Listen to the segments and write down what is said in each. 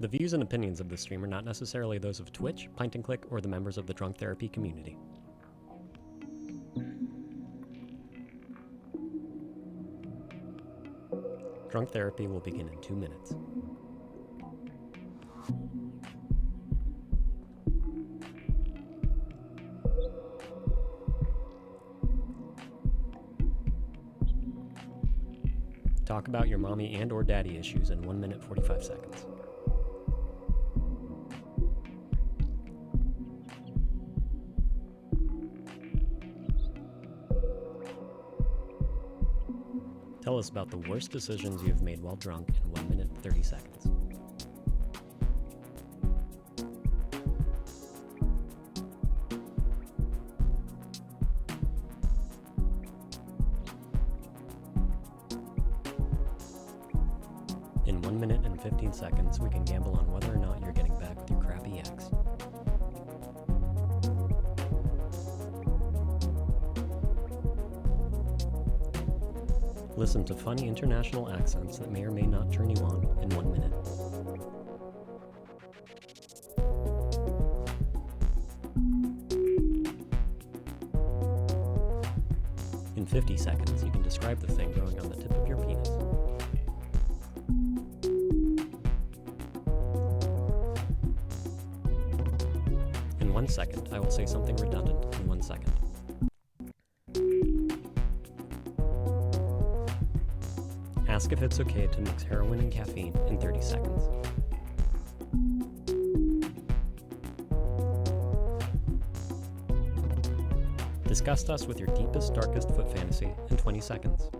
The views and opinions of this stream are not necessarily those of Twitch, Pint and Click, or the members of the Drunk Therapy community. Drunk Therapy will begin in 2 minutes. Talk about your mommy and or daddy issues in 1 minute 45 seconds. Tell us about the worst decisions you have made while drunk in 1 minute 30 seconds. In 1 minute and 15 seconds, we can gamble on whether or not you're getting back with your crappy ex. Listen to funny international accents that may or may not turn you on in 1 minute. In 50 seconds, you can describe the thing growing on the tip of your penis. In 1 second, I will say something redundant in 1 second. Ask if it's okay to mix heroin and caffeine in 30 seconds. Disgust us with your deepest, darkest foot fantasy in 20 seconds.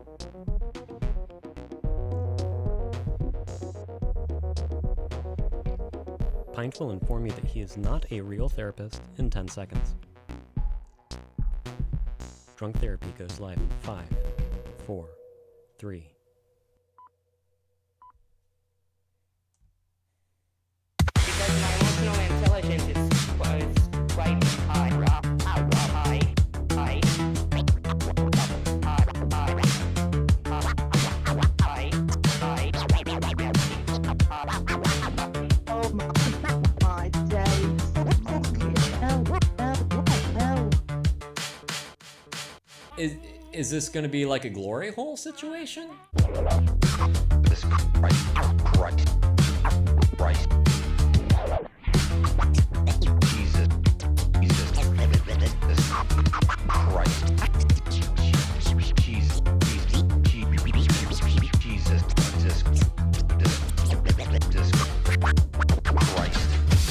Pint will inform you that he is not a real therapist in 10 seconds. Drunk Therapy goes live in 5, 4, 3. Intelligence is quite high. Oh my days. Is this going to be like a glory hole situation? This Christ. Jesus. This Christ.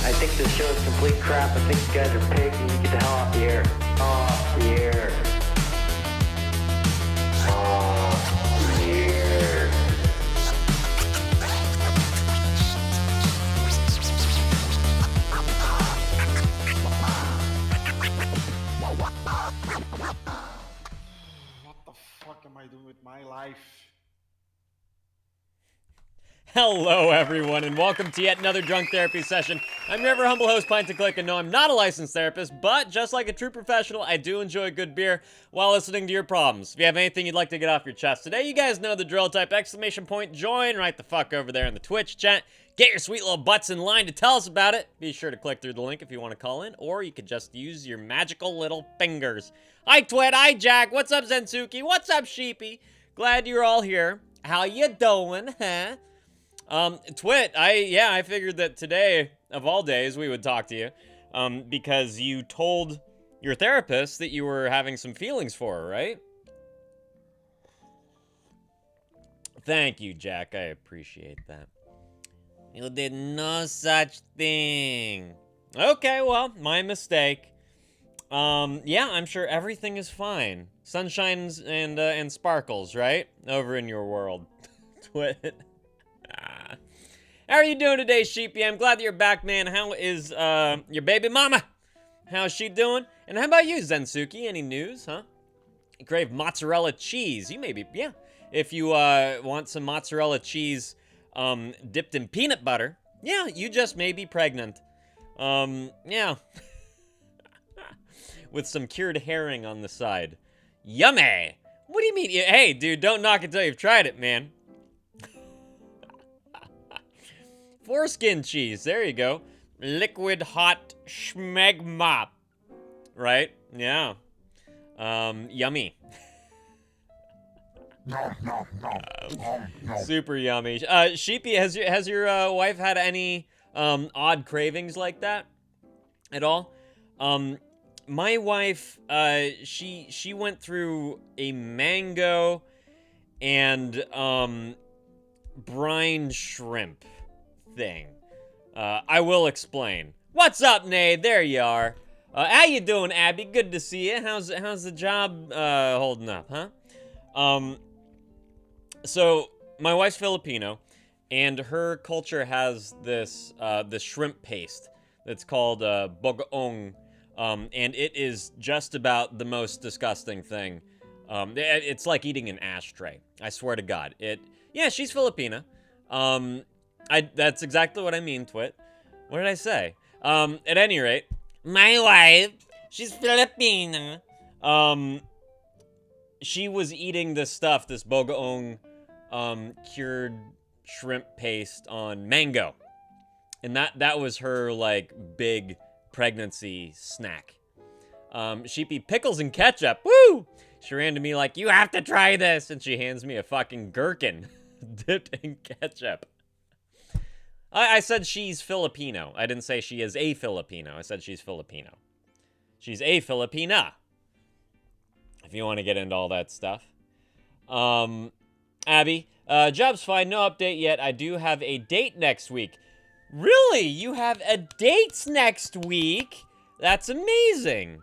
I think this show is complete crap. I think you guys are pigs and you get the hell off the air. Off the air. Off the air. What the fuck am I doing with my life? Hello, everyone, and welcome to yet another Drunk Therapy session. I'm your ever humble host, Pint and Click, and no, I'm not a licensed therapist, but just like a true professional, I do enjoy a good beer while listening to your problems. If you have anything you'd like to get off your chest today, you guys know the drill. Type exclamation point join right the fuck over there in the Twitch chat. Get your sweet little butts in line to tell us about it. Be sure to click through the link if you want to call in, or you could just use your magical little fingers. Hi, Twit. Hi, Jack. What's up, Zensuke? What's up, Sheepy? Glad you're all here. How you doing, huh? Twit, I figured that today, of all days, we would talk to you, because you told your therapist that you were having some feelings for her, right? Thank you, Jack. I appreciate that. You did no such thing. Okay, well, my mistake. Yeah, I'm sure everything is fine. Sunshines and sparkles, right? Over in your world. Twit. How are you doing today, Sheepy? I'm glad that you're back, man. How is your baby mama? How's she doing? And how about you, Zensuke? Any news, huh? You crave mozzarella cheese. You maybe, yeah. If you want some mozzarella cheese dipped in peanut butter, yeah, you just may be pregnant. Yeah. With some cured herring on the side. Yummy! What do you mean? Hey, dude, don't knock it till you've tried it, man. Foreskin cheese. There you go. Liquid hot schmegma. Right? Yeah. Yummy. Super yummy. Sheepy, has your wife had any odd cravings like that at all? My wife, she went through a mango and brine shrimp thing. I will explain. What's up, Nate? There you are. How you doing, Abby? Good to see you. How's the job holding up, huh? So my wife's Filipino, and her culture has this shrimp paste that's called bogoong, and it is just about the most disgusting thing. It's like eating an ashtray. I swear to God. Yeah, she's Filipina. That's exactly what I mean, Twit. What did I say? At any rate, my wife, she's Filipina. She was eating this stuff, this bogoong, cured shrimp paste on mango. And that was her, like, big pregnancy snack. Sheepy, pickles and ketchup, woo! She ran to me like, you have to try this! And she hands me a fucking gherkin dipped in ketchup. I said she's Filipino. I didn't say she is a Filipino. I said she's Filipino. She's a Filipina. If you want to get into all that stuff. Abby, job's fine. No update yet. I do have a date next week. Really? You have a date next week? That's amazing.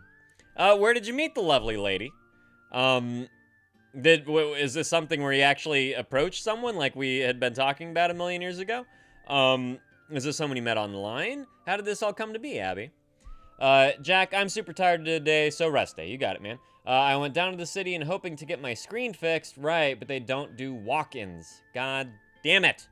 Where did you meet the lovely lady? Is this something where you actually approached someone like we had been talking about a million years ago? Is this someone you met online? How did this all come to be, Abby? Jack, I'm super tired today, so rest day. You got it, man. I went down to the city and hoping to get my screen fixed. Right, but they don't do walk-ins. God damn it.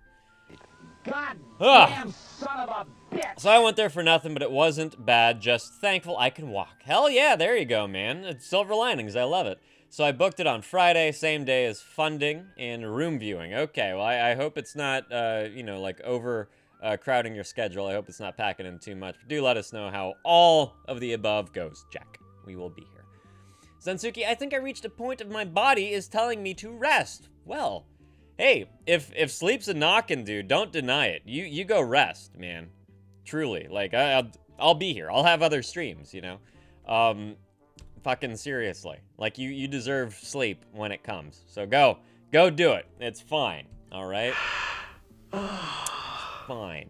God damn son of a bitch! So I went there for nothing, but it wasn't bad. Just thankful I can walk. Hell yeah, there you go, man. It's silver linings. I love it. So I booked it on Friday, same day as funding and room viewing. Okay, well, I hope it's not, like over crowding your schedule. I hope it's not packing in too much. But do let us know how all of the above goes, Jack. We will be here. Zensuke, I think I reached a point of my body is telling me to rest. Well, hey, if sleep's a knockin', dude, don't deny it. You go rest, man. Truly, like I'll be here. I'll have other streams, you know. Fucking seriously, like you deserve sleep when it comes. So go do it. It's fine. All right. Fine.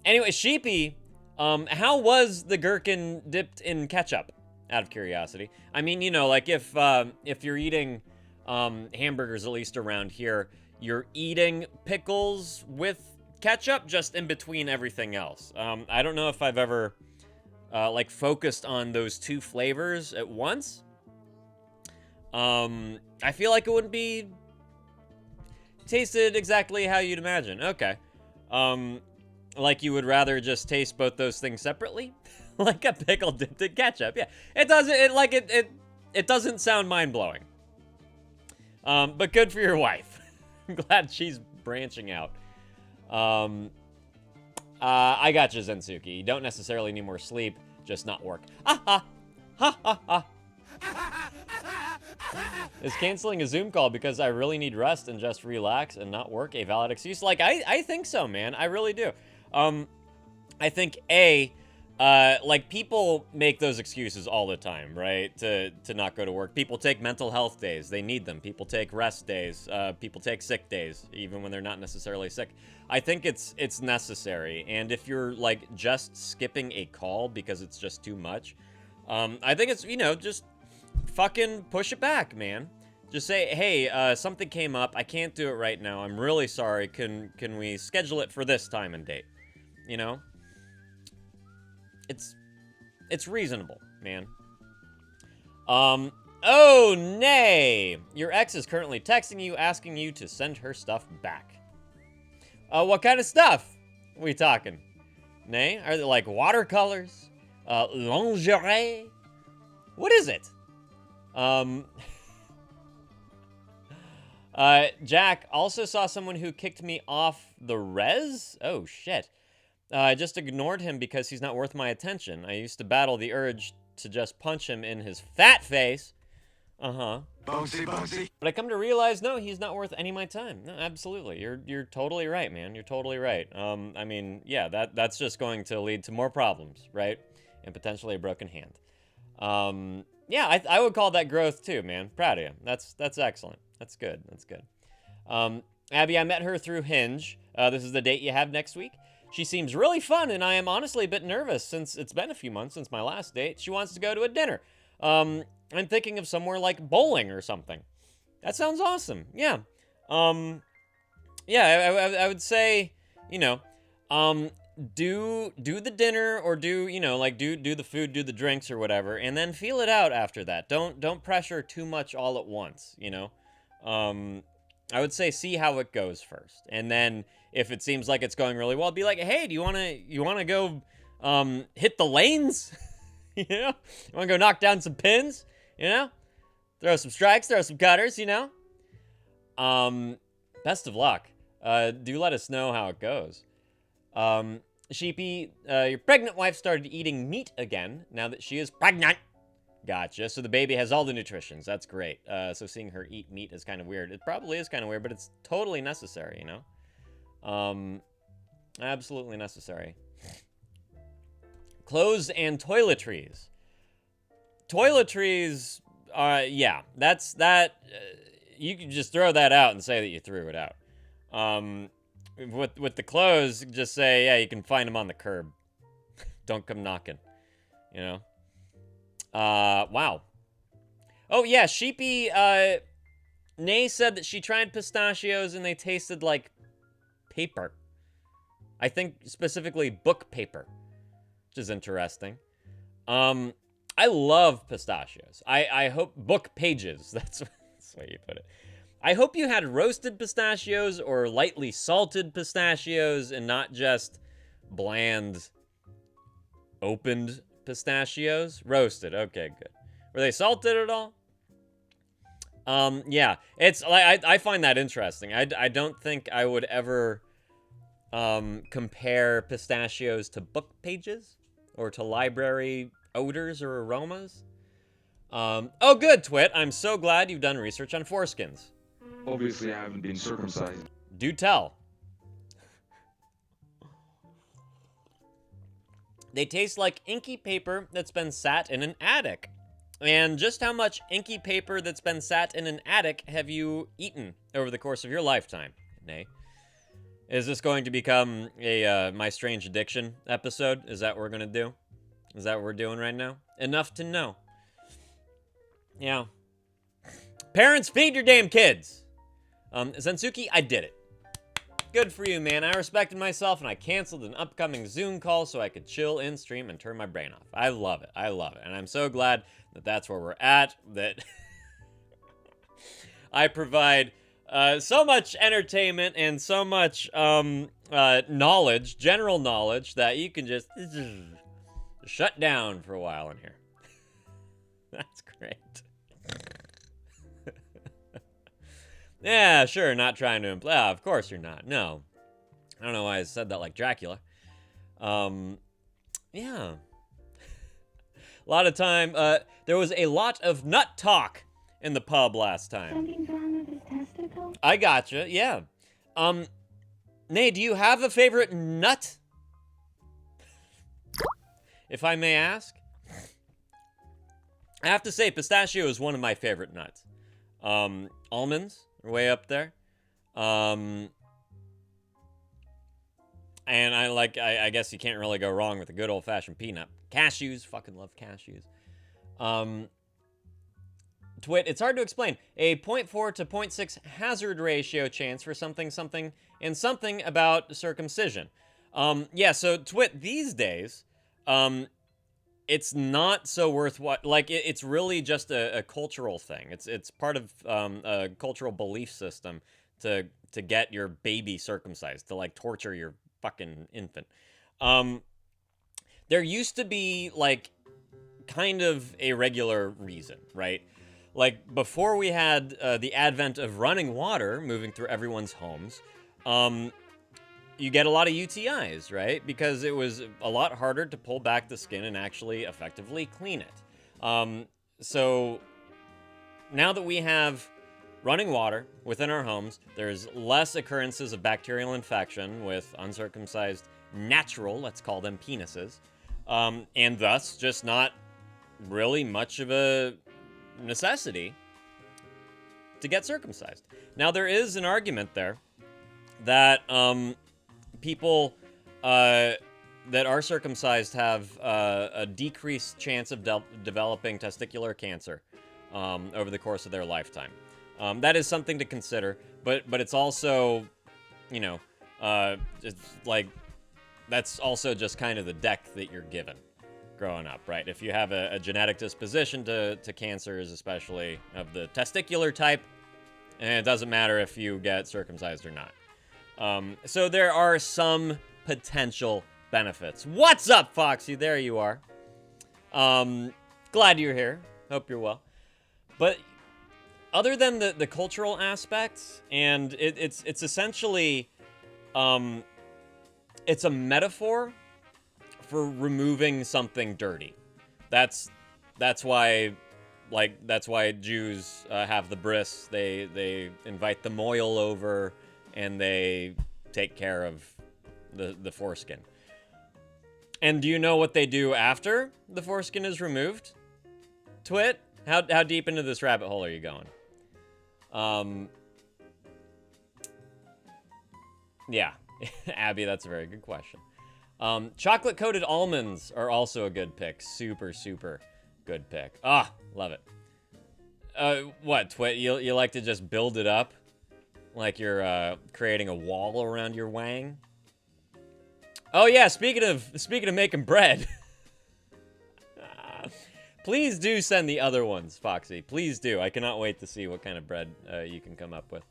Anyway, Sheepy, how was the gherkin dipped in ketchup? Out of curiosity. I mean, you know, like if you're eating hamburgers, at least around here, you're eating pickles with ketchup just in between everything else. I don't know if I've ever like focused on those two flavors at once. I feel like it wouldn't be tasted exactly how you'd imagine. Okay. Like you would rather just taste both those things separately? Like a pickle dipped in ketchup. Yeah. It doesn't sound mind-blowing. But good for your wife. I'm glad she's branching out. I got you, Zensuke. You don't necessarily need more sleep, just not work. Ha ha. Is canceling a Zoom call because I really need rest and just relax and not work a valid excuse? Like, I think so, man. I really do. I think, like, people make those excuses all the time, right? To not go to work. People take mental health days. They need them. People take rest days. People take sick days, even when they're not necessarily sick. I think it's necessary. And if you're, like, just skipping a call because it's just too much, I think it's, just fucking push it back, man. Just say, hey, something came up. I can't do it right now. I'm really sorry. Can we schedule it for this time and date? You know? It's reasonable, man. Oh, nay! Your ex is currently texting you, asking you to send her stuff back. What kind of stuff are we talking? Nay? Are they like watercolors? Lingerie? What is it? Jack also saw someone who kicked me off the res? Oh, shit. I just ignored him because he's not worth my attention. I used to battle the urge to just punch him in his fat face. Uh-huh. Bouncy, bouncy. But I come to realize, no, he's not worth any of my time. No, absolutely. You're totally right, man. You're totally right. I mean, yeah, that's just going to lead to more problems, right? And potentially a broken hand. Yeah, I would call that growth too, man. Proud of you. That's excellent. That's good. That's good. Abby, I met her through Hinge. This is the date you have next week. She seems really fun, and I am honestly a bit nervous since it's been a few months since my last date. She wants to go to a dinner. I'm thinking of somewhere like bowling or something. That sounds awesome. Yeah. Yeah, I would say, you know, do the dinner or do the food, do the drinks or whatever, and then feel it out after that. Don't pressure too much all at once, you know. I would say see how it goes first, and then if it seems like it's going really well, be like, hey, do you wanna go hit the lanes? You know, you wanna go knock down some pins? You know, throw some strikes, throw some cutters. You know. Best of luck. Do let us know how it goes. Sheepy, your pregnant wife started eating meat again now that she is pregnant. Gotcha. So the baby has all the nutritions. That's great. So seeing her eat meat is kind of weird. It probably is kind of weird, but it's totally necessary, you know? Absolutely necessary. Clothes and toiletries. Toiletries, yeah, that. You can just throw that out and say that you threw it out. With the clothes, just say, yeah, you can find them on the curb. Don't come knocking, you know? Wow. Oh, yeah, Sheepy, Nay said that she tried pistachios and they tasted like paper. I think specifically book paper, which is interesting. I love pistachios. I hope book pages, that's the way you put it. I hope you had roasted pistachios or lightly salted pistachios and not just bland opened pistachios. Roasted, okay, good. Were they salted at all? Yeah, it's like I find that interesting. I don't think I would ever compare pistachios to book pages or to library odors or aromas. Oh, good, Twit. I'm so glad you've done research on foreskins. Obviously, I haven't been circumcised. Do tell. They taste like inky paper that's been sat in an attic. And just how much inky paper that's been sat in an attic have you eaten over the course of your lifetime, Nay? Is this going to become a My Strange Addiction episode? Is that what we're going to do? Is that what we're doing right now? Enough to know. Yeah. Parents, feed your damn kids. Zensuke, I did it. Good for you, man. I respected myself and I canceled an upcoming Zoom call so I could chill in stream and turn my brain off. I love it. I love it. And I'm so glad that that's where we're at, that I provide so much entertainment and so much knowledge, general knowledge, that you can just shut down for a while in here. That's great. Yeah, sure, not trying to imply. Of course you're not. No. I don't know why I said that like Dracula. Yeah. A lot of time, there was a lot of nut talk in the pub last time. Something's wrong with his testicle? I gotcha, yeah. Nay, do you have a favorite nut? If I may ask. I have to say, pistachio is one of my favorite nuts. Almonds are way up there. And I guess you can't really go wrong with a good old-fashioned peanut. Cashews, fucking love cashews. Twit, it's hard to explain. A 0.4 to 0.6 hazard ratio chance for something and something about circumcision. Yeah, so Twit, these days, it's not so worthwhile. Like, it's really just a cultural thing. It's part of a cultural belief system to get your baby circumcised, to like torture your fucking infant. There used to be like kind of a regular reason, right? like before we had the advent of running water moving through everyone's homes, you get a lot of UTIs, right? Because it was a lot harder to pull back the skin and actually effectively clean it. So now that we have running water within our homes, there's less occurrences of bacterial infection with uncircumcised natural, let's call them penises, and thus just not really much of a necessity to get circumcised. Now, there is an argument there that people that are circumcised have a decreased chance of developing testicular cancer over the course of their lifetime. That is something to consider, but it's also, you know, it's like that's also just kind of the deck that you're given growing up, right? If you have a genetic disposition to cancers, especially of the testicular type, and it doesn't matter if you get circumcised or not. So there are some potential benefits. What's up, Foxy? There you are. Glad you're here. Hope you're well. But other than the cultural aspects, and it's essentially, it's a metaphor for removing something dirty. That's why, like, that's why Jews have the bris. They invite the moil over, and they take care of the foreskin. And do you know what they do after the foreskin is removed? Twit, how deep into this rabbit hole are you going? Yeah, Abby, that's a very good question. Chocolate-coated almonds are also a good pick. Super, super good pick. Ah, love it. What, Twit, you like to just build it up? Like you're creating a wall around your wang? Oh yeah, speaking of making bread. Please do send the other ones, Foxy. Please do. I cannot wait to see what kind of bread you can come up with.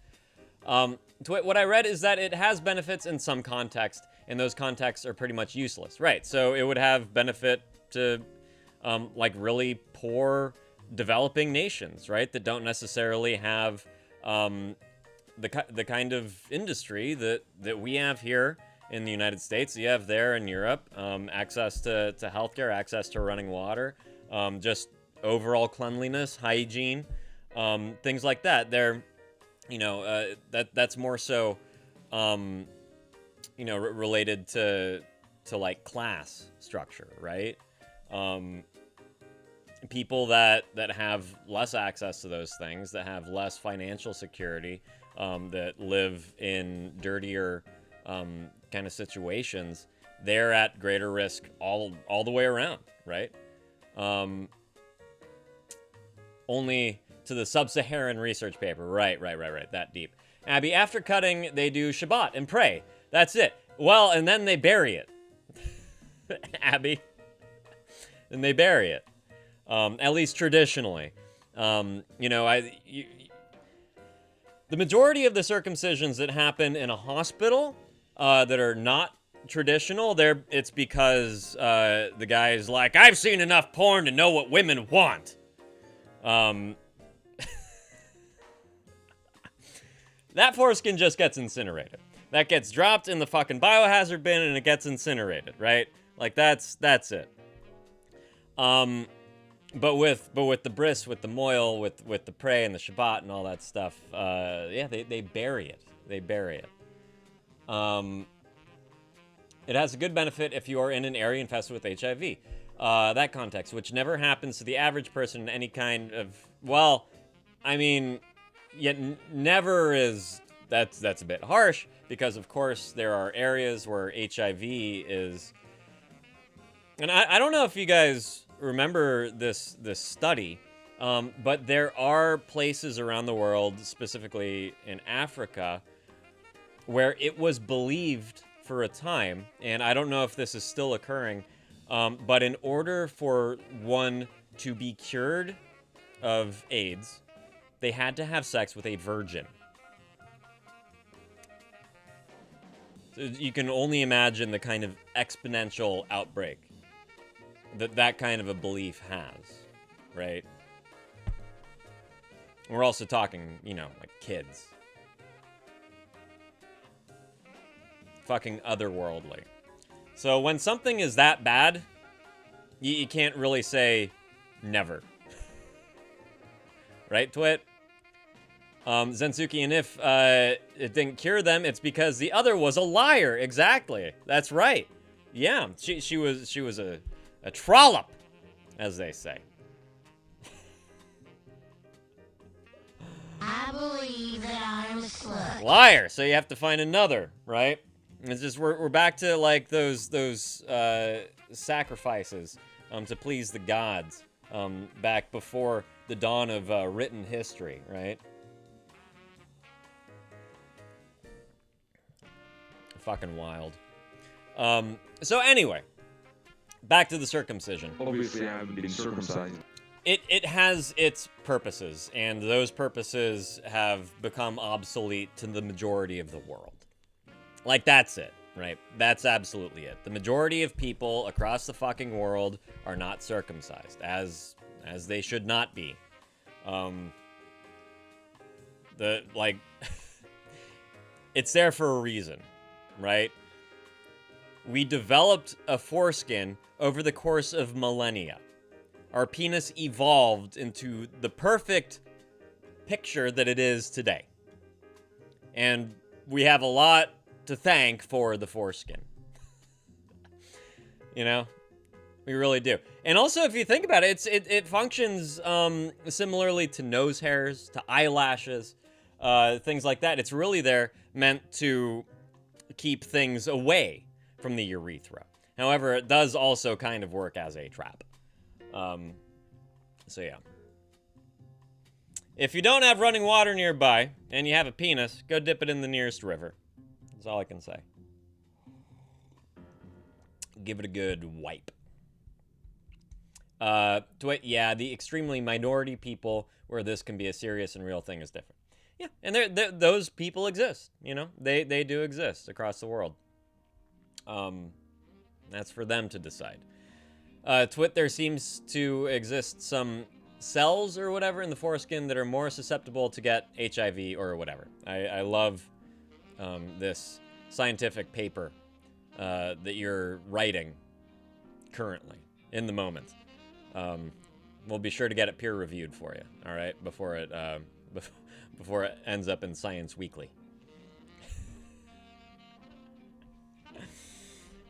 What I read is that it has benefits in some context, and those contexts are pretty much useless. Right, so it would have benefit to, like, really poor developing nations, right, that don't necessarily have the kind of industry that we have here in the United States, you have there in Europe, access to healthcare, access to running water, just overall cleanliness, hygiene, things like that. They're, you know, that's more so, you know, related to like class structure, right? People that have less access to those things, that have less financial security, that live in dirtier kind of situations, they're at greater risk all the way around, right? Only to the sub-Saharan research paper. Right, that deep. Abby, after cutting, they do Shabbat and pray. That's it. Well, and then they bury it. Abby. And they bury it. At least traditionally. You know, the majority of the circumcisions that happen in a hospital that are not traditional, it's because the guy's like, I've seen enough porn to know what women want. That foreskin just gets incinerated. That gets dropped in the fucking biohazard bin and it gets incinerated, right? Like that's it. But with the bris, with the moil, with the prey and the Shabbat and all that stuff, yeah, they bury it. They bury it. It has a good benefit if you are in an area infested with HIV. That context, which never happens to the average person in any kind of, well, I mean, yet never is, that's a bit harsh, because of course there are areas where HIV is, and I don't know if you guys remember this study, but there are places around the world, specifically in Africa, where it was believed for a time, and I don't know if this is still occurring, but in order for one to be cured of AIDS, they had to have sex with a virgin. So you can only imagine the kind of exponential outbreak that kind of a belief has, right? We're also talking, you know, like kids. Fucking otherworldly. So when something is that bad, you can't really say never. Right, Twit? Zensuki, and if it didn't cure them, it's because the other was a liar. Exactly. That's right. Yeah, she was a trollop, as they say. I believe that I'm a slut. Liar. So you have to find another, right? It's just we're back to like those sacrifices to please the gods back before the dawn of written history, right? Fucking wild. So anyway, back to the circumcision. Obviously, I haven't been circumcised. It has its purposes, and those purposes have become obsolete to the majority of the world. Like, that's it, right? That's absolutely it. The majority of people across the fucking world are not circumcised, as they should not be. It's there for a reason, right? We developed a foreskin over the course of millennia. Our penis evolved into the perfect picture that it is today. And we have a lot to thank for the foreskin. You know? We really do. And also, if you think about it, it functions similarly to nose hairs, to eyelashes, things like that. It's really there meant to keep things away from the urethra. However, it does also kind of work as a trap. So yeah. If you don't have running water nearby and you have a penis, go dip it in the nearest river. That's all I can say. Give it a good wipe. Yeah, the extremely minority people where this can be a serious and real thing is different. Yeah, and those people exist, you know? They do exist across the world. That's for them to decide. Twit, there seems to exist some cells or whatever in the foreskin that are more susceptible to get HIV or whatever. I love this scientific paper that you're writing currently, in the moment. We'll be sure to get it peer-reviewed for you, all right, before it ends up in Science Weekly.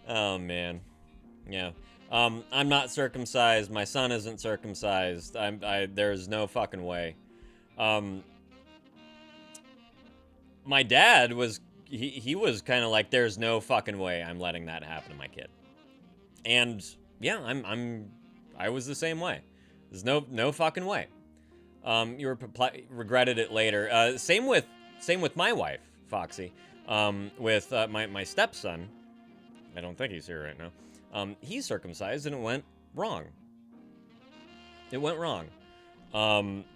Oh, man. Yeah. I'm not circumcised. My son isn't circumcised. There's no fucking way. My dad was, he was kind of like, there's no fucking way I'm letting that happen to my kid. And yeah, I was the same way. There's no fucking way. You regretted it later. Same with my wife, Foxy. With my stepson. I don't think he's here right now. He's circumcised and it went wrong. It went wrong.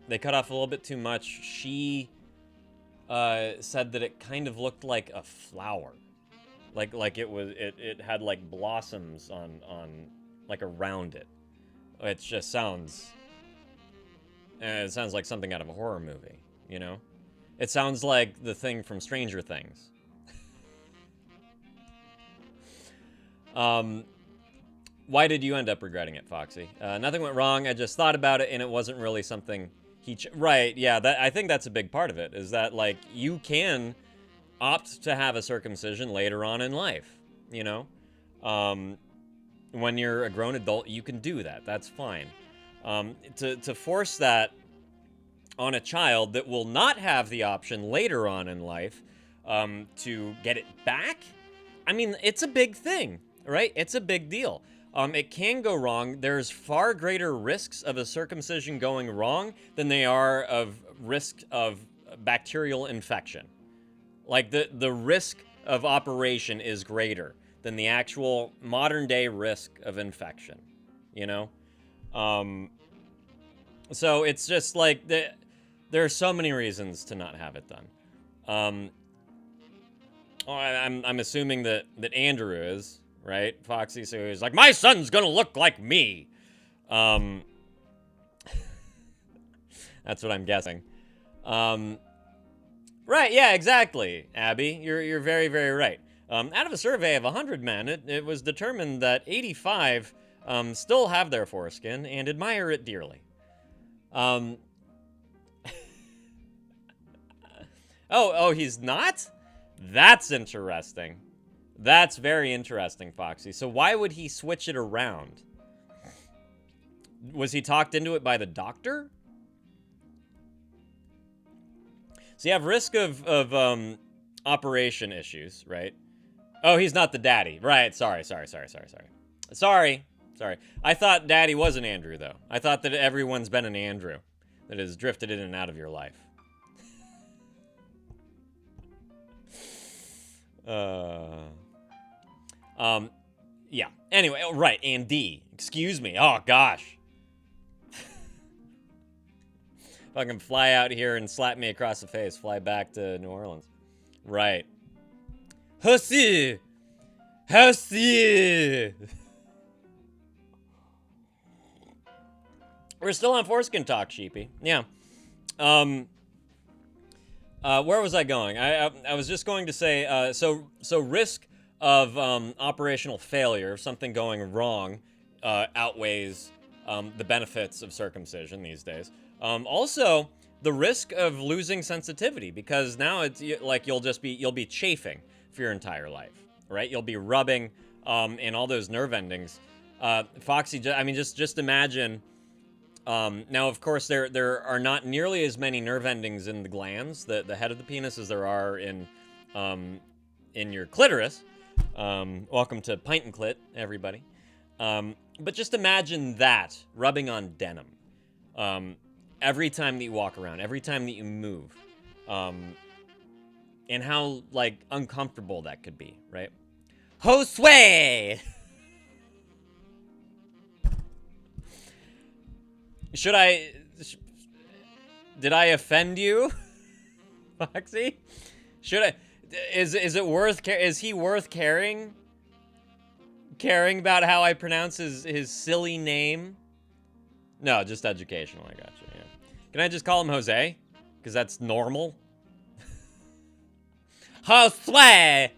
They cut off a little bit too much. She said that it kind of looked like a flower. Like it had like blossoms on like around it. It just sounds like something out of a horror movie, you know? It sounds like the thing from Stranger Things. Why did you end up regretting it, Foxy? Nothing went wrong. I just thought about it, and it wasn't really something right, yeah, I think that's a big part of it, is that, like, you can opt to have a circumcision later on in life, you know? When you're a grown adult, you can do that. That's fine. To force that on a child that will not have the option later on in life to get it back, I mean, it's a big thing, right? It's a big deal. It can go wrong. There's far greater risks of a circumcision going wrong than they are of risk of bacterial infection. Like, the risk of operation is greater than the actual modern-day risk of infection, you know? So it's just like, there are so many reasons to not have it done. I'm assuming that Andrew is, right? Foxy, so he's like, my son's gonna look like me. That's what I'm guessing. Right, yeah, exactly, Abby. You're very, very right. Out of a survey of 100 men, it was determined that 85 still have their foreskin and admire it dearly. Oh, he's not? That's interesting. That's very interesting, Foxy. So why would he switch it around? Was he talked into it by the doctor? So you have risk of operation issues, right? Oh, he's not the daddy. Right, sorry. Sorry. I thought daddy was an Andrew, though. I thought that everyone's been an Andrew that has drifted in and out of your life. Yeah. Anyway, oh, right, Andy. Excuse me. Oh, gosh. Fucking fly out here and slap me across the face. Fly back to New Orleans. Right. Hussy! We're still on foreskin talk, Sheepy. Yeah. Where was I going? I was just going to say, so risk of operational failure, something going wrong, outweighs the benefits of circumcision these days. Also, the risk of losing sensitivity, because now it's like you'll be chafing for your entire life, right? You'll be rubbing and all those nerve endings. Foxy, I mean, just imagine. Now, of course, there are not nearly as many nerve endings in the glands, the head of the penis, as there are in your clitoris. Welcome to Pint and Clit, everybody. But just imagine that rubbing on denim. Every time that you walk around, every time that you move, and how, like, uncomfortable that could be, right? Josue! Did I offend you, Foxy? Is he worth caring about how I pronounce his silly name? No, just educational, I got you, yeah. Can I just call him Jose? Because that's normal. Josue!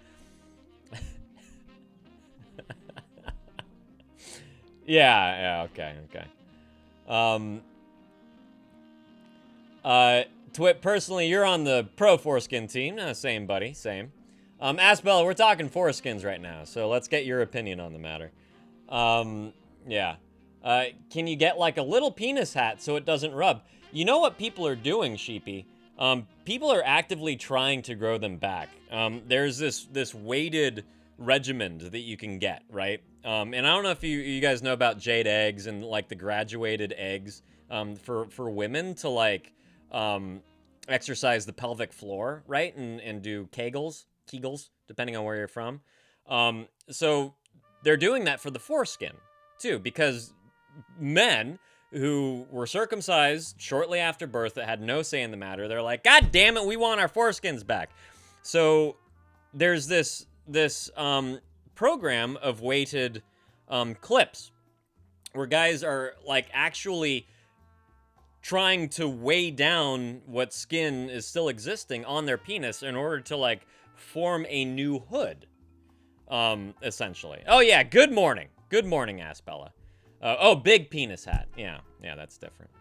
yeah, okay. Twit, personally, you're on the pro foreskin team. Same, buddy, same. Asbella, we're talking foreskins right now, so let's get your opinion on the matter. Yeah. Can you get, like, a little penis hat so it doesn't rub? You know what people are doing, Sheepy? People are actively trying to grow them back. There's this weighted regimen that you can get, right? And I don't know if you guys know about jade eggs and, like, the graduated eggs for women to, like, exercise the pelvic floor, right? And do Kegels, depending on where you're from. So they're doing that for the foreskin, too, because men who were circumcised shortly after birth that had no say in the matter, they're like, God damn it, we want our foreskins back. So there's this program of weighted clips where guys are, like, actually trying to weigh down what skin is still existing on their penis in order to, like, form a new hood, essentially. Oh, yeah, good morning, Asbella. Oh, big penis hat. Yeah, that's different.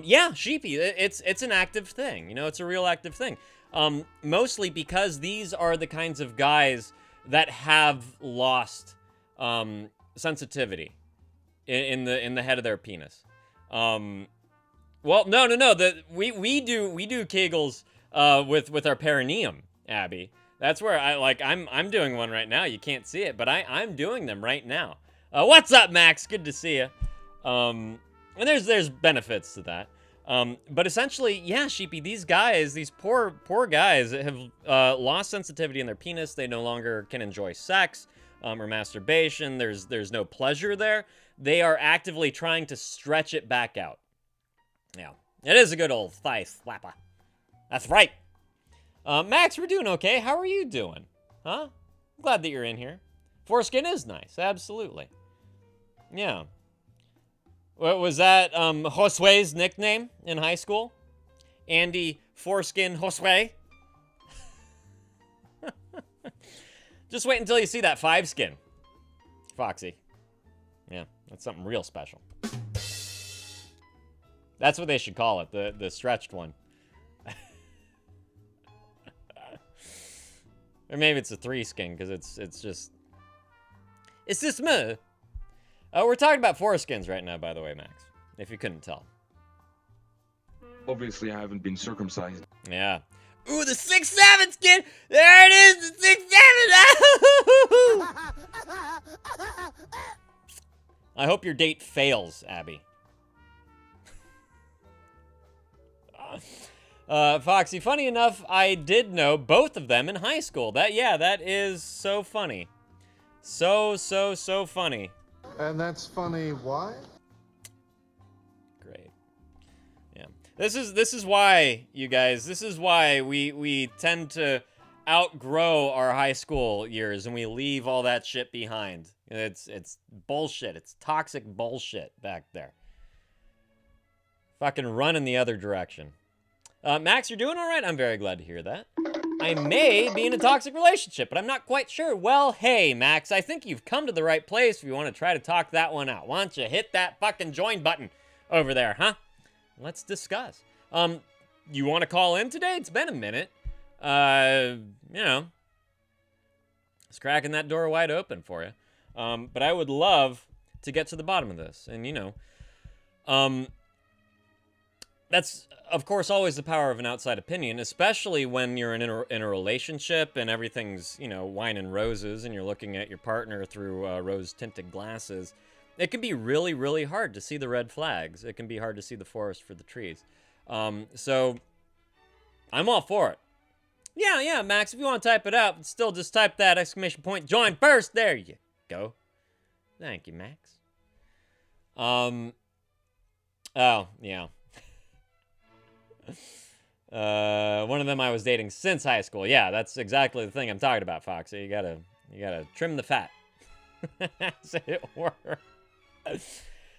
Yeah, Sheepy, it's an active thing. You know, it's a real active thing. Mostly because these are the kinds of guys that have lost sensitivity in the head of their penis. Well, no. We do Kegels with our perineum, Abby. That's where I'm doing one right now. You can't see it, but I'm doing them right now. What's up, Max? Good to see you. And there's benefits to that. But essentially, yeah, Sheepy, these guys, these poor guys have lost sensitivity in their penis. They no longer can enjoy sex or masturbation. There's no pleasure there. They are actively trying to stretch it back out. Yeah, it is a good old thigh slapper. That's right. Max, we're doing okay. How are you doing? Huh? I'm glad that you're in here. Foreskin is nice, absolutely. Yeah. What was that Josue's nickname in high school? Andy Foreskin Josue. Just wait until you see that 5-skin, Foxy. Yeah, that's something real special. That's what they should call it, the stretched one. Or maybe it's a 3-skin, because it's just me. Oh, we're talking about 4-skins right now, by the way, Max, if you couldn't tell. Obviously, I haven't been circumcised. Yeah. Ooh, the 6-7 skin! There it is, the 6-7! I hope your date fails, Abby. Foxy, funny enough, I did know both of them in high school. That is so funny. So funny. And that's funny, why? Great. Yeah. This is why, you guys, this is why we tend to outgrow our high school years and we leave all that shit behind. It's bullshit. It's toxic bullshit back there. Fucking run in the other direction. Max, you're doing all right? I'm very glad to hear that. I may be in a toxic relationship, but I'm not quite sure. Well, hey, Max, I think you've come to the right place if you want to try to talk that one out. Why don't you hit that fucking join button over there, huh? Let's discuss. You want to call in today? It's been a minute. You know, it's cracking that door wide open for you. But I would love to get to the bottom of this. And, you know, that's, of course, always the power of an outside opinion, especially when you're in a relationship and everything's, you know, wine and roses and you're looking at your partner through rose-tinted glasses. It can be really, really hard to see the red flags. It can be hard to see the forest for the trees. So I'm all for it. Yeah, Max, if you want to type it out, but still just type that exclamation point, join first. There you go. Thank you, Max. Oh, yeah. One of them I was dating since high school. Yeah, that's exactly the thing I'm talking about, Foxy. You gotta trim the fat. As it were.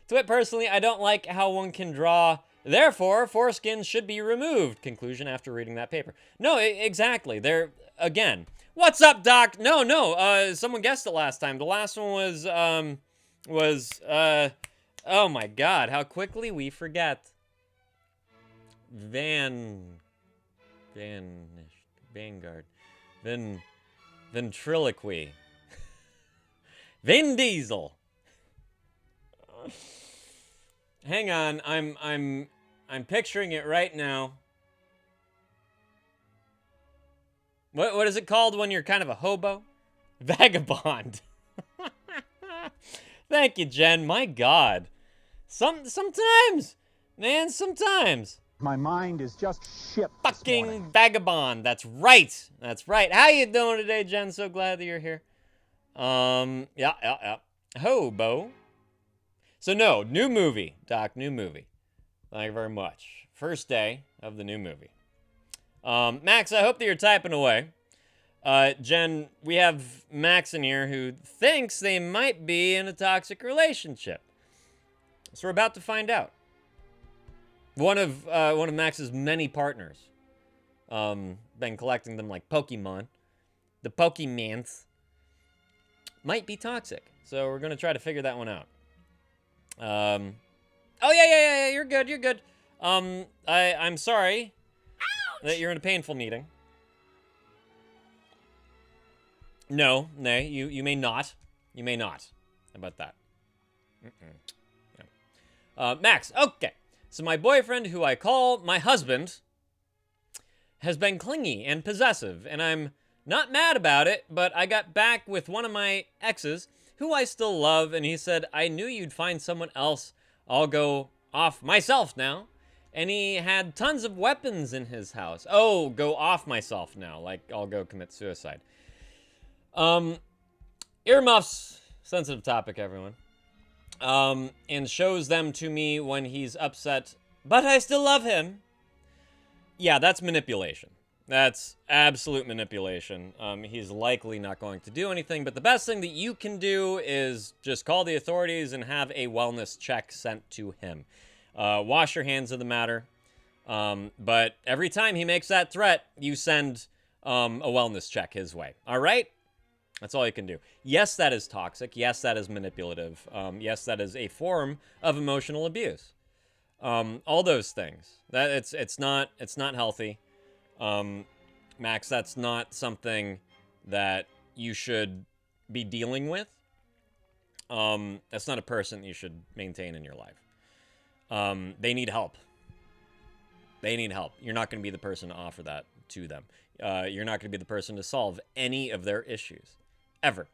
To it personally, I don't like how one can draw. Therefore, foreskins should be removed. Conclusion after reading that paper. No, exactly. They're, again. What's up, Doc? No. Someone guessed it last time. The last one was, oh my God, how quickly we forget. Vanguard. Ventriloquy. Vin Diesel. Hang on, I'm picturing it right now. What is it called when you're kind of a hobo? Vagabond. Thank you, Jen. My God. Sometimes, man, sometimes. My mind is just shit. Fucking vagabond. That's right. That's right. How you doing today, Jen? So glad that you're here. Yeah. Hobo. So no, new movie, Doc, new movie. Thank you very much. First day of the new movie. Max, I hope that you're typing away. Jen, we have Max in here who thinks they might be in a toxic relationship. So we're about to find out. One of Max's many partners. Been collecting them like Pokemon. The Pokemans might be toxic. So we're gonna try to figure that one out. Oh yeah, you're good. I'm sorry. Ouch! That you're in a painful meeting. No, nay, you may not. You may not. How about that? No. Max, okay. So my boyfriend, who I call my husband, has been clingy and possessive, and I'm not mad about it, but I got back with one of my exes, who I still love, and he said, I knew you'd find someone else. I'll go off myself now. And he had tons of weapons in his house. Oh, go off myself now. Like, I'll go commit suicide. Earmuffs. Sensitive topic, everyone. And shows them to me when he's upset. But I still love him. Yeah, that's manipulation. That's absolute manipulation. He's likely not going to do anything, but the best thing that you can do is just call the authorities and have a wellness check sent to him. Wash your hands of the matter. But every time he makes that threat, you send a wellness check his way. All right? That's all you can do. Yes, that is toxic. Yes, that is manipulative. Yes, that is a form of emotional abuse. All those things. That it's not healthy. Max, that's not something that you should be dealing with. That's not a person you should maintain in your life. They need help. They need help. You're not going to be the person to offer that to them. You're not going to be the person to solve any of their issues. Ever.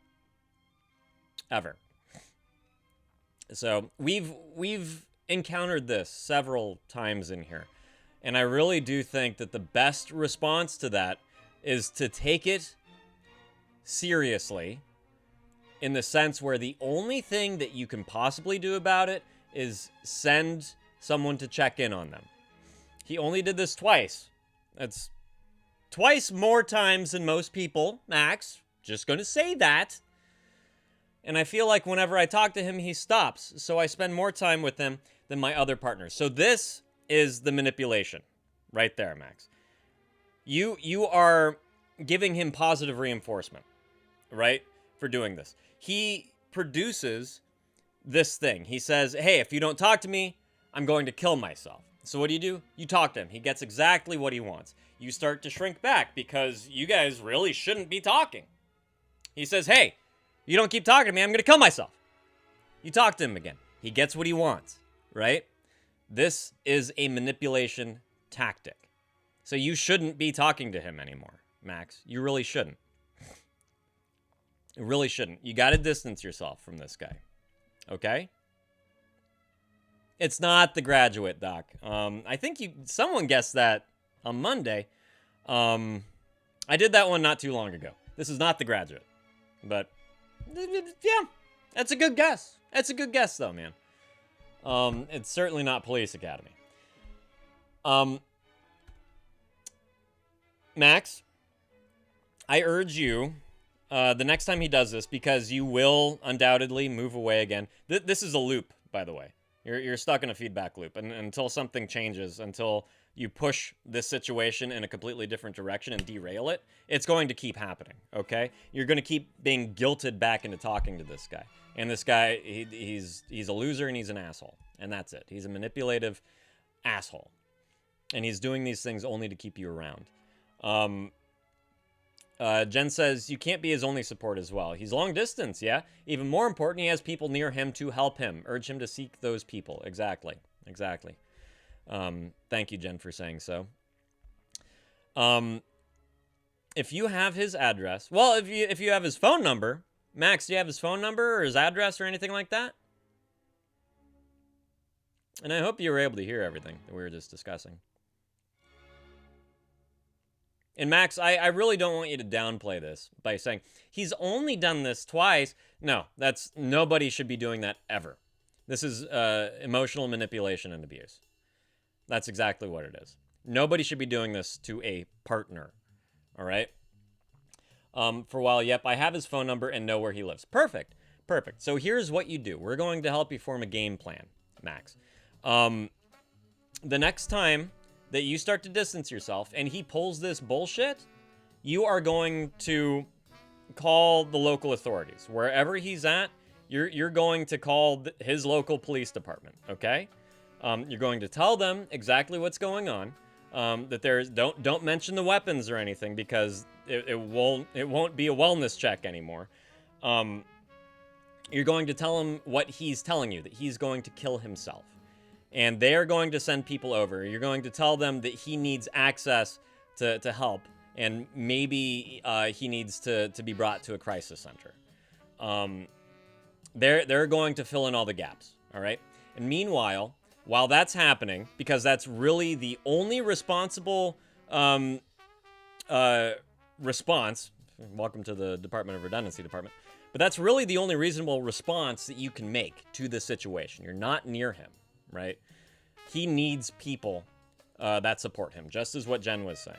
So we've encountered this several times in here. And I really do think that the best response to that is to take it seriously, in the sense where the only thing that you can possibly do about it is send someone to check in on them. He only did this twice. That's twice more times than most people, Max. Just gonna say that. And I feel like whenever I talk to him, he stops. So I spend more time with him than my other partners. So this is the manipulation right there, Max. You are giving him positive reinforcement, right, for doing this. He produces this thing. He says, hey, if you don't talk to me, I'm going to kill myself. So what do? You talk to him. He gets exactly what he wants. You start to shrink back because you guys really shouldn't be talking. He says, hey, you don't keep talking to me, I'm going to kill myself. You talk to him again. He gets what he wants, right? This is a manipulation tactic. So you shouldn't be talking to him anymore, Max. You really shouldn't. You really shouldn't. You got to distance yourself from this guy, okay? It's not The Graduate, Doc. I think someone guessed that on Monday. I did that one not too long ago. This is not The Graduate. But, yeah, that's a good guess. That's a good guess, though, man. It's certainly not Police Academy. Max, I urge you, the next time he does this, because you will undoubtedly move away again. This is a loop, by the way. You're stuck in a feedback loop, and until something changes, until you push this situation in a completely different direction and derail it, it's going to keep happening, okay? You're going to keep being guilted back into talking to this guy. And this guy, he's a loser and he's an asshole. And that's it. He's a manipulative asshole. And he's doing these things only to keep you around. Jen says, you can't be his only support as well. He's long distance, yeah? Even more important, he has people near him to help him. Urge him to seek those people. Exactly. Thank you, Jen, for saying so. If you have his address, well, if you have his phone number, Max, do you have his phone number or his address or anything like that? And I hope you were able to hear everything that we were just discussing. And Max, I really don't want you to downplay this by saying, he's only done this twice. No, nobody should be doing that ever. This is emotional manipulation and abuse. That's exactly what it is. Nobody should be doing this to a partner. All right? For a while, yep, I have his phone number and know where he lives. Perfect. So here's what you do. We're going to help you form a game plan, Max. The next time that you start to distance yourself and he pulls this bullshit, you are going to call the local authorities. Wherever he's at, you're going to call his local police department, okay? You're going to tell them exactly what's going on. That there's don't mention the weapons or anything, because it won't be a wellness check anymore. You're going to tell him what he's telling you, that he's going to kill himself. And they're going to send people over. You're going to tell them that he needs access to help, and maybe he needs to be brought to a crisis center. They're going to fill in all the gaps, all right? And meanwhile, while that's happening, because that's really the only responsible response, welcome to the Department of Redundancy Department, but that's really the only reasonable response that you can make to this situation. You're not near him, right? He needs people that support him, just as what Jen was saying.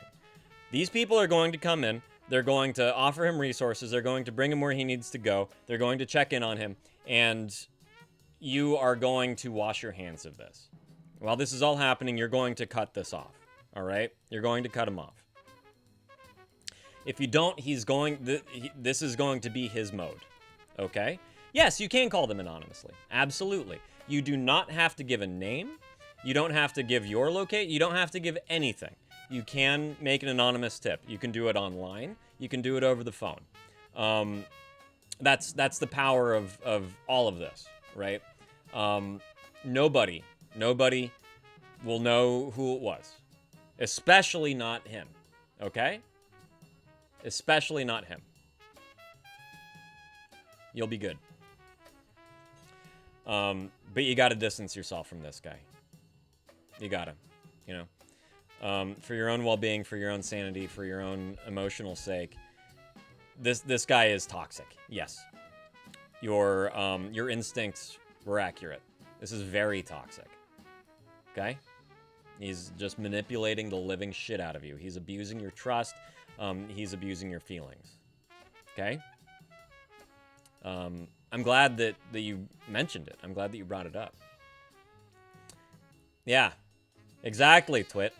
These people are going to come in, they're going to offer him resources, they're going to bring him where he needs to go, they're going to check in on him, and you are going to wash your hands of this. while this is all happening, you're going to cut this off. All right? You're going to cut him off. If you don't, this is going to be his mode. Okay? Yes, you can call them anonymously. Absolutely. You do not have to give a name. You don't have to give your locate. You don't have to give anything. You can make an anonymous tip. You can do it online. You can do it over the phone. That's the power of all of this, right? Nobody will know who it was, especially not him. Okay? Especially not him. You'll be good. But you got to distance yourself from this guy. You got to, you know, for your own well-being, for your own sanity, for your own emotional sake. This guy is toxic. Yes. Your instincts were accurate. This is very toxic. Okay? He's just manipulating the living shit out of you. He's abusing your trust. He's abusing your feelings. Okay? I'm glad that you mentioned it. I'm glad that you brought it up. Yeah. Exactly, Twit.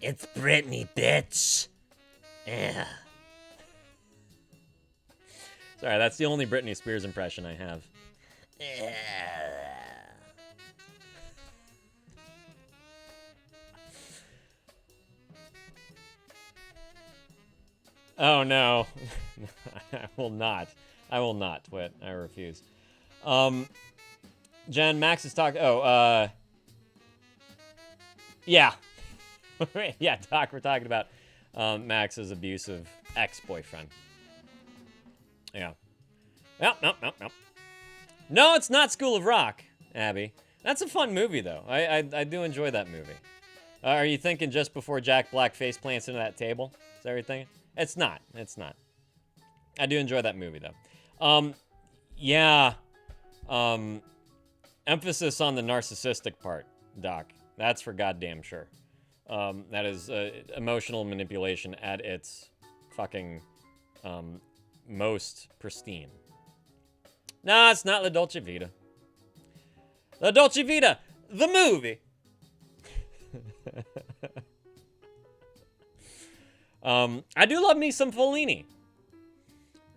It's Britney, bitch. Yeah. Sorry, that's the only Britney Spears impression I have. Oh, no. I will not. I will not, Twit. I refuse. Jen, Max is talking... Oh, yeah. Yeah, Doc, we're talking about Max's abusive ex-boyfriend. Yeah. Nope. No, it's not School of Rock, Abby. That's a fun movie, though. I do enjoy that movie. Are you thinking just before Jack Black face plants into that table? Is that what you're thinking? It's not. It's not. I do enjoy that movie, though. Yeah. Emphasis on the narcissistic part, Doc. That's for goddamn sure. That is emotional manipulation at its fucking most pristine. No, it's not La Dolce Vita. La Dolce Vita, the movie. I do love me some Fellini.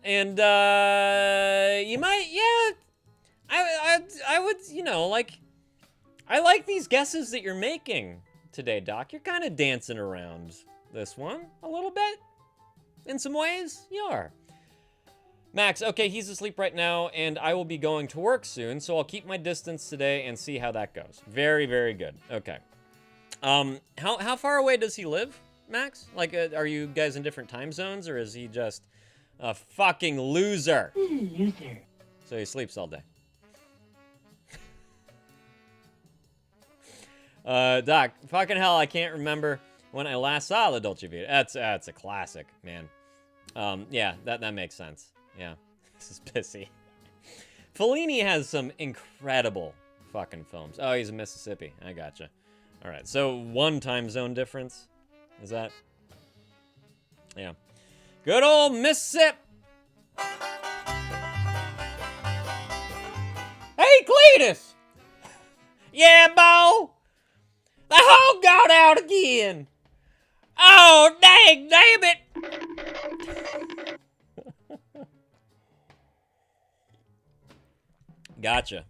And you might, yeah. I would, you know, like, I like these guesses that you're making today, Doc. You're kind of dancing around this one a little bit. In some ways, you are. Max, okay, he's asleep right now, and I will be going to work soon, so I'll keep my distance today and see how that goes. Very, very good. Okay. How far away does he live, Max? Like, are you guys in different time zones, or is he just a fucking loser? Loser. So he sleeps all day. Doc, fucking hell, I can't remember when I last saw La Dolce Vita. That's a classic, man. Yeah, that makes sense. Yeah, this is pissy. Fellini has some incredible fucking films. Oh, he's in Mississippi. I gotcha. All right, so one time zone difference. Is that? Yeah. Good old Mississippi. Hey, Cletus! Yeah, bo! The hog got out again! Oh, dang, damn it! Gotcha.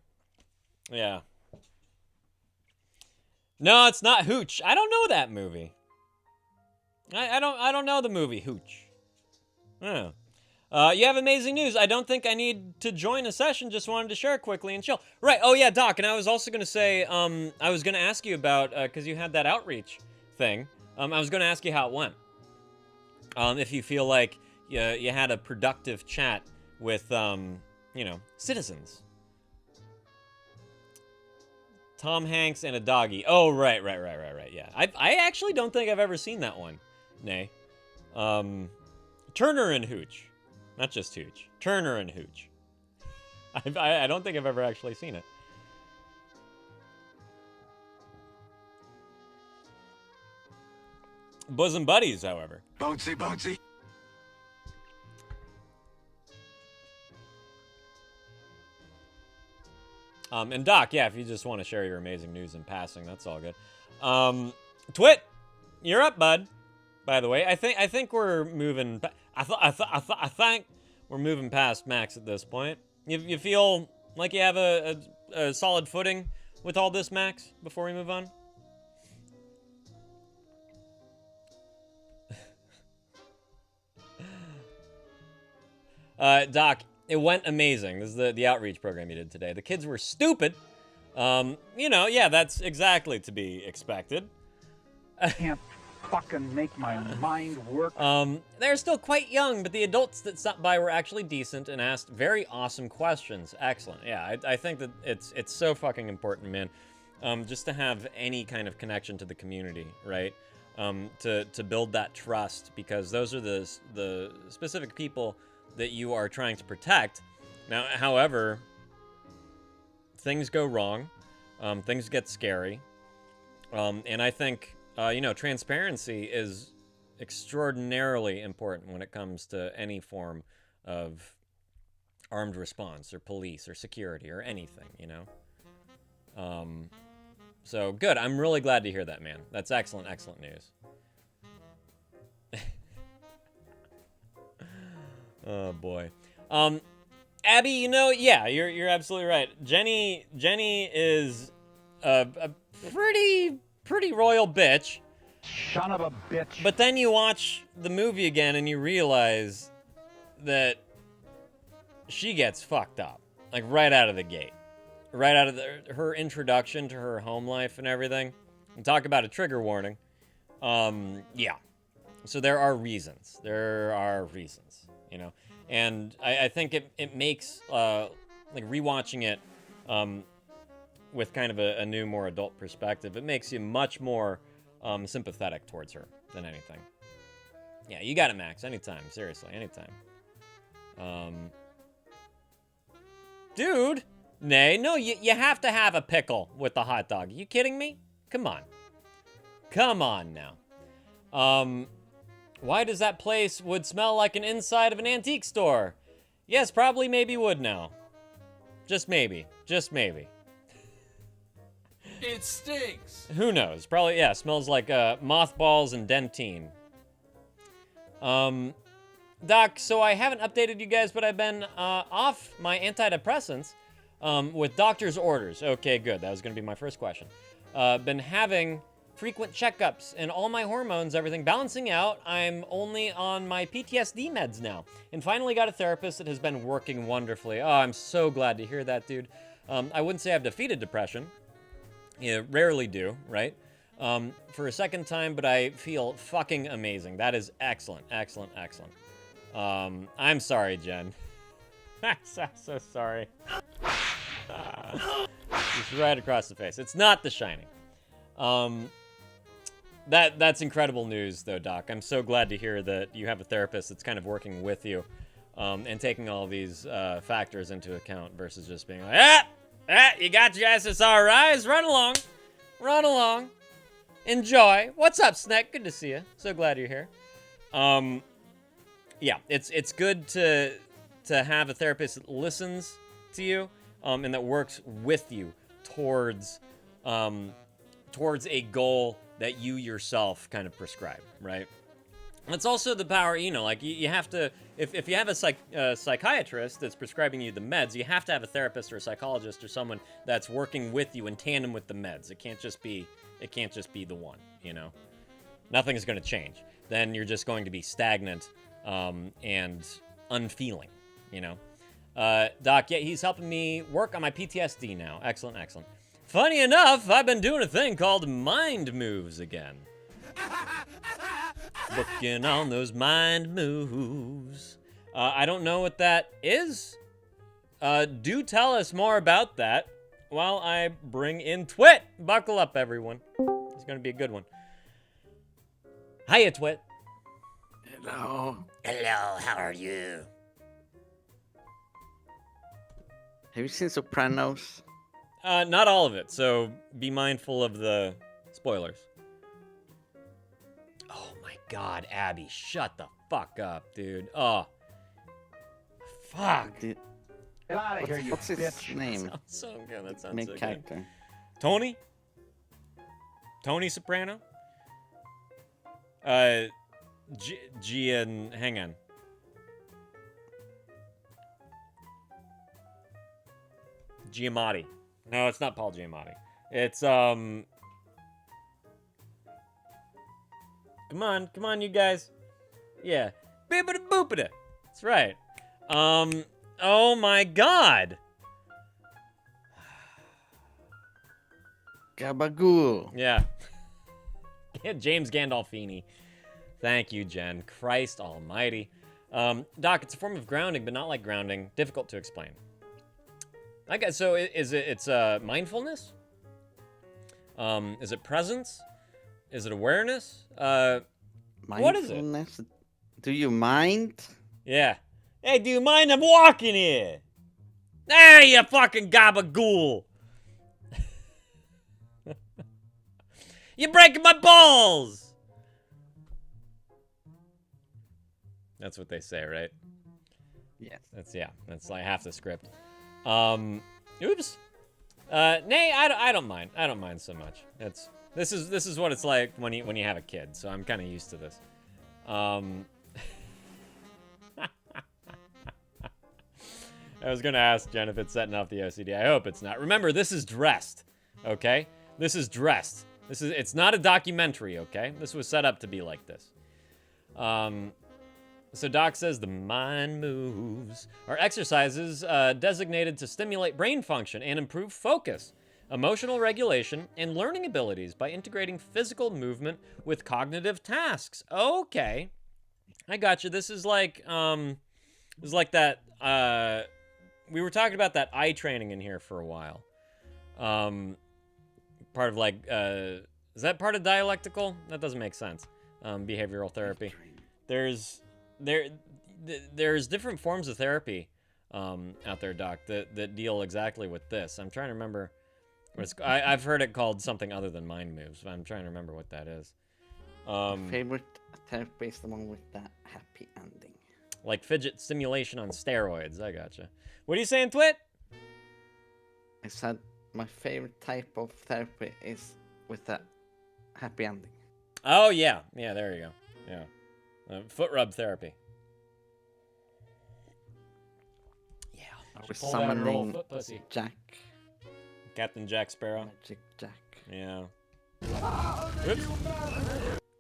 Yeah. No, it's not Hooch. I don't know that movie. I don't know the movie Hooch. Oh. You have amazing news. I don't think I need to join a session. Just wanted to share quickly and chill. Right. Oh, yeah, Doc. And I was also going to say, I was going to ask you about, because you had that outreach thing. I was going to ask you how it went. If you feel like you had a productive chat with, you know, citizens. Tom Hanks and a doggy. Oh, right. Yeah. I actually don't think I've ever seen that one. Nay. Turner and Hooch. Not just Hooch. Turner and Hooch. I don't think I've ever actually seen it. Bosom buddies, however. Bouncy. And Doc, yeah, if you just want to share your amazing news in passing, that's all good. Twit, you're up, bud. By the way, I think we're moving. I think we're moving past Max at this point. You feel like you have a solid footing with all this, Max? Before we move on. Doc, it went amazing. This is the outreach program you did today. The kids were stupid. You know, yeah, that's exactly to be expected. Can't fucking make my mind work. They're still quite young, but the adults that stopped by were actually decent and asked very awesome questions. Excellent. Yeah, I think that it's so fucking important, man. Just to have any kind of connection to the community, right? To build that trust, because those are the specific people that you are trying to protect. Now, however, things go wrong, things get scary, and I think, you know, transparency is extraordinarily important when it comes to any form of armed response or police or security or anything, you know? So good. I'm really glad to hear that, man. That's excellent, excellent news. Oh boy. Abby, you know, yeah, you're absolutely right. Jenny is a pretty royal bitch. Son of a bitch. But then you watch the movie again and you realize that she gets fucked up, like right out of the gate. Right out of her introduction to her home life and everything. And talk about a trigger warning. Yeah. So there are reasons. You know? And I think it makes, like, rewatching it with kind of a new, more adult perspective, it makes you much more sympathetic towards her than anything. Yeah, you got it, Max. Anytime. Seriously, anytime. Dude! Nay, no, you have to have a pickle with the hot dog. Are you kidding me? Come on. Come on now. Why does that place would smell like an inside of an antique store? Yes, probably maybe would now. Just maybe. Just maybe. It stinks. Who knows? Probably, yeah, smells like mothballs and dentine. Doc, so I haven't updated you guys, but I've been off my antidepressants with doctor's orders. Okay, good. That was going to be my first question. Been having frequent checkups and all my hormones, everything balancing out. I'm only on my PTSD meds now. And finally got a therapist that has been working wonderfully. Oh, I'm so glad to hear that, dude. I wouldn't say I've defeated depression. You rarely do, right? For a second time, but I feel fucking amazing. That is excellent, excellent, excellent. I'm sorry, Jen. I'm so sorry. Just right across the face. It's not The Shining. That's incredible news, though, Doc. I'm so glad to hear that you have a therapist that's kind of working with you, and taking all these factors into account versus just being like, you got your SSRIs, run along, enjoy. What's up, Snack? Good to see you. So glad you're here. Yeah, it's good to have a therapist that listens to you, and that works with you towards a goal that you yourself kind of prescribe, right? It's also the power, you know, like you have to, if you have a psychiatrist that's prescribing you the meds, you have to have a therapist or a psychologist or someone that's working with you in tandem with the meds. It can't just be the one, you know? Nothing's going to change. Then you're just going to be stagnant and unfeeling, you know? Doc, yeah, he's helping me work on my PTSD now. Excellent, excellent. Funny enough, I've been doing a thing called mind moves again. Working on those mind moves. I don't know what that is. Do tell us more about that while I bring in Twit. Buckle up, everyone. It's going to be a good one. Hiya, Twit. Hello. Hello, how are you? Have you seen Sopranos? Not all of it, so be mindful of the spoilers. Oh my god, Abby, shut the fuck up, dude. Oh. Fuck. Get out of here, you What's his bitch. name? Sounds so good. That sounds Main so good. character. Tony? Tony Soprano? Gian, hang on. Giamatti. No, it's not Paul Giamatti. It's, come on, you guys. Yeah. Bibbida boopida. That's right. Oh my god. Gabagool. Yeah. James Gandolfini. Thank you, Jen. Christ almighty. Doc, it's a form of grounding, but not like grounding. Difficult to explain. I guess, so it's mindfulness? Is it presence? Is it awareness? What is it? Mindfulness? Do you mind? Yeah. Hey, do you mind? I'm walking here. Hey, you fucking gabagool. You're breaking my balls. That's what they say, right? Yes. That's like half the script. Oops. Nay, I don't mind. I don't mind so much. This is what it's like when you have a kid. So I'm kind of used to this. I was gonna ask Jen if it's setting off the OCD. I hope it's not. Remember, this is dressed. Okay, this is dressed. It's not a documentary. Okay, this was set up to be like this. So Doc says the mind moves are exercises designated to stimulate brain function and improve focus, emotional regulation, and learning abilities by integrating physical movement with cognitive tasks. Okay, I got you. This is like that. We were talking about that eye training in here for a while. Part of like, is that part of dialectical? That doesn't make sense. Behavioral therapy. There's different forms of therapy out there, Doc, that deal exactly with this. I'm trying to remember. I've heard it called something other than mind moves, but I'm trying to remember what that is. Favorite therapy is the one with the happy ending. Like fidget stimulation on steroids. I gotcha. What are you saying, Twit? I said my favorite type of therapy is with a happy ending. Oh, yeah. Yeah, there you go. Yeah. Foot rub therapy. Yeah. We're summoning foot pussy. Jack. Captain Jack Sparrow. Magic Jack. Yeah.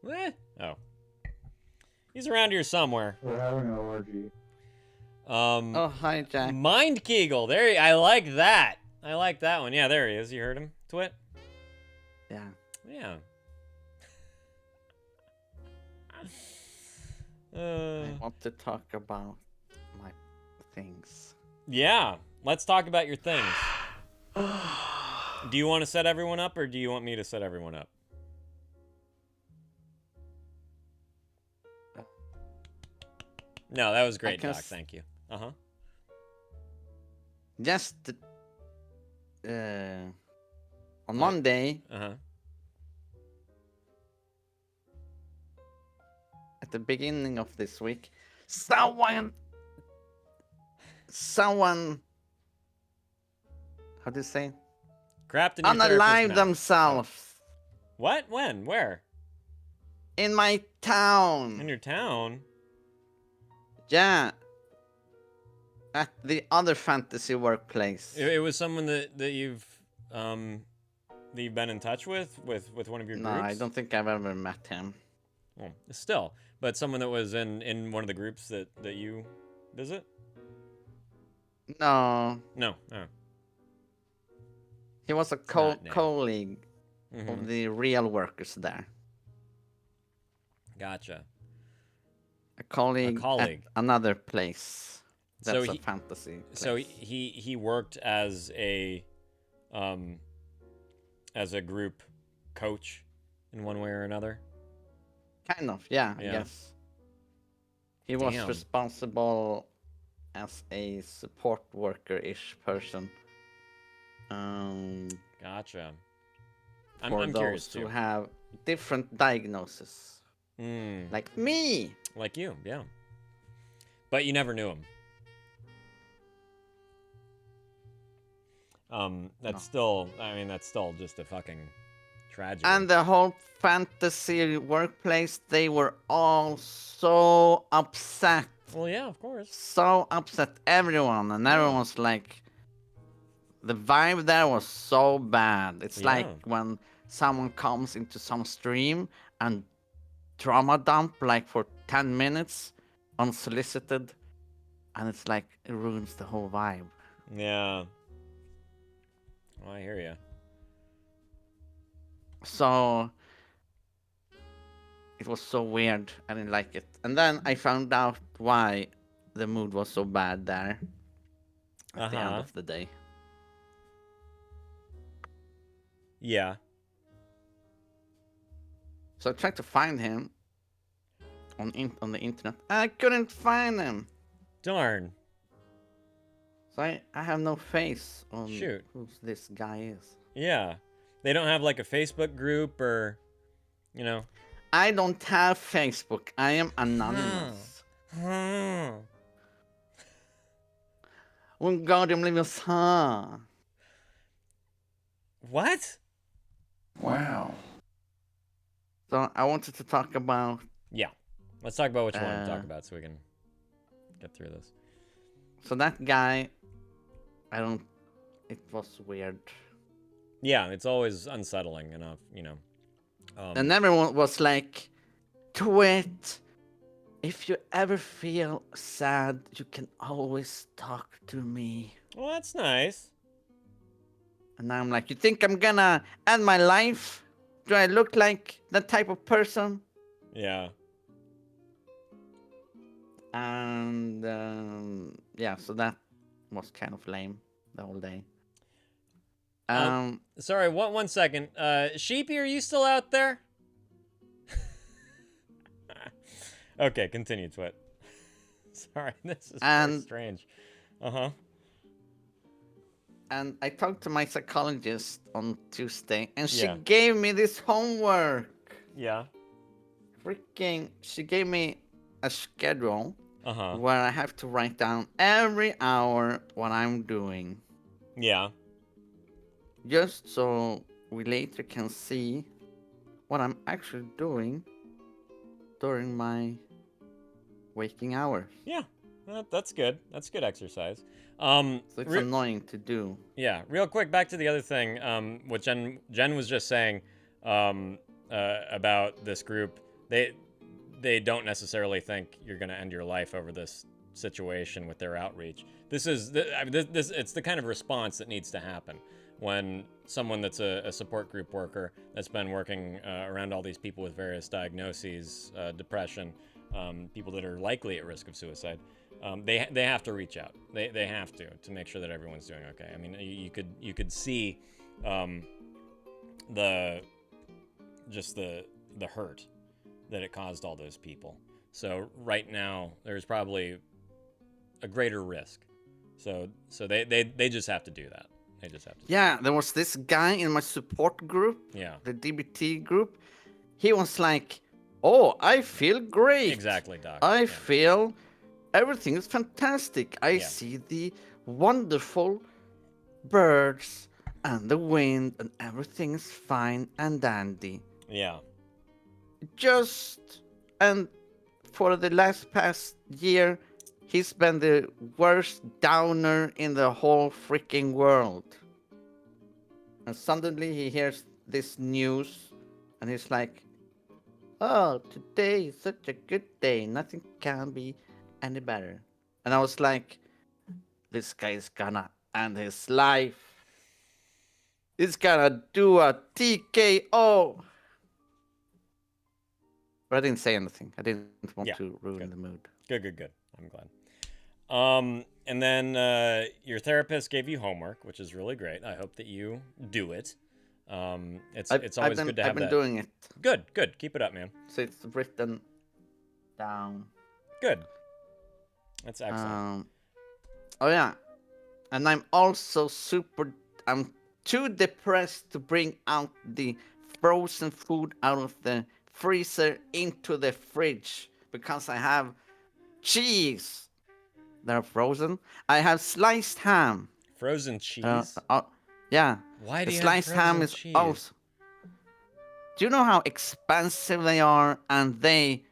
Whoops. Oh. He's around here somewhere. We're having an orgy. Oh, hi, Jack. Mind Kegel. I like that. I like that one. Yeah, there he is. You heard him, Twit? Yeah. Yeah. I want to talk about my things. Yeah. Let's talk about your things. Do you want to set everyone up, or do you want me to set everyone up? No, that was great, Doc. Thank you. Uh-huh. Just on Monday, Uh-huh. at the beginning of this week, someone, how do you say? Crapped in your therapist's Unalive mouth. themselves What? When? Where? in my town. In your town? Yeah. At the other fantasy workplace. It was someone that you've been in touch with one of your No, groups? I don't think I've ever met him. Well, still, but someone that was in one of the groups that you visit? No, No. Oh. he was a not named. colleague Mhm. of the real workers there. Gotcha. A colleague, colleague. at another place. So That's a fantasy place. So he worked as a group coach in one way or another. Kind of, yeah, I Yeah. guess. He was Damn. responsible as a support worker-ish person. Gotcha. For I'm those curious who too. have different diagnoses. Like me! Like you, yeah. But you never knew him. That's still, I mean, that's still just a fucking tragedy. And the whole fantasy workplace, they were all so upset. Well, yeah, of course. So upset, everyone. And everyone was like, the vibe there was so bad. It's like when someone comes into some stream and drama dump like for 10 minutes unsolicited, and it's like it ruins the whole vibe. Yeah. Well, I hear you. So it was so weird. I didn't like it. And then I found out why the mood was so bad there at the end of the day. Yeah. So I tried to find him on the internet. I couldn't find him. Darn. So I have no face on Shoot. who this guy is. Yeah. They don't have like a Facebook group or, you know. I don't have Facebook. I am anonymous. What? Wow. So I wanted to talk about... Yeah. Let's talk about what you want to talk about so we can get through this. So that guy, it was weird. Yeah, it's always unsettling enough, you know. And everyone was like, Twit, if you ever feel sad, you can always talk to me. Well, that's nice. And I'm like, you think I'm gonna end my life? Do I look like that type of person? Yeah. And yeah, so that was kind of lame the whole day. Sorry, one second. Sheepy, are you still out there? Okay, continue, Twit. Sorry, this is very strange. And I talked to my psychologist on Tuesday, and she gave me this homework. Yeah. She gave me a schedule where I have to write down every hour what I'm doing. Yeah. Just so we later can see what I'm actually doing during my waking hours. Yeah, that's good. That's good exercise. So it's annoying to do. Yeah, real quick, back to the other thing. What Jen was just saying about this group. They don't necessarily think you're going to end your life over this situation with their outreach. This it's the kind of response that needs to happen when someone that's a support group worker that's been working around all these people with various diagnoses, depression, people that are likely at risk of suicide. They have to reach out. They have to make sure that everyone's doing okay. I mean, you could see the hurt that it caused all those people. So right now there's probably a greater risk. So they just have to do that. They just have to. Yeah, there was this guy in my support group. Yeah. The DBT group. He was like, "Oh, I feel great. Exactly, Doc. I feel everything is fantastic. I see the wonderful birds and the wind, and everything is fine and dandy." Yeah. And for the past year, he's been the worst downer in the whole freaking world. And suddenly he hears this news, and he's like, "Oh, today is such a good day. Nothing can be any better." And I was like, this guy is gonna end his life. He's gonna do a TKO. But I didn't say anything. I didn't want to ruin the mood. Good. I'm glad. And then your therapist gave you homework, which is really great. I hope that you do it. It's always good to have that. I've been doing it. Good. Keep it up, man. So it's written down. Good. That's excellent. Oh yeah, and I'm also I'm too depressed to bring out the frozen food out of the freezer into the fridge because I have cheese. They're frozen. I have sliced ham. Frozen cheese? Yeah. Why The do you sliced have ham frozen is cheese? also. Do you know how expensive they are, and they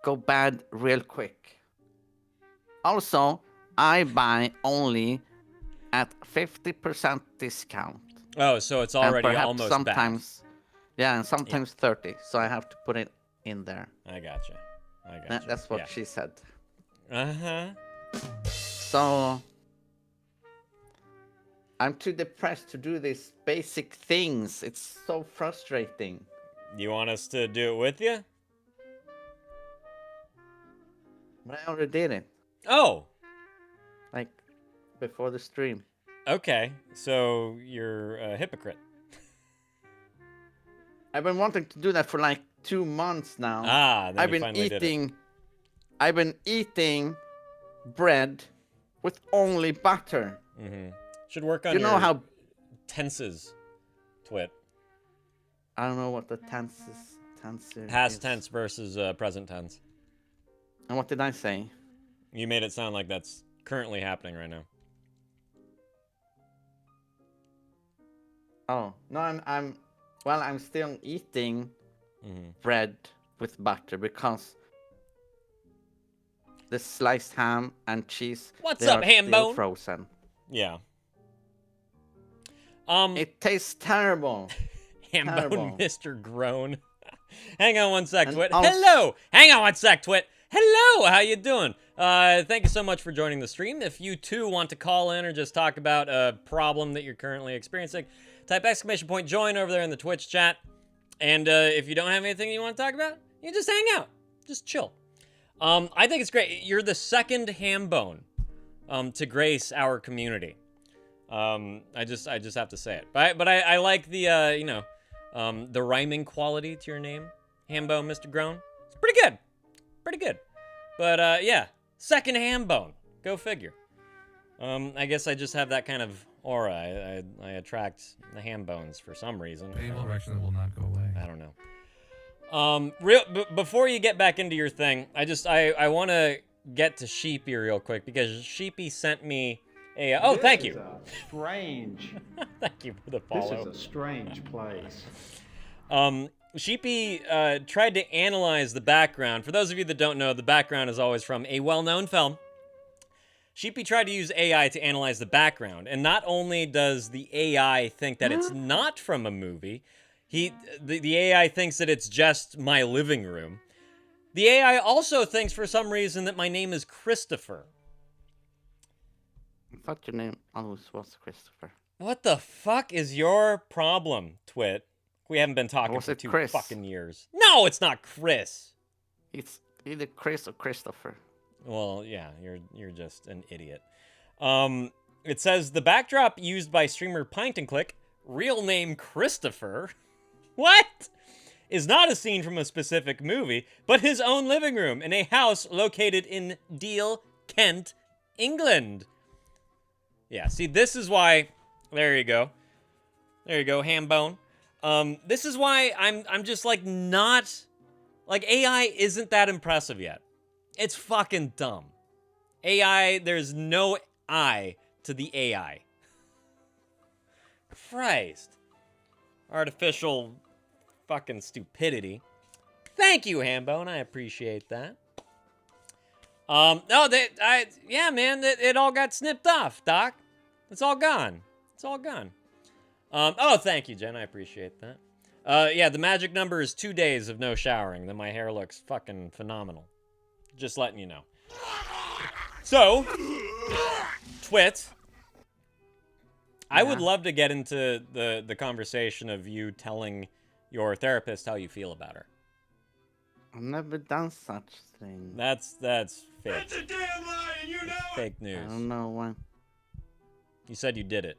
go bad real quick? Also, I buy only at 50% discount. Oh, so it's And already perhaps almost sometimes, back. and sometimes 30. So I have to put it in there. I gotcha. That's what she said. Uh-huh. So I'm too depressed to do these basic things. It's so frustrating. You want us to do it with you? But I already did it, Oh, like before the stream. okay. So you're a hypocrite. I've been wanting to do that for like 2 months now. Ah, then I've you been finally did it. I've been eating bread with only butter. Mm-hmm. Should work on You know your how tenses, Twit. I don't know what the tense Past is. tense versus present tense. And what did I say? You made it sound like that's currently happening right now. Oh no, I'm still eating Mm-hmm. bread with butter because the sliced ham and cheese. What's they up, are ham still bone? frozen. Yeah. It tastes terrible. Ham terrible. bone, Mr. Groan. Hang on one sec, And Twit. also- Hello. Hang on one sec, Twit. Hello. How you doing? Thank you so much for joining the stream. If you too want to call in or just talk about a problem that you're currently experiencing, type !join over there in the Twitch chat. And if you don't have anything you want to talk about, you just hang out. Just chill. I think it's great. You're the second ham bone to grace our community. I just have to say it. But I like the the rhyming quality to your name, Hambone, Mr. Groan. It's pretty good. Pretty good. But yeah, second ham bone. Go figure. I guess I just have that kind of aura. I attract the ham bones for some reason. Erection will not go away. I don't know. Before you get back into your thing, I want to get to Sheepy real quick because Sheepy sent me a. Oh, thank you. Strange. Thank you for the follow. This is a strange place. Sheepy tried to analyze the background. For those of you that don't know, the background is always from a well-known film. Sheepy tried to use AI to analyze the background, and not only does the AI think that it's not from a movie, the AI thinks that it's just my living room. The AI also thinks for some reason that my name is Christopher. I thought your name always was Christopher. What the fuck is your problem, Twit? We haven't been talking Was for it 2 Chris? fucking years. No, it's not Chris. It's either Chris or Christopher. Well, yeah, you're just an idiot. It says the backdrop used by streamer Pint and Click, real name Christopher, what? Is not a scene from a specific movie, but his own living room in a house located in Deal, Kent, England. Yeah, see, this is why. There you go. There you go, Hambone. This is why I'm just like not like AI isn't that impressive yet. It's fucking dumb. AI, there's no I to the AI. Christ. Artificial fucking stupidity. Thank you, Hambone. I appreciate that. No, yeah, man, it all got snipped off, Doc. It's all gone. It's all gone. Oh, thank you, Jen. I appreciate that. Yeah, the magic number is 2 days of no showering. Then my hair looks fucking phenomenal. Just letting you know. So, Twit, I would love to get into the conversation of you telling your therapist how you feel about her. I've never done such thing. That's fake. That's a damn lie, and you know it. Fake I news. don't know when. You said you did it.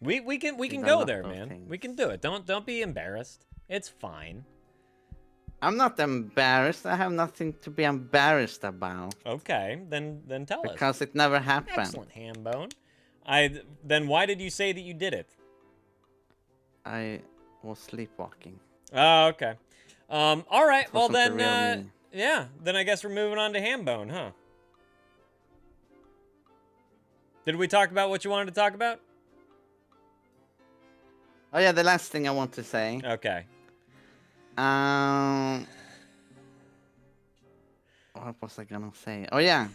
We can did a go lot there, of man. things. We can do it. Don't be embarrassed. It's fine. I'm not embarrassed. I have nothing to be embarrassed about. Okay, then tell us. Because it never happened. Excellent, Hambone. Then why did you say that you did it? I was sleepwalking. Oh, okay. All right. It Well wasn't the then, real me. yeah. Then I guess we're moving on to Hambone, huh? Did we talk about what you wanted to talk about? Oh yeah, the last thing I want to say. Okay. What was I gonna say? Oh yeah.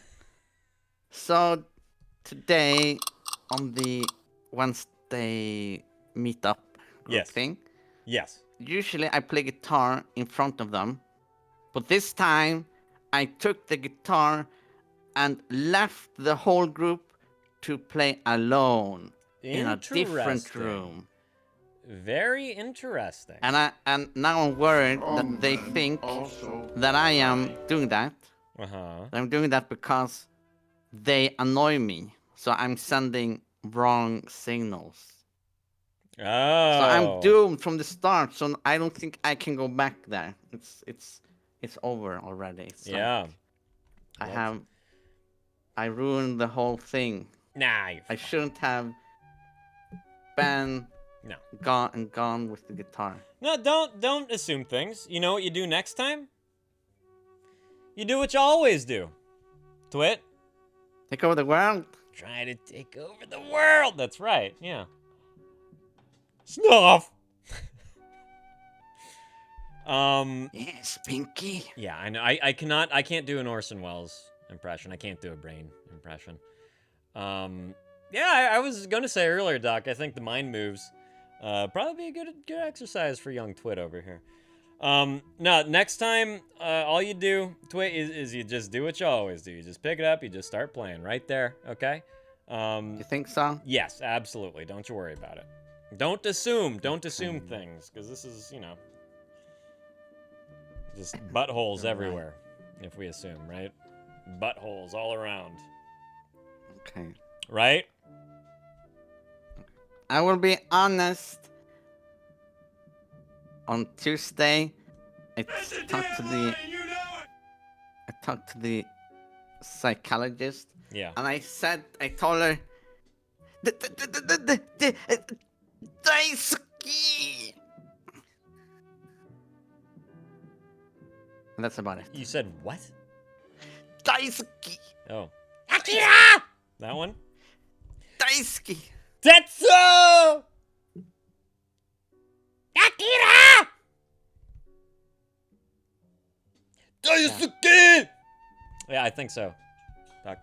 So today on the Wednesday meetup group Yes. thing, Yes. usually I play guitar in front of them, but this time I took the guitar and left the whole group to play alone in a different Interesting. room. Very interesting. And now I'm worried that they think that I am doing that. Uh-huh. I'm doing that because they annoy me. So I'm sending wrong signals. Oh. So I'm doomed from the start. So I don't think I can go back there. It's over already. It's Yeah. like I ruined the whole thing. Nah, you're I fine. shouldn't have been No. gone with the guitar. No, don't assume things. You know what you do next time? You do what you always do. Twit. Take over the world. Try to take over the world. That's right. Yeah. Snuff. Yes, Pinky. Yeah, I know. I can't do an Orson Welles impression. I can't do a Brain impression. Yeah, I was gonna say earlier, Doc. I think the mind moves probably be a good exercise for young Twit over here. No, next time, all you do, Twit, is you just do what you always do. You just pick it up, you just start playing right there, okay? You think so? Yes, absolutely. Don't you worry about it. Don't assume things, because this is, just buttholes everywhere, if we assume, right? Buttholes all around. Okay. Right? I will be honest. On Tuesday, I talked to the psychologist, Yeah. and I told her, Daisuke. And that's about it. You said what? Daisuke. Oh. Akira! That one? Daisuke. Tetsuo! Akira! Daisuke! Yeah, I think so. Doc.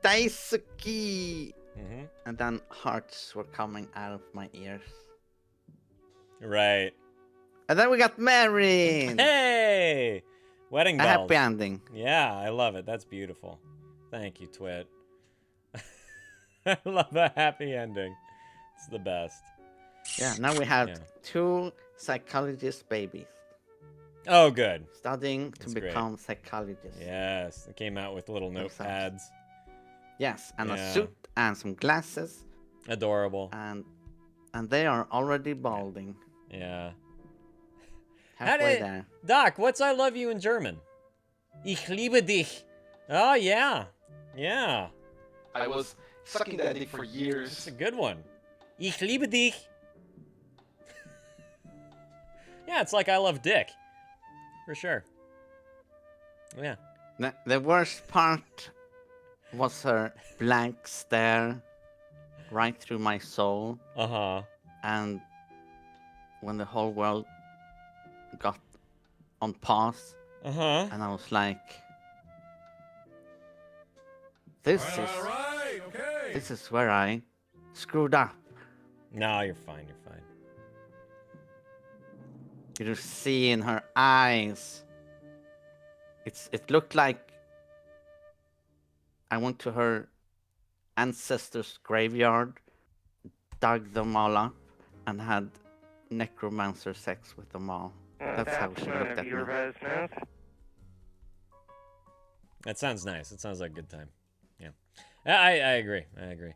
Daisuke. Mm-hmm. And then hearts were coming out of my ears. Right. And then we got married. Hey! Wedding A bells. happy ending. Yeah, I love it. That's beautiful. Thank you, Twit. I love a happy ending. It's the best. Yeah, now we have Yeah. 2 psychologist babies Oh, good. studying to That's great. become psychologists. Yes, it came out with little Those notepads. Yes, and Yeah. a suit and some glasses, Adorable. and they are already balding. Yeah. Halfway there. Doc, what's I love you in German? Ich liebe dich. Oh, yeah. Yeah. I was sucking that dick for It's years. a good one. Ich liebe dich. Yeah, it's like I love Dick. For sure. Yeah. The worst part was her blank stare right through my soul, Uh-huh. and when the whole world got on pause, Uh-huh. and I was like, this is where I screwed up. No, you're fine, you're fine. You just see in her eyes. It looked like I went to her ancestors' graveyard, dug them all up, and had necromancer sex with them all. That's how she looked at me. That sounds nice. It sounds like a good time. Yeah. I agree. I agree.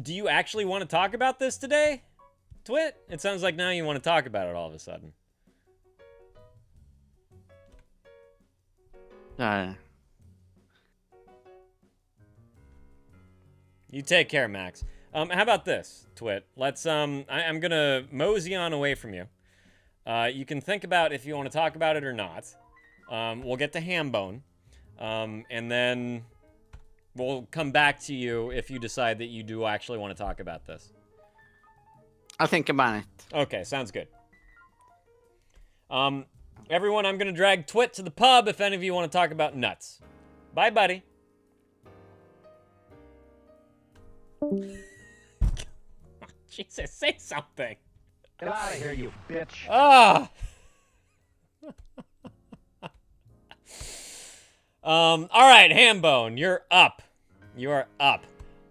Do you actually want to talk about this today, Twit? It sounds like now you want to talk about it all of a sudden. You take care, Max. How about this, Twit? Let's I'm gonna mosey on away from you. You can think about if you want to talk about it or not. We'll get to Hambone. And then we'll come back to you if you decide that you do actually want to talk about this. I'll think about it. Okay, sounds good. Everyone, I'm going to drag Twit to the pub if any of you want to talk about nuts. Bye, buddy. Jesus, say something. Get out of here, you bitch. Ah. All right, Hambone, you're up. You are up.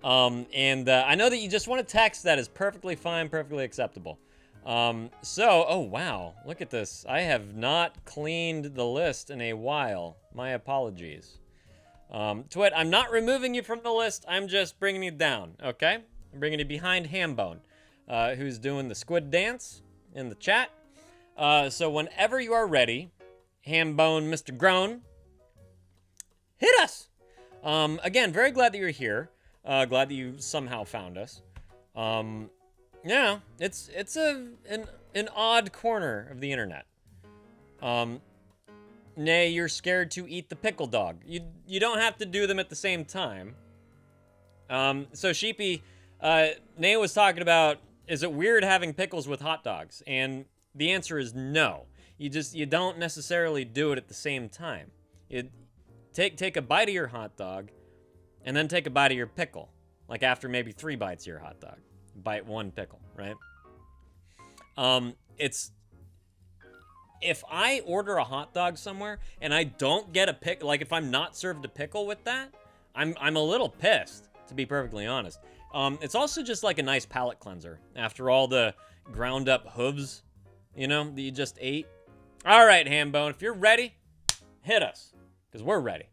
I know that you just want to text. That is perfectly fine, perfectly acceptable. Oh wow, look at this. I have not cleaned the list in a while. My apologies. Twit, I'm not removing you from the list. I'm just bringing you down, okay? I'm bringing you behind Hambone, who's doing the squid dance in the chat. So whenever you are ready, Hambone, Mr. Grown, hit us. Again, very glad that you're here. Glad that you somehow found us. Yeah, it's an odd corner of the internet. Nay, you're scared to eat the pickle dog. You don't have to do them at the same time. So Sheepy, Nay was talking about, is it weird having pickles with hot dogs? And the answer is no. You don't necessarily do it at the same time. You take a bite of your hot dog, and then take a bite of your pickle. Like after maybe 3 bites of your hot dog. Bite 1 pickle, right? If I order a hot dog somewhere and I don't get a pickle, like if I'm not served a pickle with that, I'm a little pissed, to be perfectly honest. It's also just like a nice palate cleanser after all the ground up hooves, you know, that you just ate. All right, Hambone, if you're ready, hit us, because we're ready.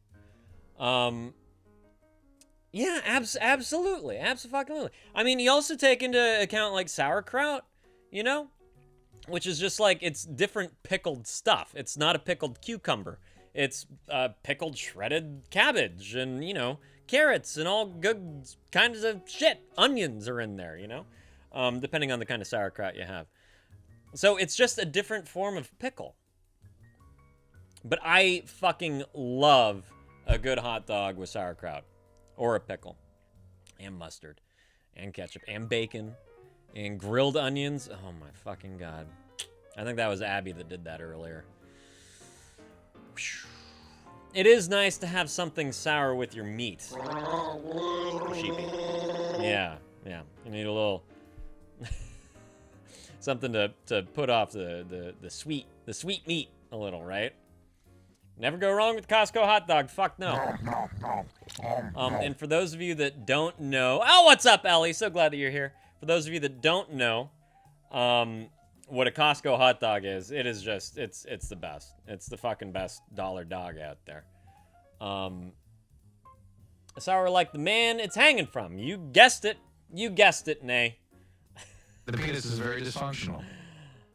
Yeah, absolutely. Absolutely. I mean, you also take into account, like, sauerkraut, you know? Which is just, like, it's different pickled stuff. It's not a pickled cucumber. It's pickled shredded cabbage and, you know, carrots and all good kinds of shit. Onions are in there, you know? Depending on the kind of sauerkraut you have. So it's just a different form of pickle. But I fucking love a good hot dog with sauerkraut. Or a pickle, and mustard, and ketchup, and bacon, and grilled onions. Oh my fucking god. I think that was Abby that did that earlier. It is nice to have something sour with your meat. Sheepy. Yeah. You need a little... something to put off the sweet meat a little, right? Never go wrong with Costco hot dog. Fuck no. And for those of you that don't know... Oh, what's up, Ellie? So glad that you're here. For those of you that don't know what a Costco hot dog is, it is just... It's the best. It's the fucking best dollar dog out there. Sour like the man it's hanging from. You guessed it. You guessed it, Nay. The penis is very dysfunctional.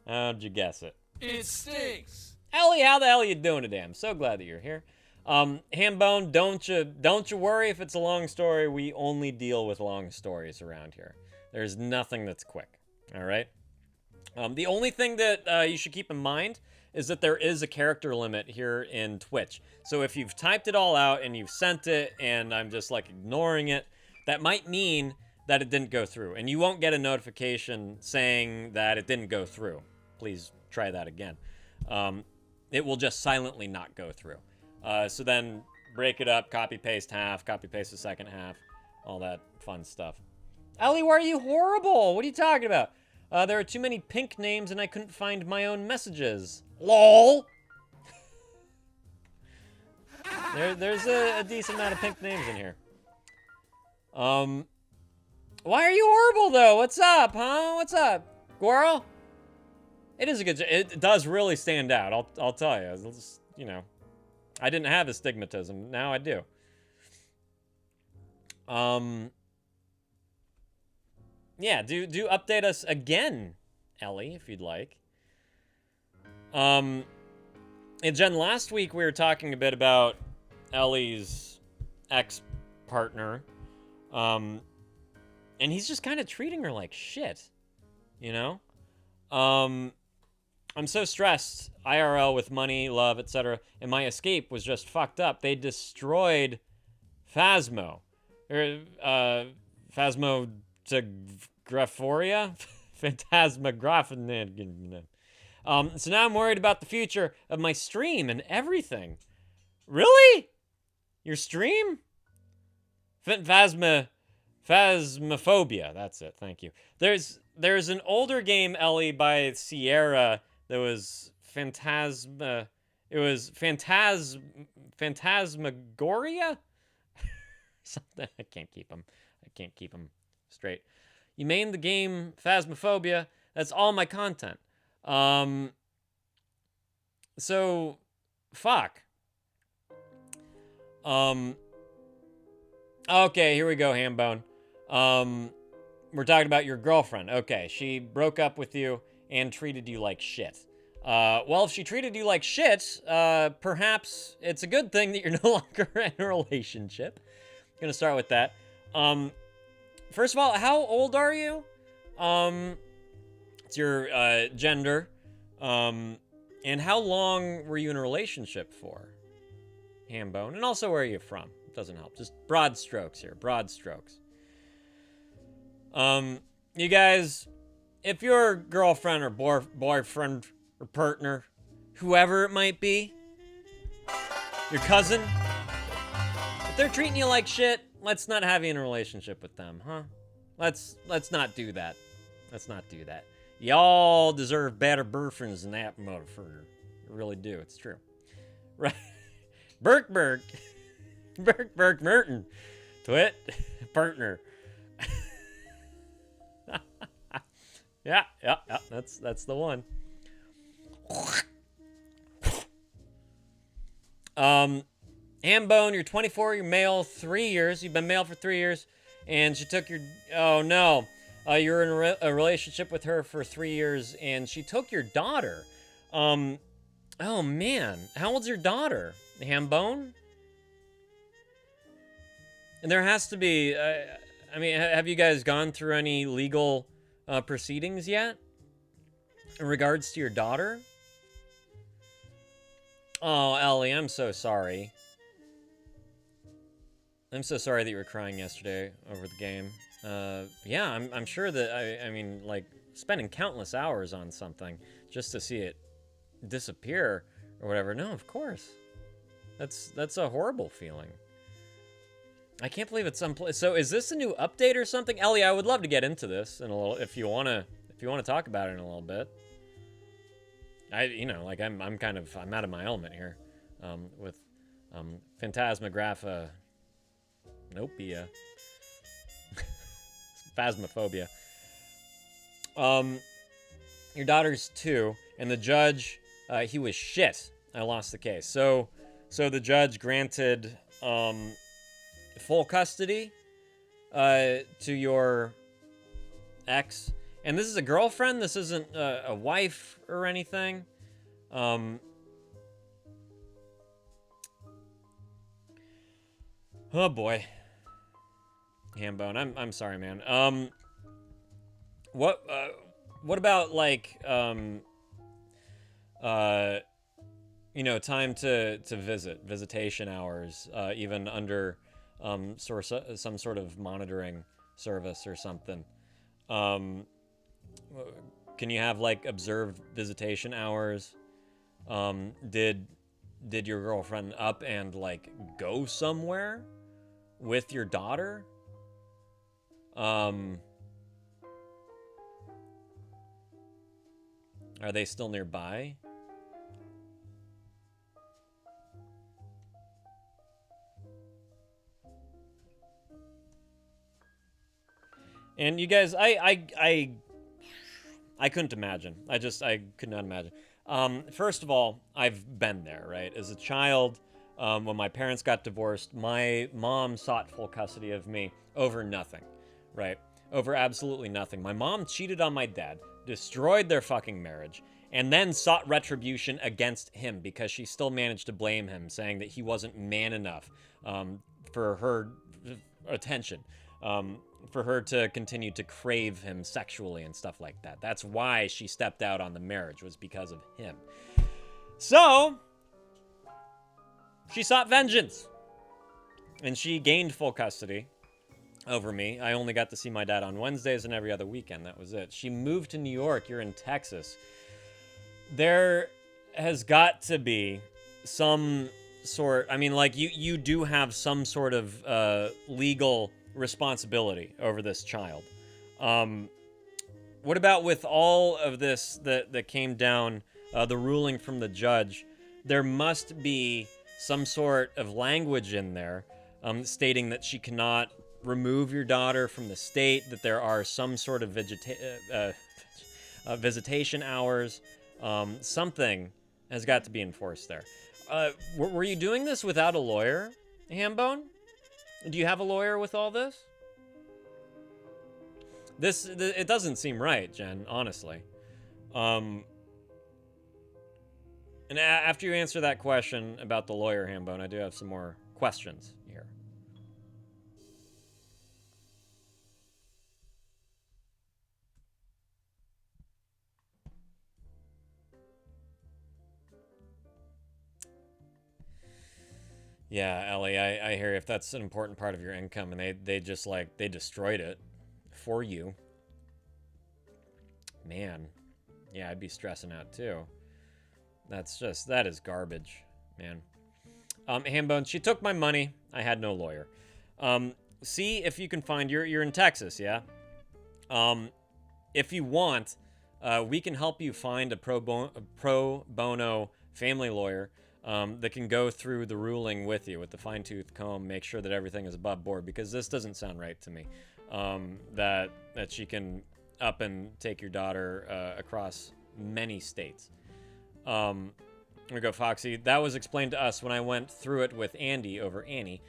How'd you guess it? It stinks. Ellie, how the hell are you doing today? I'm so glad that you're here. Hambone, don't you worry if it's a long story. We only deal with long stories around here. There's nothing that's quick. All right. The only thing that you should keep in mind is that there is a character limit here in Twitch. So if you've typed it all out and you've sent it and I'm just like ignoring it, that might mean that it didn't go through, and you won't get a notification saying that it didn't go through. Please try that again. It will just silently not go through. So then break it up, copy paste half, copy paste the second half, all that fun stuff. Ellie, why are you horrible? What are you talking about? There are too many pink names and I couldn't find my own messages. LOL! There's a decent amount of pink names in here. Why are you horrible though? What's up, huh? What's up, Squirrel? It is a good. It does really stand out. I'll tell you. Just, you know, I didn't have astigmatism. Now I do. Yeah. Do update us again, Ellie, if you'd like. And Jen, last week we were talking a bit about Ellie's ex-partner, and he's just kind of treating her like shit, you know. I'm so stressed, IRL, with money, love, etc., and my escape was just fucked up. They destroyed Phasmo. Phasmographoria? Phantasmographin. So now I'm worried about the future of my stream and everything. Really? Your stream? Phasmophobia. That's it. Thank you. There's an older game, Ellie, by Sierra that was Phantasmagoria? Something. I can't keep them straight. You main the game Phasmophobia. That's all my content. So, fuck. Okay, here we go, Hambone. We're talking about your girlfriend. Okay, she broke up with you and treated you like shit. Well, if she treated you like shit, perhaps it's a good thing that you're no longer in a relationship. Gonna start with that. First of all, how old are you? It's your gender. And how long were you in a relationship for? Hambone. And also, where are you from? Doesn't help. Just broad strokes here. Broad strokes. You guys, if your girlfriend or boyfriend or partner, whoever it might be, your cousin, if they're treating you like shit, let's not have you in a relationship with them, huh? Let's not do that. Let's not do that. Y'all deserve better boyfriends than that motherfucker. You really do. It's true. Right? Burke. Burke Merton. Twit. Partner. Yeah. That's the one. Hambone, you're 24, you're male, 3 years. You've been male for 3 years. And she took your... Oh, no. You're in a relationship with her for 3 years, and she took your daughter. Oh, man. How old's your daughter? Hambone? And there has to be... I mean, have you guys gone through any legal proceedings yet? In regards to your daughter? Oh, Ellie, I'm so sorry. I'm so sorry that you were crying yesterday over the game. Yeah, I'm sure that, I mean, like, spending countless hours on something just to see it disappear or whatever. No, of course. That's a horrible feeling. I can't believe it's someplace. So is this a new update or something? Ellie, I would love to get into this in a little, if you wanna talk about it in a little bit. I'm out of my element here, with, Phantasmographa. Nopia. Phasmophobia. Your daughter's 2, and the judge, he was shit. I lost the case. So the judge granted, full custody, to your ex. And this is a girlfriend? This isn't a wife or anything? Oh boy. Hambone, I'm sorry, man. What about, like, time to visit, visitation hours, even under, some sort of monitoring service or something? Can you have, like, observed visitation hours? Did your girlfriend up and, like, go somewhere with your daughter? Are they still nearby? And you guys, I couldn't imagine. I could not imagine. First of all, I've been there, right? As a child, when my parents got divorced, my mom sought full custody of me over nothing, right? Over absolutely nothing. My mom cheated on my dad, destroyed their fucking marriage, and then sought retribution against him because she still managed to blame him, saying that he wasn't man enough for her attention, for her to continue to crave him sexually and stuff like that. That's why she stepped out on the marriage, was because of him. So, she sought vengeance. And she gained full custody over me. I only got to see my dad on Wednesdays and every other weekend. That was it. She moved to New York. You're in Texas. There has got to be some sort, I mean, like, you do have some sort of legal responsibility over this child. What about with all of this that came down, the ruling from the judge? There must be some sort of language in there stating that she cannot remove your daughter from the state, that there are some sort of visitation hours. Something has got to be enforced there. Were you doing this without a lawyer, Hambone? Do you have a lawyer with all this? It doesn't seem right, Jen, honestly. And after you answer that question about the lawyer, Hambone, I do have some more questions here. Yeah, Ellie, I hear you. If that's an important part of your income and they just, like, they destroyed it for you. Man. Yeah, I'd be stressing out too. That is garbage, man. Hambone, she took my money. I had no lawyer. See if you can find, you're in Texas, yeah? If you want, we can help you find a pro bono family lawyer that can go through the ruling with you with the fine-tooth comb, make sure that everything is above board, because this doesn't sound right to me. That she can up and take your daughter across many states. Here we go, Foxy. That was explained to us when I went through it with Andy over Annie.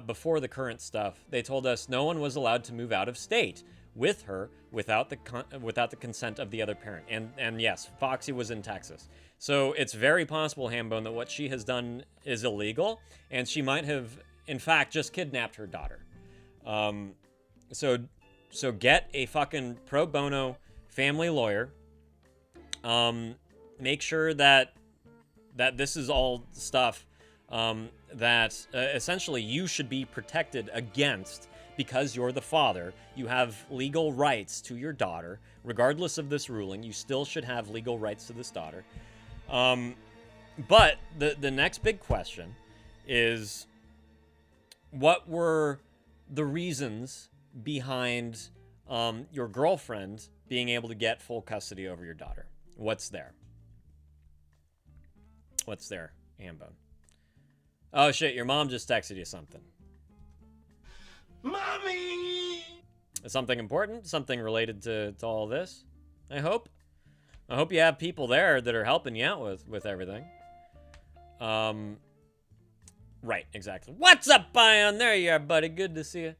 Before the current stuff, they told us no one was allowed to move out of state with her without the consent of the other parent. And yes, Foxy was in Texas. So it's very possible, Hambone, that what she has done is illegal, and she might have, in fact, just kidnapped her daughter. So get a fucking pro bono family lawyer. Make sure that this is all stuff that essentially you should be protected against, because you're the father. You have legal rights to your daughter. Regardless of this ruling, you still should have legal rights to this daughter. But the next big question is, what were the reasons behind your girlfriend being able to get full custody over your daughter? What's there? What's there, Hambone? Oh shit, your mom just texted you something. Mommy! Something important? Something related to all this? I hope you have people there that are helping you out with everything. Right, exactly. What's up, Bion? There you are, buddy. Good to see you.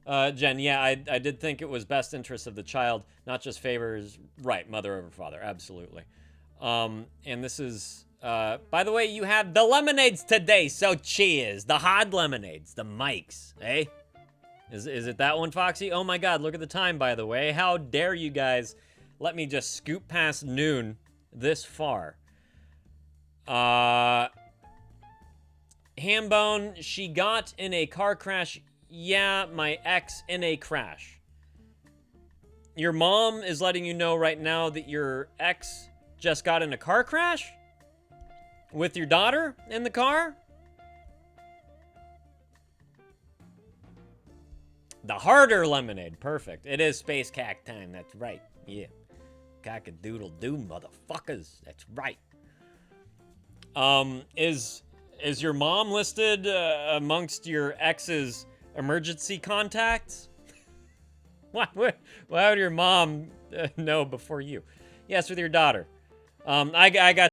Jen, yeah, I did think it was best interest of the child, not just favors, right, mother over father, absolutely. And this is, by the way, you have the lemonades today, so cheers. The hard lemonades, the mics, eh? Is it that one, Foxy? Oh my god, look at the time, by the way. How dare you guys let me just scoop past noon this far. Hambone, she got in a car crash. Yeah, my ex in a crash. Your mom is letting you know right now that your ex just got in a car crash? With your daughter in the car? The harder lemonade. Perfect. It is space cack time. That's right. Yeah. Cock-a-doodle-doo, motherfuckers. That's right. Is your mom listed amongst your ex's emergency contacts? Why would your mom know before you? Yes, with your daughter. I got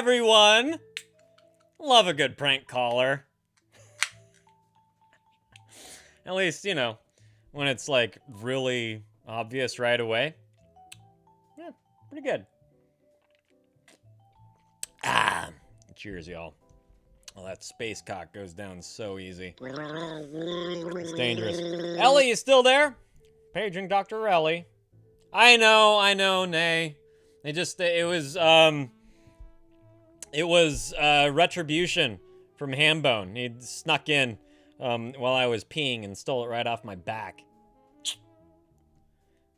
everyone. Love a good prank caller. At least, you know, when it's like really obvious right away. Yeah, pretty good. Cheers, y'all. Well, that space cock goes down so easy. It's dangerous. Ellie, you still there? Paging Dr. Ellie. I know, nay. It was retribution from Hambone. He snuck in while I was peeing and stole it right off my back.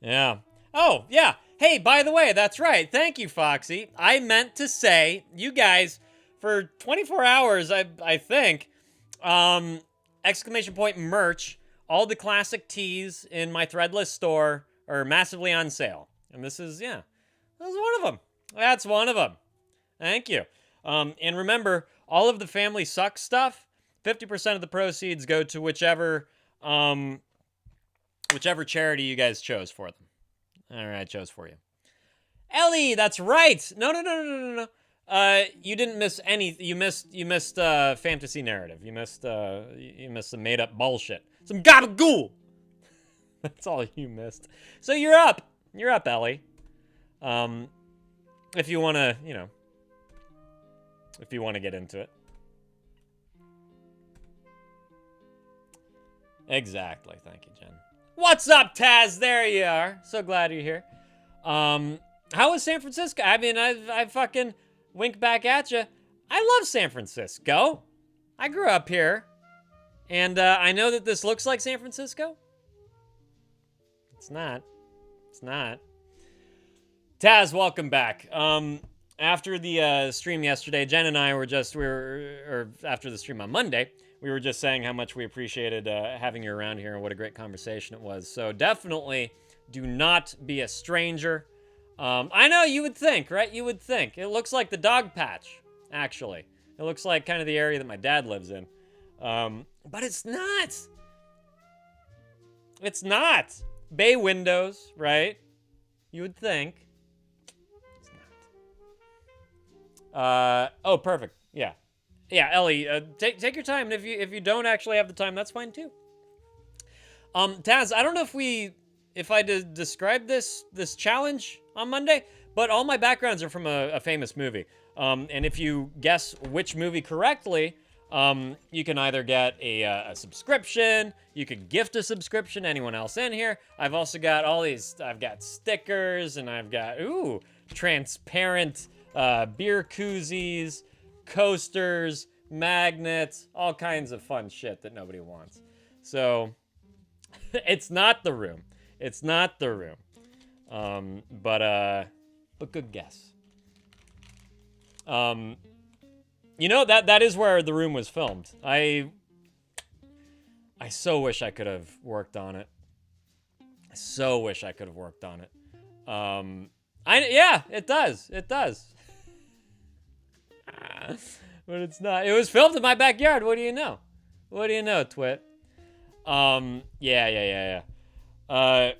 Yeah. Oh, yeah. Hey, by the way, that's right. Thank you, Foxy. I meant to say, you guys, for 24 hours, I think, exclamation point merch, all the classic tees in my Threadless store are massively on sale. And this is one of them. That's one of them. Thank you. And remember, all of the Family Sucks stuff, 50% of the proceeds go to whichever charity you guys chose for them. All right, chose for you. Ellie, that's right. No. You didn't miss any. You missed fantasy narrative. You missed some made up bullshit. Some gabagool. That's all you missed. So you're up. You're up, Ellie. If you wanna, if you wanna get into it. Exactly. Thank you, Jen. What's up, Taz? There you are. So glad you're here. How was San Francisco? I mean, I fucking wink back at you. I love San Francisco. I grew up here. And I know that this looks like San Francisco. It's not. It's not. Taz, welcome back. After the stream yesterday, Jen and I were after the stream on Monday, we were just saying how much we appreciated having you around here and what a great conversation it was. So definitely do not be a stranger. I know you would think, right? You would think. It looks like the dog patch, actually. It looks like kind of the area that my dad lives in. But it's not. It's not. Bay windows, right? You would think. It's not. Oh, perfect. Yeah. Yeah, Ellie, take your time. And if you don't actually have the time, that's fine too. Taz, I don't know if I described this challenge on Monday, but all my backgrounds are from a famous movie. And if you guess which movie correctly, you can either get a subscription, you could gift a subscription to anyone else in here. I've also got I've got stickers, and I've got, transparent beer koozies, coasters, magnets, all kinds of fun shit that nobody wants. So, it's not the room. It's not the room. But good guess. That is where the room was filmed. I so wish I could have worked on it. I so wish I could have worked on it. Yeah, it does. It does. But it's not. It was filmed in my backyard. What do you know? What do you know, Twit? Yeah. God.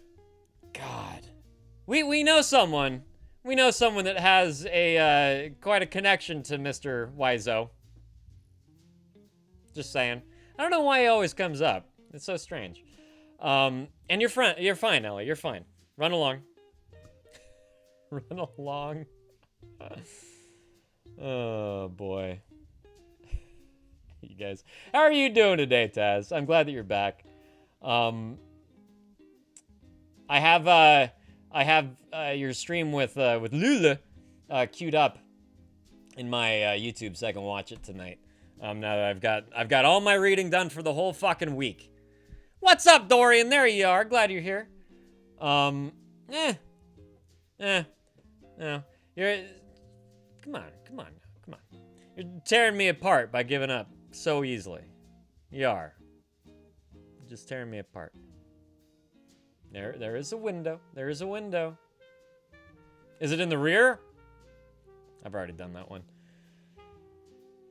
We know someone. We know someone that has quite a connection to Mr. Wiseau. Just saying. I don't know why he always comes up. It's so strange. And you're fine, Ellie. You're fine. Run along. Run along. Oh, boy. You guys. How are you doing today, Taz? I'm glad that you're back. I have your stream with Lula queued up in my YouTube so I can watch it tonight. Now that I've got all my reading done for the whole fucking week. What's up, Dorian? There you are. Glad you're here. No. You're come on. You're tearing me apart by giving up so easily. You are. Just tearing me apart. There is a window. There is a window. Is it in the rear? I've already done that one.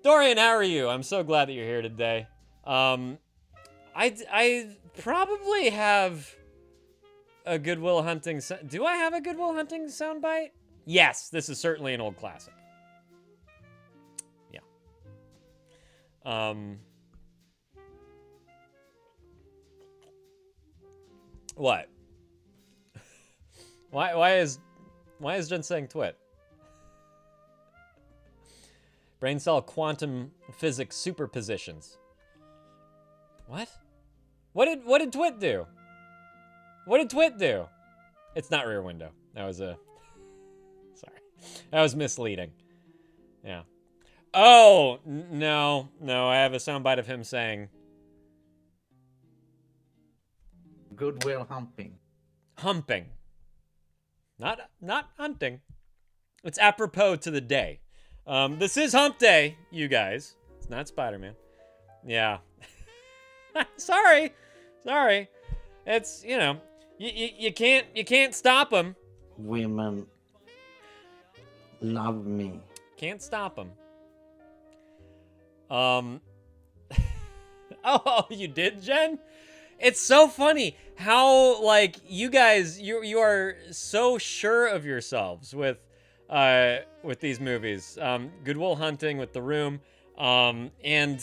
Dorian, how are you? I'm so glad that you're here today. I probably have a Good Will Hunting. Do I have a Good Will Hunting soundbite? Yes, this is certainly an old classic. What? Why is Jen saying twit? Brain cell quantum physics superpositions. What? What did twit do? What did twit do? It's not Rear Window. That was sorry. That was misleading. Yeah. Oh, no. I have a soundbite of him saying Goodwill humping. Humping. Not hunting. It's apropos to the day. This is Hump Day, you guys. It's not Spider-Man. Yeah. Sorry. It's, you know, you can't stop them. Women love me. Can't stop them. Oh, you did, Jen? It's so funny how, like, you guys, you are so sure of yourselves with these movies. Good Will Hunting with The Room, and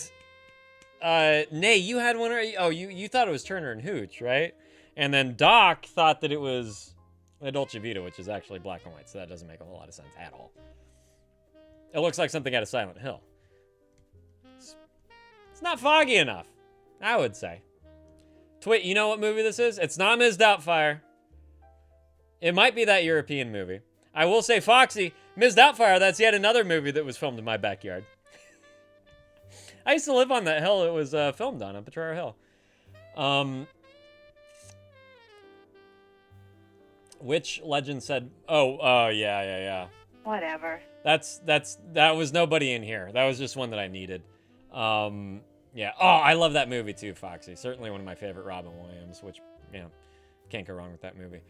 Nay, you had one. You thought it was Turner and Hooch, right? And then Doc thought that it was La Dolce Vita, which is actually black and white, so that doesn't make a whole lot of sense at all. It looks like something out of Silent Hill. It's not foggy enough, I would say. Twit, you know what movie this is? It's not Ms. Doubtfire. It might be that European movie. I will say, Foxy, Ms. Doubtfire, that's yet another movie that was filmed in my backyard. I used to live on that hill it was filmed on Potrero Hill. Which legend said, yeah. Whatever. That was nobody in here. That was just one that I needed. Yeah. Oh, I love that movie too, Foxy. Certainly one of my favorite Robin Williams, which, you know, can't go wrong with that movie.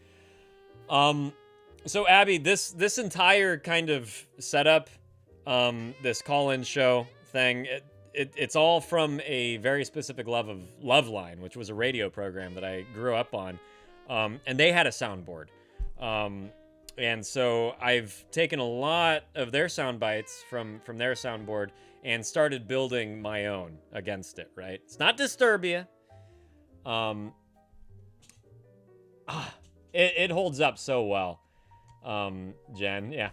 So Abby, this entire kind of setup, this call-in show thing, it's all from a very specific love of Loveline, which was a radio program that I grew up on. And they had a soundboard. And so I've taken a lot of their sound bites from their soundboard and started building my own against it, right? It's not Disturbia. It holds up so well. Jen, yeah.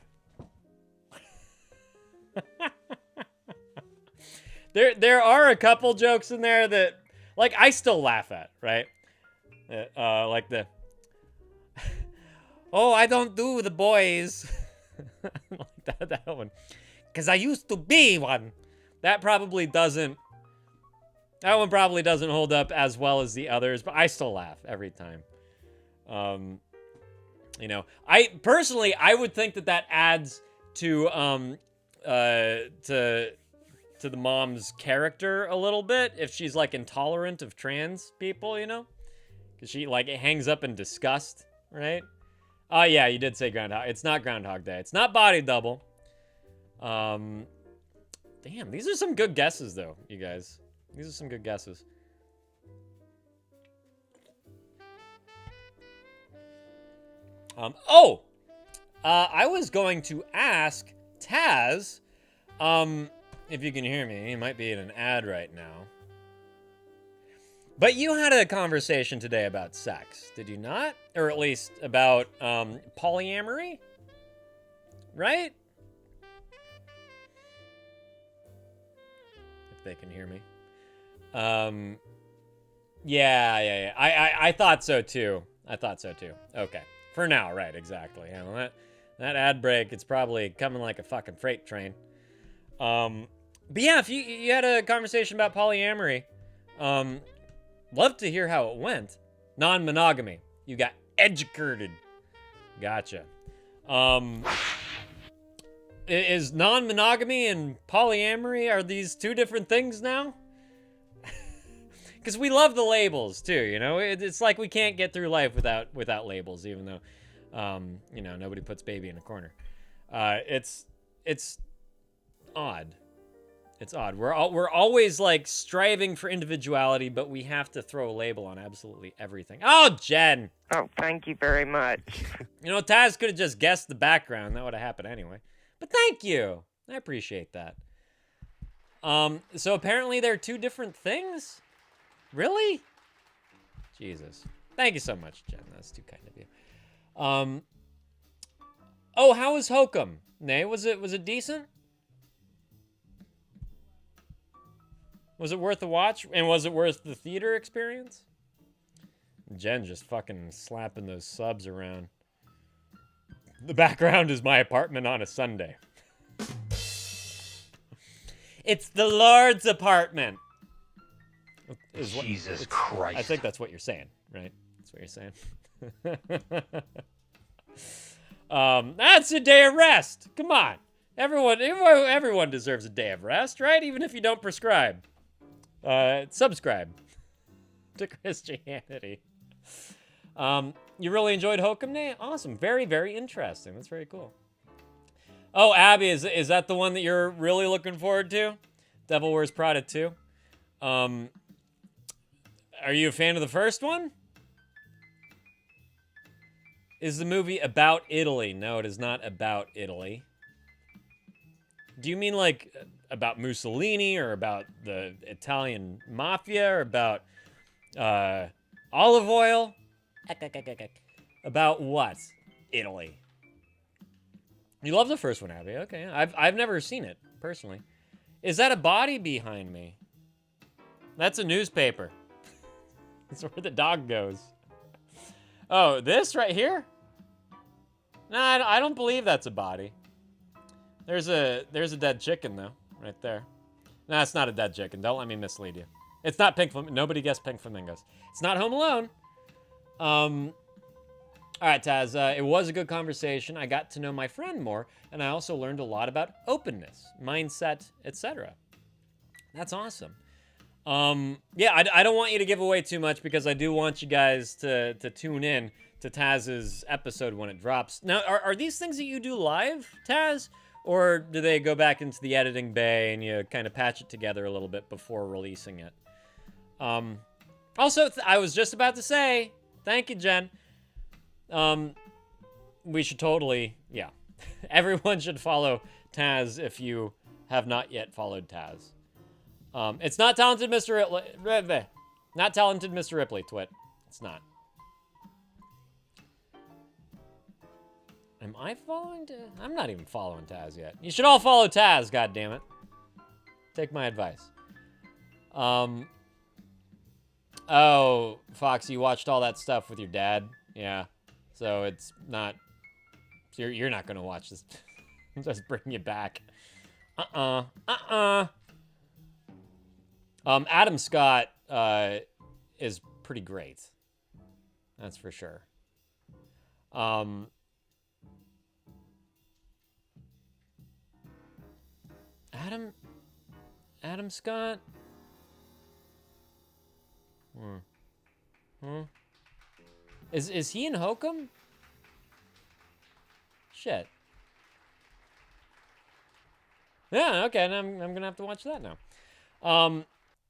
There are a couple jokes in there that, like, I still laugh at, right? Like the, oh, I don't do the boys. Like that one. Because I used to be one. That one probably doesn't hold up as well as the others, but I still laugh every time. You know, I would think that adds to the mom's character a little bit if she's like intolerant of trans people, you know? Because she like it hangs up in disgust, right? Oh yeah, you did say Groundhog. It's not Groundhog Day. It's not Body Double. Damn, these are some good guesses though, you guys. These are some good guesses. I was going to ask Taz, if you can hear me. He might be in an ad right now. But you had a conversation today about sex, did you not? Or at least about polyamory, right? If they can hear me. Yeah. I thought so too. Okay. For now, right, exactly. You know, that ad break, it's probably coming like a fucking freight train. But yeah, if you had a conversation about polyamory, love to hear how it went. Non-monogamy. You got educated. Gotcha. Is non-monogamy and polyamory, are these two different things now? Because we love the labels too, you know? It's like we can't get through life without labels, even though, you know, nobody puts baby in a corner. It's odd. It's odd. We're always like striving for individuality, but we have to throw a label on absolutely everything. Oh, Jen! Oh, thank you very much. You know, Taz could have just guessed the background. That would have happened anyway. But thank you. I appreciate that. So apparently they're two different things? Really? Jesus. Thank you so much, Jen. That's too kind of you. Oh, how was Hokum? Nay, was it decent? Was it worth the watch? And was it worth the theater experience? Jen just fucking slapping those subs around. The background is my apartment on a Sunday. It's the Lord's apartment. Jesus Christ. I think that's what you're saying, right? That's what you're saying. That's a day of rest. Come on. Everyone deserves a day of rest, right? Even if you don't prescribe. Subscribe to Christianity. You really enjoyed Hokum Day? Awesome. Very, very interesting. That's very cool. Oh, Abby, is that the one that you're really looking forward to? Devil Wears Prada 2? Are you a fan of the first one? Is the movie about Italy? No, it is not about Italy. Do you mean like about Mussolini or about the Italian mafia or about olive oil? About what? Italy. You love the first one, Abby. Okay. I've never seen it, personally. Is that a body behind me? That's a newspaper. That's where the dog goes. Oh, this right here? Nah, I don't believe that's a body. There's a dead chicken, though, right there. Nah, it's not a dead chicken. Don't let me mislead you. It's not Pink Flamingos. Nobody guessed Pink Flamingos. It's not Home Alone. All right, Taz, it was a good conversation. I got to know my friend more, and I also learned a lot about openness, mindset, etc. That's awesome. Yeah, I don't want you to give away too much because I do want you guys to tune in to Taz's episode when it drops. Now, are these things that you do live, Taz? Or do they go back into the editing bay and you kind of patch it together a little bit before releasing it? Also, I was just about to say, thank you, Jen. We should totally, yeah. Everyone should follow Taz if you have not yet followed Taz. It's not talented Mr. Ripley. Not talented Mr. Ripley, Twit. It's not. Am I following Taz? I'm not even following Taz yet. You should all follow Taz, goddammit. Take my advice. Oh, Fox, you watched all that stuff with your dad? Yeah. So it's not... So you're not going to watch this. Just bring you back. Adam Scott is pretty great. That's for sure. Adam Scott? Is he in Hokum? Shit. Yeah, okay, and I'm gonna have to watch that now.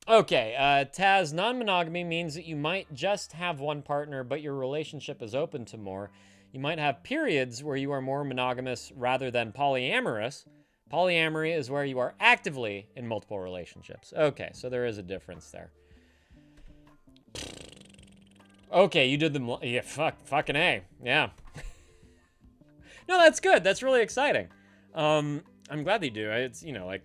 Okay, Taz, non-monogamy means that you might just have one partner, but your relationship is open to more. You might have periods where you are more monogamous rather than polyamorous. Polyamory is where you are actively in multiple relationships. Okay, so there is a difference there. Okay, you did them. Yeah, fucking A. Yeah. No, that's good. That's really exciting. I'm glad they do. It's, you know, like,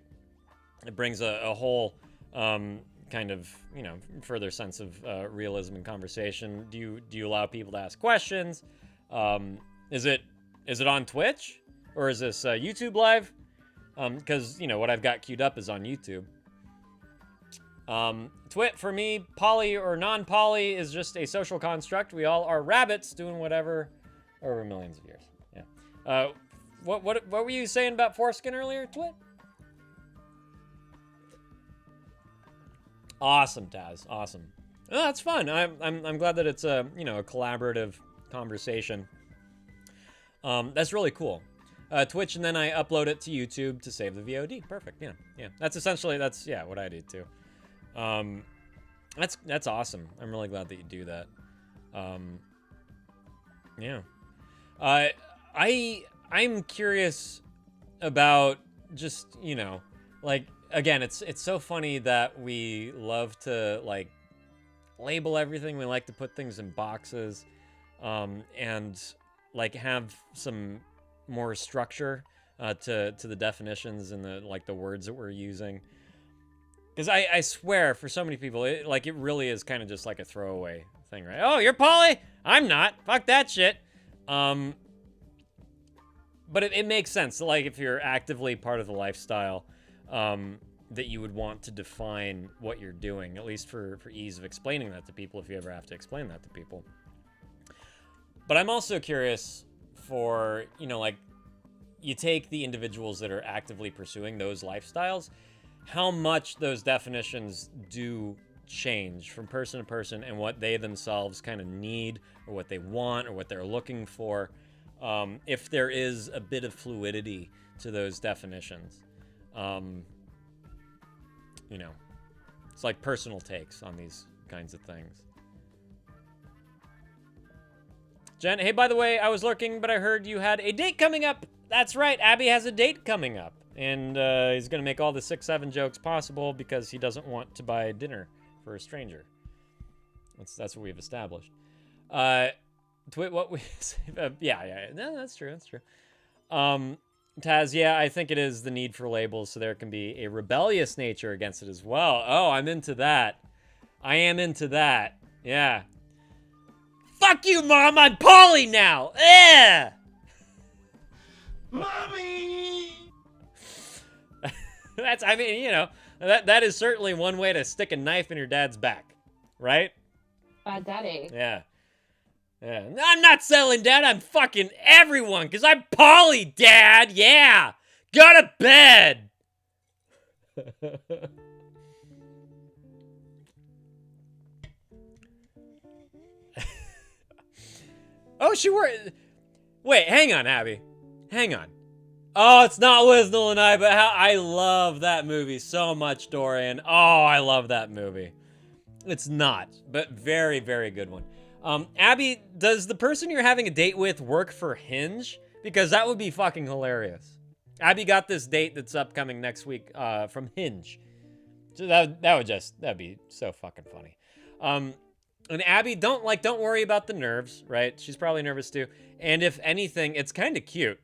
it brings a whole kind of, you know, further sense of realism and conversation. Do you allow people to ask questions? Is it on Twitch or is this YouTube live? Because, you know, what I've got queued up is on YouTube. Twit, for me, poly or non-poly is just a social construct. We all are rabbits doing whatever over millions of years. Yeah. What were you saying about foreskin earlier, Twit? Awesome, Taz. Awesome. Oh, that's fun. I'm glad that it's a, you know, a collaborative conversation. That's really cool. Twitch, and then I upload it to YouTube to save the VOD. Perfect. Yeah. Yeah. That's essentially what I do too. That's awesome. I'm really glad that you do that. Yeah. I'm curious about just, you know, like, again, it's so funny that we love to like label everything. We like to put things in boxes, and like have some more structure to the definitions and the words that we're using. Because I swear, for so many people, it really is kind of just like a throwaway thing, right? Oh, you're poly? I'm not. Fuck that shit. But it makes sense. Like, if you're actively part of the lifestyle, that you would want to define what you're doing, at least for ease of explaining that to people, if you ever have to explain that to people. But I'm also curious for, like, you take the individuals that are actively pursuing those lifestyles, how much those definitions do change from person to person, and what they themselves kind of need, or what they want, or what they're looking for, if there is a bit of fluidity to those definitions. It's like personal takes on these kinds of things. Jen, hey, by the way, I was lurking, but I heard you had a date coming up. That's right, Abby has a date coming up. And he's going to make all the 6-7 jokes possible because he doesn't want to buy dinner for a stranger. That's what we've established. What we... yeah. No, that's true. Taz, yeah, I think it is the need for labels, so there can be a rebellious nature against it as well. Oh, I'm into that. I am into that. Yeah. Fuck you, Mom! I'm poly now! Ugh! Mommy! That is certainly one way to stick a knife in your dad's back. Right? Daddy. Yeah. I'm not selling, Dad. I'm fucking everyone, because I'm poly, Dad. Yeah. Go to bed. Oh, she were... Wait, hang on, Abby. Hang on. Oh, it's not Wisnell and I, but I love that movie so much, Dorian. Oh, I love that movie. It's not, but very, very good one. Abby, does the person you're having a date with work for Hinge? Because that would be fucking hilarious. Abby got this date that's upcoming next week from Hinge. So that'd be so fucking funny. And Abby, don't worry about the nerves, right? She's probably nervous too. And if anything, it's kind of cute,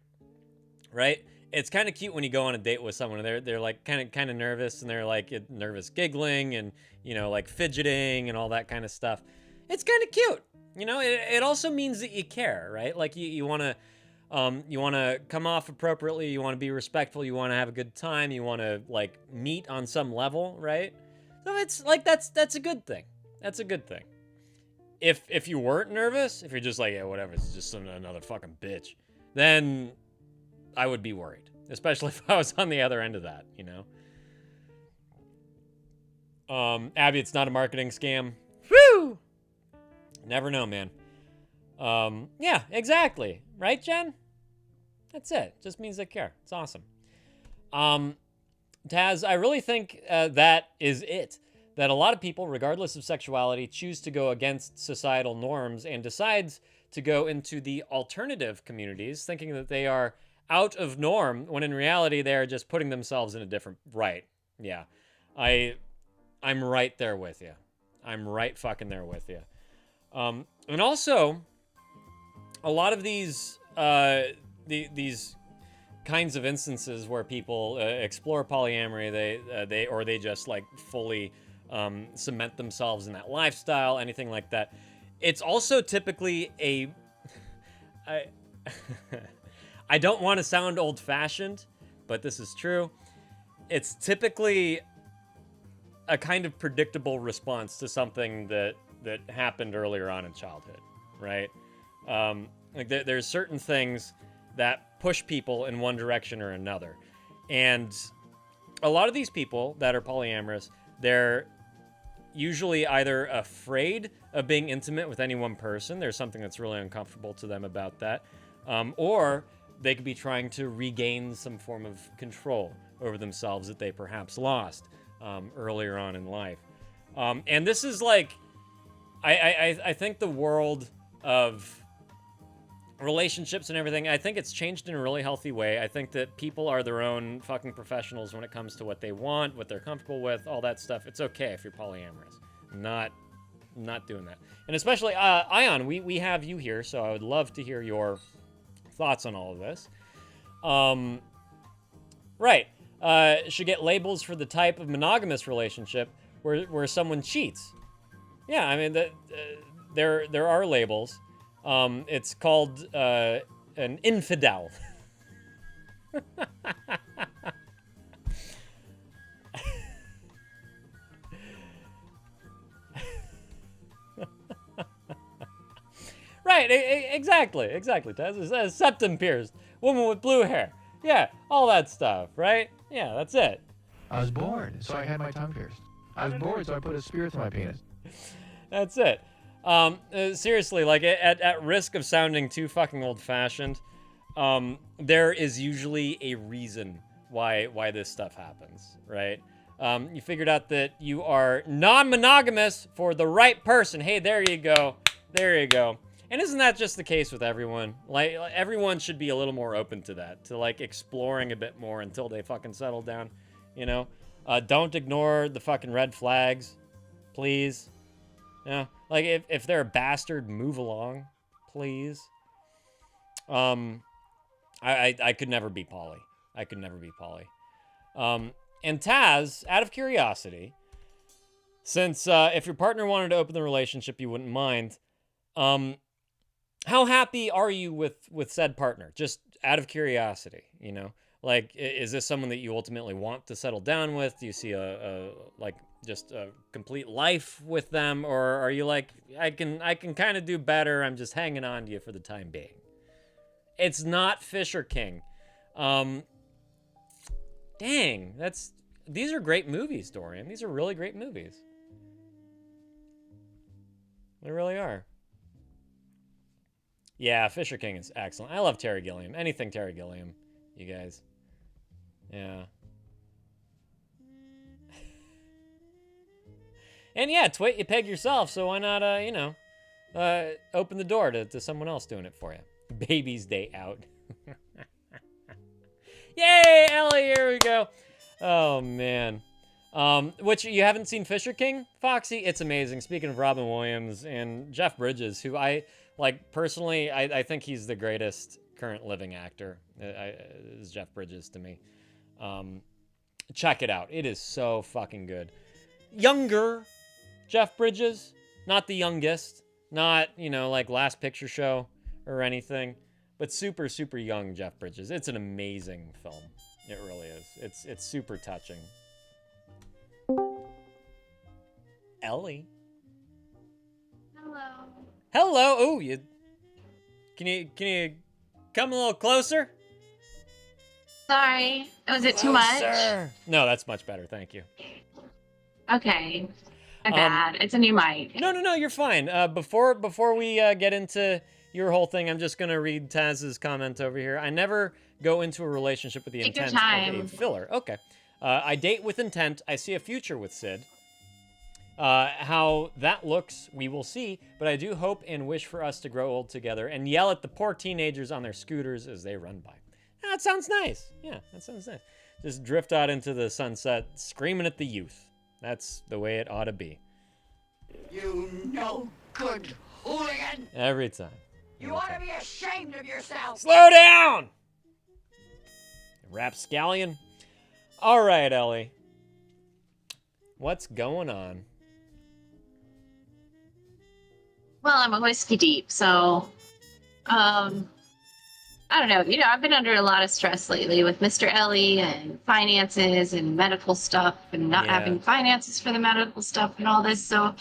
right? It's kind of cute when you go on a date with someone and they're like kind of nervous, and they're like nervous giggling and, like fidgeting and all that kind of stuff. It's kind of cute. It also means that you care, right? Like you want to come off appropriately, you want to be respectful, you want to have a good time, you want to like meet on some level, right? So it's like that's a good thing. That's a good thing. If you weren't nervous, if you're just like, yeah, whatever, it's just another fucking bitch, then I would be worried, especially if I was on the other end of that, Abby, it's not a marketing scam. Whew! Never know, man. Yeah, exactly. Right, Jen? That's it. Just means they care. It's awesome. Taz, I really think that is it. That a lot of people, regardless of sexuality, choose to go against societal norms and decides to go into the alternative communities, thinking that they are out of norm, when in reality they are just putting themselves in a different... Right. Yeah. I'm right there with you. I'm right fucking there with you. And also, a lot of these kinds of instances where people explore polyamory, they just like fully cement themselves in that lifestyle, anything like that. It's also typically I don't want to sound old-fashioned, but this is true. It's typically a kind of predictable response to something that happened earlier on in childhood, right? Like there's certain things that push people in one direction or another. And a lot of these people that are polyamorous, they're usually either afraid of being intimate with any one person. There's something that's really uncomfortable to them about that. Or they could be trying to regain some form of control over themselves that they perhaps lost earlier on in life. And this is like, I think the world of relationships and everything, I think it's changed in a really healthy way. I think that people are their own fucking professionals when it comes to what they want, what they're comfortable with, all that stuff. It's okay if you're polyamorous. I'm not doing that. And especially, Ion, we have you here, so I would love to hear your thoughts on all of this. Right. Should get labels for the type of monogamous relationship where someone cheats. Yeah, I mean, there are labels. It's called an infidel. Right, exactly, Taz. Septum pierced, woman with blue hair. Yeah, all that stuff, right? Yeah, that's it. I was bored, so I had my tongue pierced. I was bored, so I put a spear through my penis. That's it. Seriously, like, at risk of sounding too fucking old-fashioned, there is usually a reason why this stuff happens, right? You figured out that you are non-monogamous for the right person. Hey, there you go. There you go. And isn't that just the case with everyone? Like, everyone should be a little more open to that, to, like, exploring a bit more until they fucking settle down, you know? Don't ignore the fucking red flags, please. You know? Like, if they're a bastard, move along, please. I could never be poly. I could never be poly. And Taz, out of curiosity, since if your partner wanted to open the relationship, you wouldn't mind, how happy are you with said partner? Just out of curiosity, you know? Like, is this someone that you ultimately want to settle down with? Do you see just a complete life with them? Or are you like, I can kind of do better, I'm just hanging on to you for the time being? It's not Fisher King. Dang, these are great movies, Dorian. These are really great movies. They really are. Yeah, Fisher King is excellent. I love Terry Gilliam. Anything Terry Gilliam, you guys. Yeah. And yeah, twit, you peg yourself, so why not, open the door to someone else doing it for you. Baby's day out. Yay, Ellie, here we go. Oh, man. Which, you haven't seen Fisher King, Foxy? It's amazing. Speaking of Robin Williams and Jeff Bridges, who personally, I think he's the greatest current living actor. Is Jeff Bridges to me. Check it out. It is so fucking good. Younger Jeff Bridges, not the youngest, not, like Last Picture Show or anything, but super, super young Jeff Bridges. It's an amazing film. It really is. It's super touching. Ellie. Hello. Hello. Oh, can you come a little closer? Sorry. Was it too much? No, that's much better. Thank you. Okay. My bad. It's a new mic. No, you're fine. Before we get into your whole thing, I'm just gonna read Taz's comment over here. I never go into a relationship with the intent of a filler. Okay. I date with intent. I see a future with Sid. How that looks, we will see, but I do hope and wish for us to grow old together and yell at the poor teenagers on their scooters as they run by. That sounds nice. Yeah, that sounds nice. Just drift out into the sunset, screaming at the youth. That's the way it ought to be. You no good hooligan! Every time. You ought to be ashamed of yourself! Slow down! Rapscallion. All right, Ellie. What's going on? Well, I'm a whiskey deep, so, I don't know. I've been under a lot of stress lately with Mr. Ellie and finances and medical stuff and not having finances for the medical stuff and all this. So,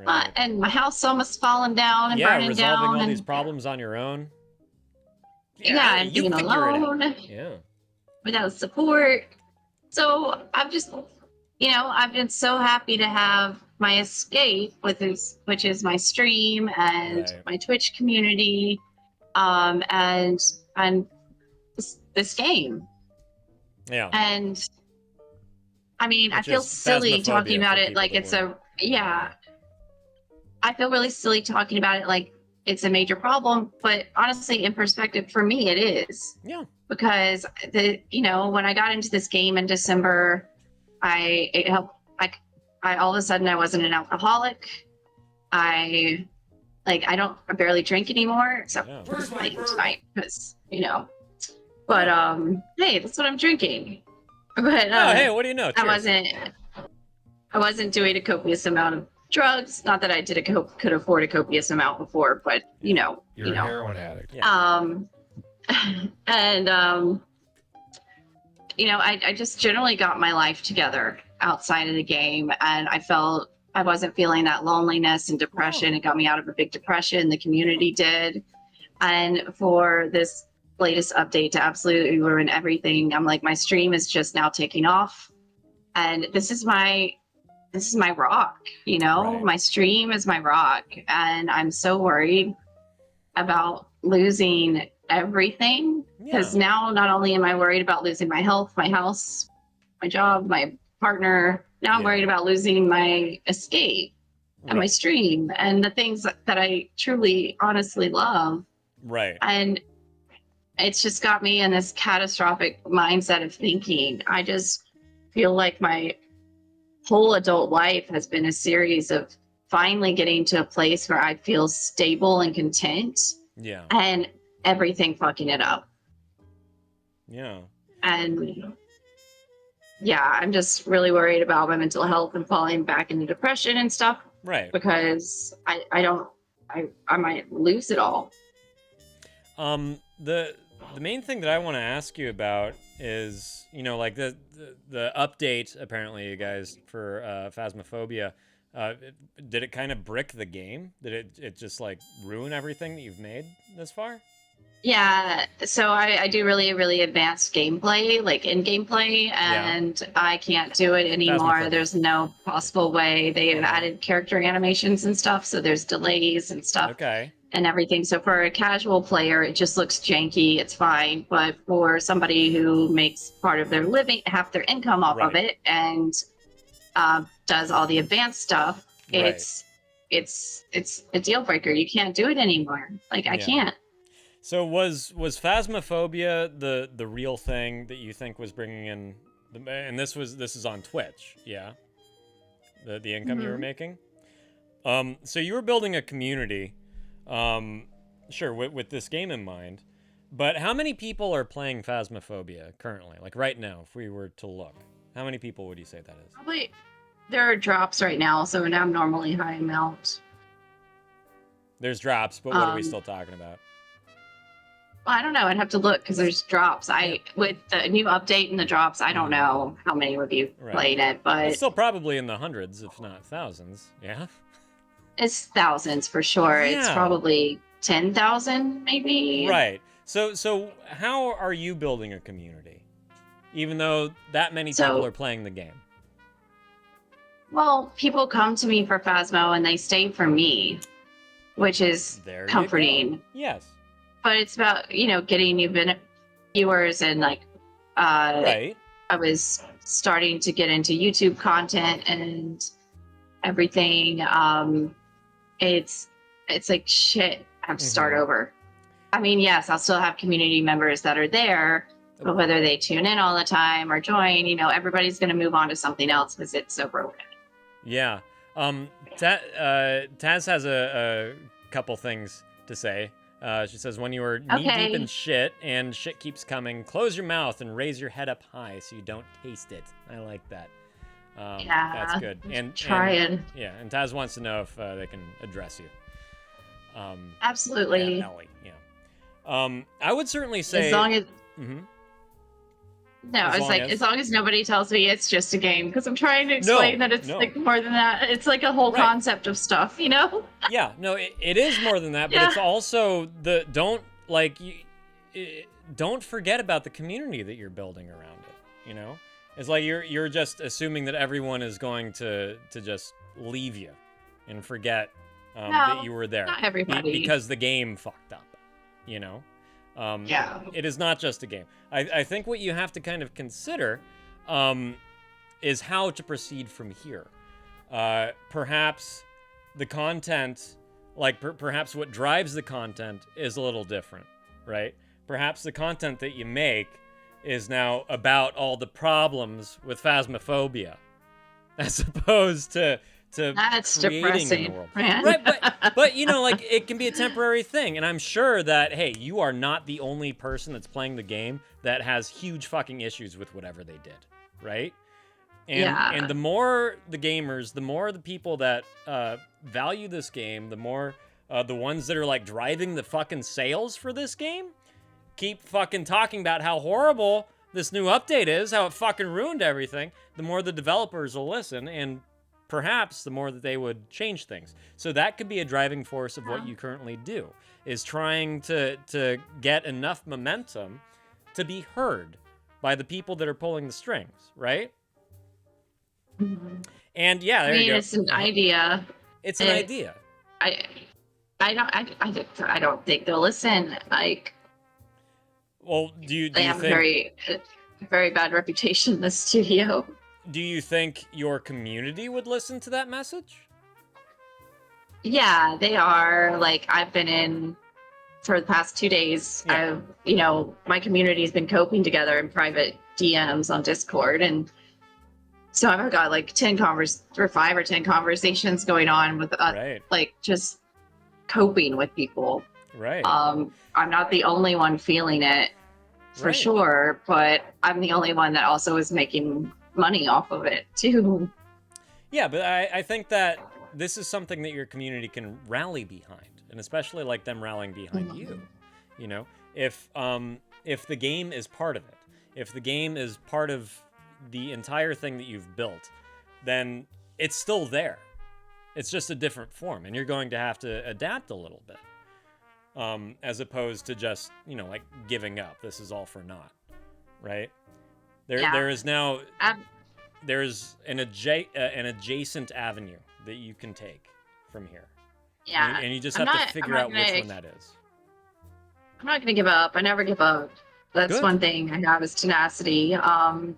and my house almost falling down and burning down. Yeah, resolving all these problems on your own. Yeah, and being alone. Yeah. Without support. So I've just, I've been so happy to have my escape which is my stream and my Twitch community, and this game. Yeah. And I mean, I feel silly talking about it like it's I feel really silly talking about it like it's a major problem. But honestly, in perspective, for me, it is. Yeah. Because when I got into this game in December, it helped. I all of a sudden I wasn't an alcoholic. I barely drink anymore, except for tonight, because But hey, that's what I'm drinking. But hey, what do you know? Cheers. I wasn't doing a copious amount of drugs. Not that I could afford a copious amount before, but You're a heroin addict. Yeah. And I just generally got my life together outside of the game, and I felt I wasn't feeling that loneliness and depression. It got me out of a big depression. The community did. And for this latest update to absolutely ruin everything, I'm like, my stream is just now taking off. And this is my rock, Right. My stream is my rock. And I'm so worried about losing everything. Because now not only am I worried about losing my health, my house, my job, my partner, now I'm worried about losing my escape and my stream and the things that I truly, honestly love. Right. And it's just got me in this catastrophic mindset of thinking. I just feel like my whole adult life has been a series of finally getting to a place where I feel stable and content. Yeah. And everything fucking it up. Yeah. And I'm just really worried about my mental health and falling back into depression and stuff. Right. Because I might lose it all. The main thing that I want to ask you about is, like the update, apparently, you guys, for Phasmophobia, did it kind of brick the game? Did it just like ruin everything that you've made this far? Yeah, so I do really, really advanced gameplay, like in-game play, and I can't do it anymore. There's no possible way. They have added character animations and stuff, so there's delays and stuff. Okay. And everything. So for a casual player, it just looks janky. It's fine. But for somebody who makes part of their living, half their income off of it, and does all the advanced stuff, it's a deal breaker. You can't do it anymore. Like I can't. So was Phasmophobia the real thing that you think was bringing in and this is on Twitch, yeah? The income you were making? So you were building a community, sure, with this game in mind, but how many people are playing Phasmophobia currently? Like right now, if we were to look, how many people would you say that is? Probably there are drops right now, so an abnormally high amount. There's drops, but what are we still talking about? Well, I don't know. I'd have to look because there's drops. With the new update and the drops, I don't know how many of you played it, but It's still probably in the hundreds, if not thousands. Yeah. It's thousands for sure. It's Yeah. probably 10,000, maybe. Right. So how are you building a community, even though that many people are playing the game? Well, people come to me for Phasmo and they stay for me, which is There you comforting. go. Yes. But it's about getting new viewers and like Right. I was starting to get into YouTube content and everything. It's like shit. I have to start over. I mean, yes, I'll still have community members that are there, but whether they tune in all the time or join, everybody's going to move on to something else because it's so broken. Yeah. Taz has a couple things to say. She says, when you are knee-deep in shit and shit keeps coming, close your mouth and raise your head up high so you don't taste it. I like that. That's good. And trying. Yeah, and Taz wants to know if they can address you. Absolutely. Yeah, Ellie, yeah. I would certainly say... As long as... Mhm. No, as long as nobody tells me it's just a game, because I'm trying to explain that it's like more than that. It's like a whole concept of stuff, Yeah, no, it is more than that, but it's also don't forget about the community that you're building around it. It's like you're just assuming that everyone is going to just leave you and forget that you were there. Not everybody. Because the game fucked up. It is not just a game. I think what you have to kind of consider is how to proceed from here. Perhaps the content like perhaps what drives the content is a little different, right? Perhaps the content that you make is now about all the problems with phasmophobia, as opposed to That's creating depressing, in the world. man. Right, but you know, like it can be a temporary thing, and I'm sure that hey, you are not the only person that's playing the game that has huge fucking issues with whatever they did, right? And the more the gamers, the more the people that value this game, the more the ones that are like driving the fucking sales for this game keep fucking talking about how horrible this new update is, how it fucking ruined everything, the more the developers will listen, and perhaps the more that they would change things. So that could be a driving force of what you currently do, is trying to get enough momentum to be heard by the people that are pulling the strings, right? And yeah, there you go. It's an idea. It's an idea. I don't think they'll listen. Like, well, do you they have think a very bad reputation in the studio. Do you think your community would listen to that message? Yeah, they are. Like, I've been in for the past 2 days. Yeah. My community's been coping together in private DMs on Discord, and so I've got like 5 or 10 conversations going on with like just coping with people. Right. I'm not the only one feeling it for sure, but I'm the only one that also is making money off of it too. Yeah, but I think that this is something that your community can rally behind, and especially like them rallying behind you. You know, if the game is part of it, if the game is part of the entire thing that you've built, then it's still there. It's just a different form, and you're going to have to adapt a little bit, as opposed to just, you know, like giving up. This is all for naught, right? There is now there's an adjacent avenue that you can take from here. Yeah, and you just have to figure out which one that is. I'm not gonna give up. I never give up. That's Good. one thing I have is tenacity.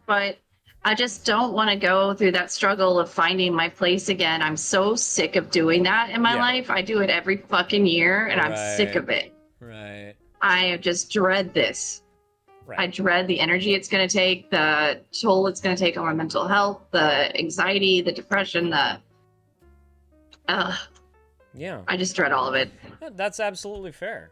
But I just don't want to go through that struggle of finding my place again. I'm so sick of doing that in my life. I do it every fucking year, and I'm sick of it. Right. I just dread this. Right. I dread the energy it's going to take, the toll it's going to take on my mental health, the anxiety, the depression, Yeah. I just dread all of it. That's absolutely fair.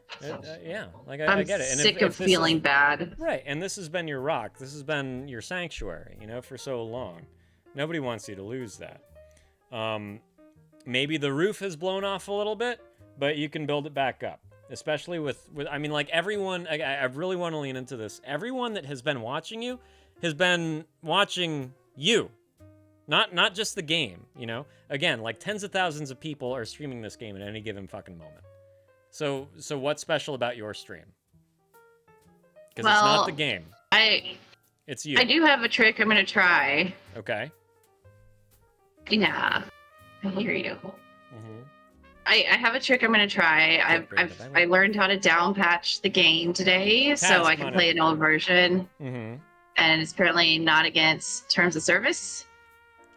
Yeah, like I I'm get it. And sick of feeling bad. Right, and this has been your rock. This has been your sanctuary, you know, for so long. Nobody wants you to lose that. Maybe the roof has blown off a little bit, but you can build it back up. Especially with I mean, like everyone, I really want to lean into this. Everyone that has been watching you has been watching you. Not just the game, you know? Again, like tens of thousands of people are streaming this game at any given fucking moment. So what's special about your stream? Because it's not the game. It's you. I do have a trick I'm going to try. Okay. Yeah. I hear you. Mm-hmm. I have a trick I'm going to try. I learned how to down patch the game today, so I can play an old version. Mm-hmm. And it's apparently not against terms of service.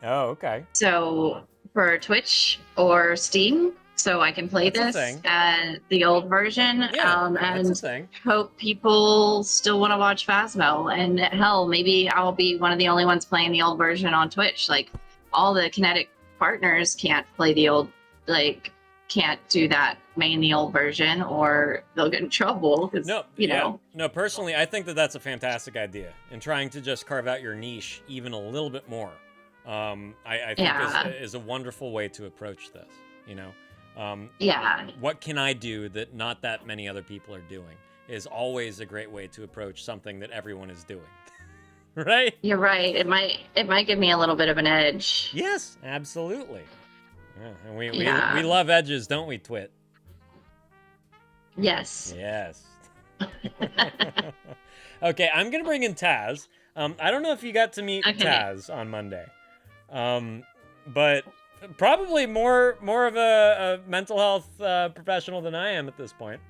Oh, okay. So for Twitch or Steam, so I can play this at the old version, and hope people still want to watch Phasmo. And hell, maybe I'll be one of the only ones playing the old version on Twitch. Like all the Kinetic partners can't play the old, can't do that main the old version, or they'll get in trouble. No, personally, I think that that's a fantastic idea, and trying to just carve out your niche even a little bit more. I think is a wonderful way to approach this, you know? What can I do that not that many other people are doing is always a great way to approach something that everyone is doing. Right? You're right. It might give me a little bit of an edge. Yes, absolutely. Yeah, and we love edges, don't we, Twit? Yes. Yes. Okay, I'm gonna bring in Taz. I don't know if you got to meet Taz on Monday. But probably more of a mental health professional than I am at this point.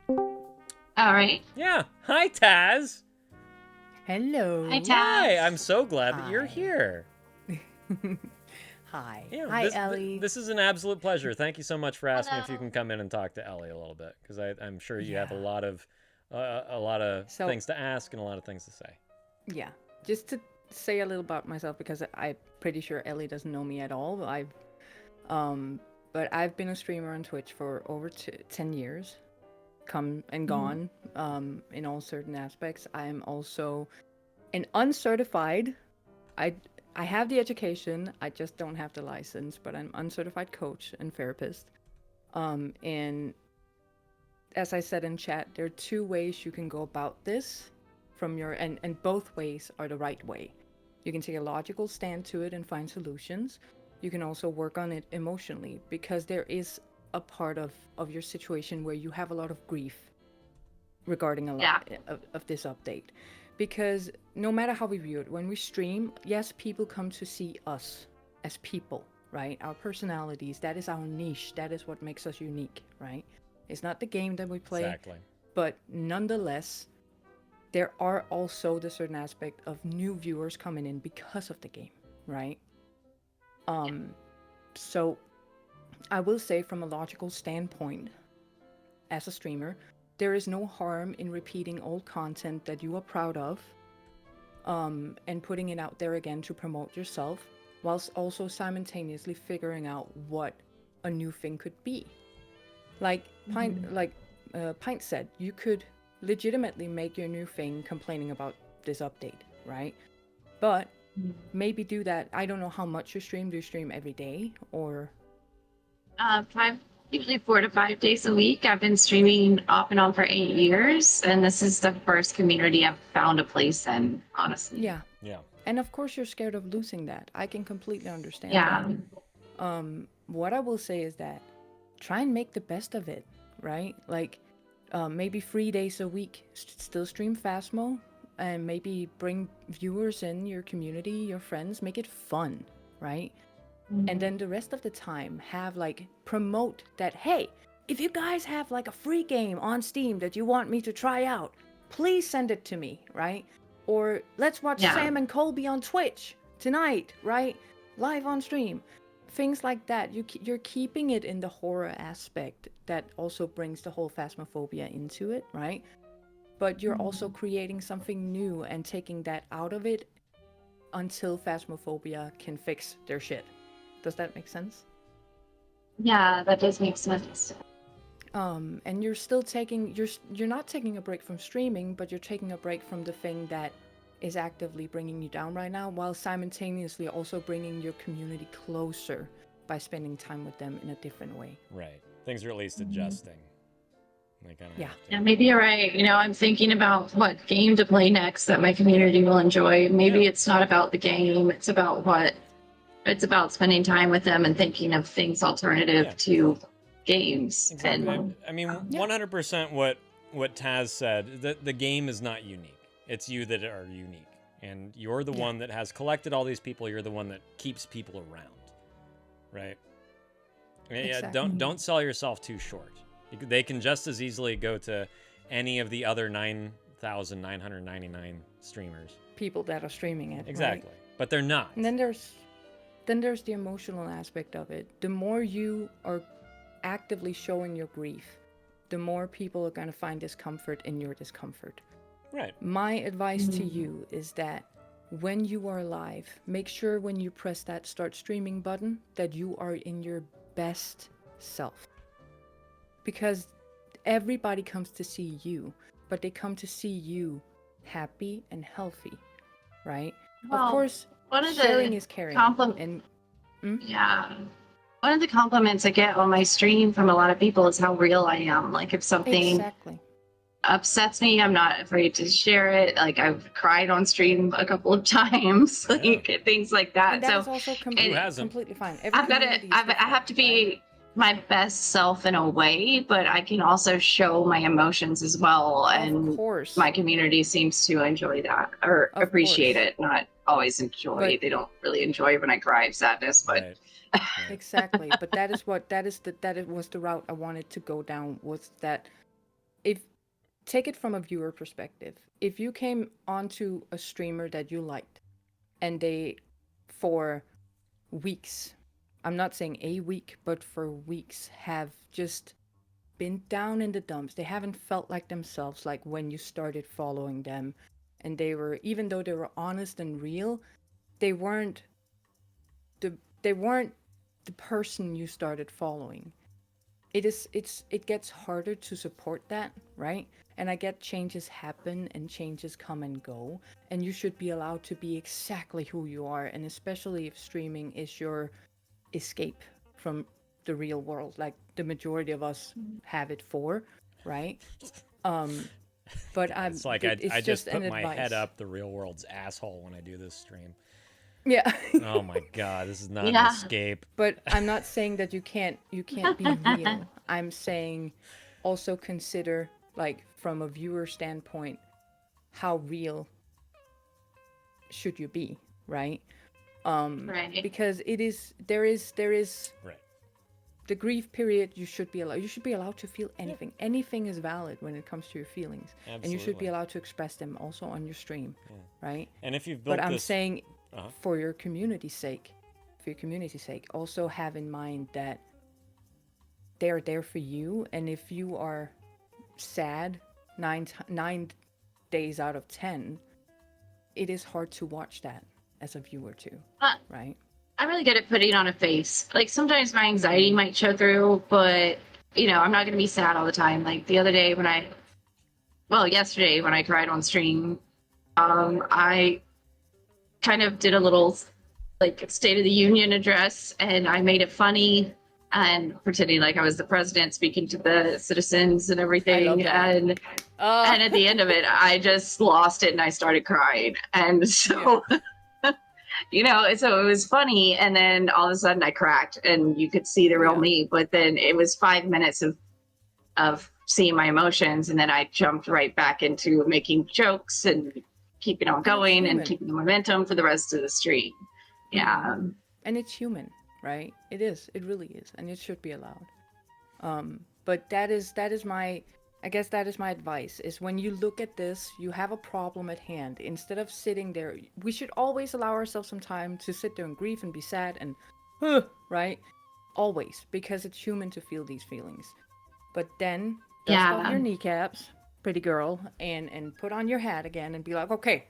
All right. Yeah. Hi, Taz. Hello. Hi, Taz. Hi. I'm so glad that you're here. Hi. Yeah, Hi, this, Ellie. This is an absolute pleasure. Thank you so much for asking if you Hello. can come in and talk to Ellie a little bit, because I'm sure you have a Yeah. lot of So- things to ask and a lot of things to say. Yeah, just to say a little about myself because I'm pretty sure Ellie doesn't know me at all. But I've been a streamer on Twitch for over 10 years, come and gone, in all certain aspects. I'm also an uncertified. I have the education, I just don't have the license, but I'm uncertified coach and therapist. And as I said in chat, there are two ways you can go about this from your and both ways are the right way. You can take a logical stand to it and find solutions. You can also work on it emotionally because there is a part of your situation where you have a lot of grief regarding a lot of this update. Because no matter how we view it, when we stream, yes, people come to see us as people, right? Our personalities, that is our niche, that is what makes us unique, right? It's not the game that we play, Exactly. but nonetheless, there are also the certain aspect of new viewers coming in because of the game, right? So I will say from a logical standpoint, as a streamer, there is no harm in repeating old content that you are proud of, and putting it out there again to promote yourself, whilst also simultaneously figuring out what a new thing could be. Like Pint said, you could legitimately make your new thing complaining about this update, right? But maybe do that. I don't know how much you stream. Do you stream every day or? Usually 4 to 5 days a week. I've been streaming off and on for 8 years, and this is the first community I've found a place in, honestly. Yeah. Yeah. And of course you're scared of losing that. I can completely understand Yeah. that. What I will say is that try and make the best of it, right? Like maybe 3 days a week, still stream Phasmo, and maybe bring viewers in your community, your friends, make it fun, right? And then the rest of the time have like promote that, hey, if you guys have like a free game on Steam that you want me to try out, please send it to me, right? Or let's watch Sam and Colby on Twitch tonight, right? Live on stream. Things like that. You're keeping it in the horror aspect that also brings the whole phasmophobia into it, right? But you're also creating something new and taking that out of it until phasmophobia can fix their shit. Does that make sense? Yeah, that does make sense. And you're still taking you're not taking a break from streaming, but you're taking a break from the thing that is actively bringing you down right now, while simultaneously also bringing your community closer by spending time with them in a different way. Right. Things are at least adjusting. They kind of Yeah, maybe you're right. You know, I'm thinking about what game to play next that my community will enjoy. Maybe it's not about the game, it's about spending time with them and thinking of things alternative to games. Exactly. And I mean, 100% what Taz said, the game is not unique. It's you that are unique. And you're the one that has collected all these people. You're the one that keeps people around. Right? Yeah, don't sell yourself too short. They can just as easily go to any of the other 9,999 streamers. People that are streaming it. Exactly. Right? But they're not. And then there's the emotional aspect of it. The more you are actively showing your grief, the more people are going to find discomfort in your discomfort. Right. My advice to you is that when you are live, make sure when you press that start streaming button that you are in your best self. Because everybody comes to see you, but they come to see you happy and healthy, right? Well, of course, one of the sharing is caring. Yeah. One of the compliments I get on my stream from a lot of people is how real I am. Like if something upsets me, I'm not afraid to share it. Like I've cried on stream a couple of times, like things like that. And that is So also completely fine. I have to be my best self in a way, but I can also show my emotions as well. And my community seems to enjoy that or appreciate it. Not always enjoy. They don't really enjoy when I cry of sadness, but exactly. But that was the route I wanted to go down, was that if take it from a viewer perspective. If you came onto a streamer that you liked and they for weeks I'm not saying a week, but for weeks have just been down in the dumps. They haven't felt like themselves like when you started following them. And they were, even though they were honest and real, they weren't the person you started following. It gets harder to support that, right? And I get changes happen and changes come and go, and you should be allowed to be exactly who you are, and especially if streaming is your escape from the real world, like the majority of us have it for, right? But It's like I just put my head up the real world's asshole when I do this stream. Yeah. Oh my god, this is not an Yeah. escape. But I'm not saying that you can't be real. I'm saying also consider, like, from a viewer standpoint, how real should you be, right? Right. Because there is Right. the grief period. You should be allowed to feel anything. Anything is valid when it comes to your feelings. Absolutely. And you should be allowed to express them also on your stream, right? And if you've built But I'm this... saying, for your community's sake, also have in mind that they're there for you, and if you are sad 9 days out of 10, it is hard to watch that as a viewer too, right? I'm really good at putting on a face. Like sometimes my anxiety might show through, but I'm not going to be sad all the time. Like the other day yesterday when I cried on stream, I kind of did a little like State of the Union address, and I made it funny and pretending like I was the president speaking to the citizens and everything. I love that. And at the end of it, I just lost it and I started crying. And so, so it was funny. And then all of a sudden I cracked and you could see the real me. But then it was 5 minutes of seeing my emotions. And then I jumped right back into making jokes and keeping on going and keeping the momentum for the rest of the stream. Yeah. And it's human, right? It is. It really is. And it should be allowed. But that is my advice, is when you look at this, you have a problem at hand. Instead of sitting there, we should always allow ourselves some time to sit there and grieve and be sad and, right? Always, because it's human to feel these feelings. But then, dust off your kneecaps, pretty girl, and put on your hat again and be like, okay,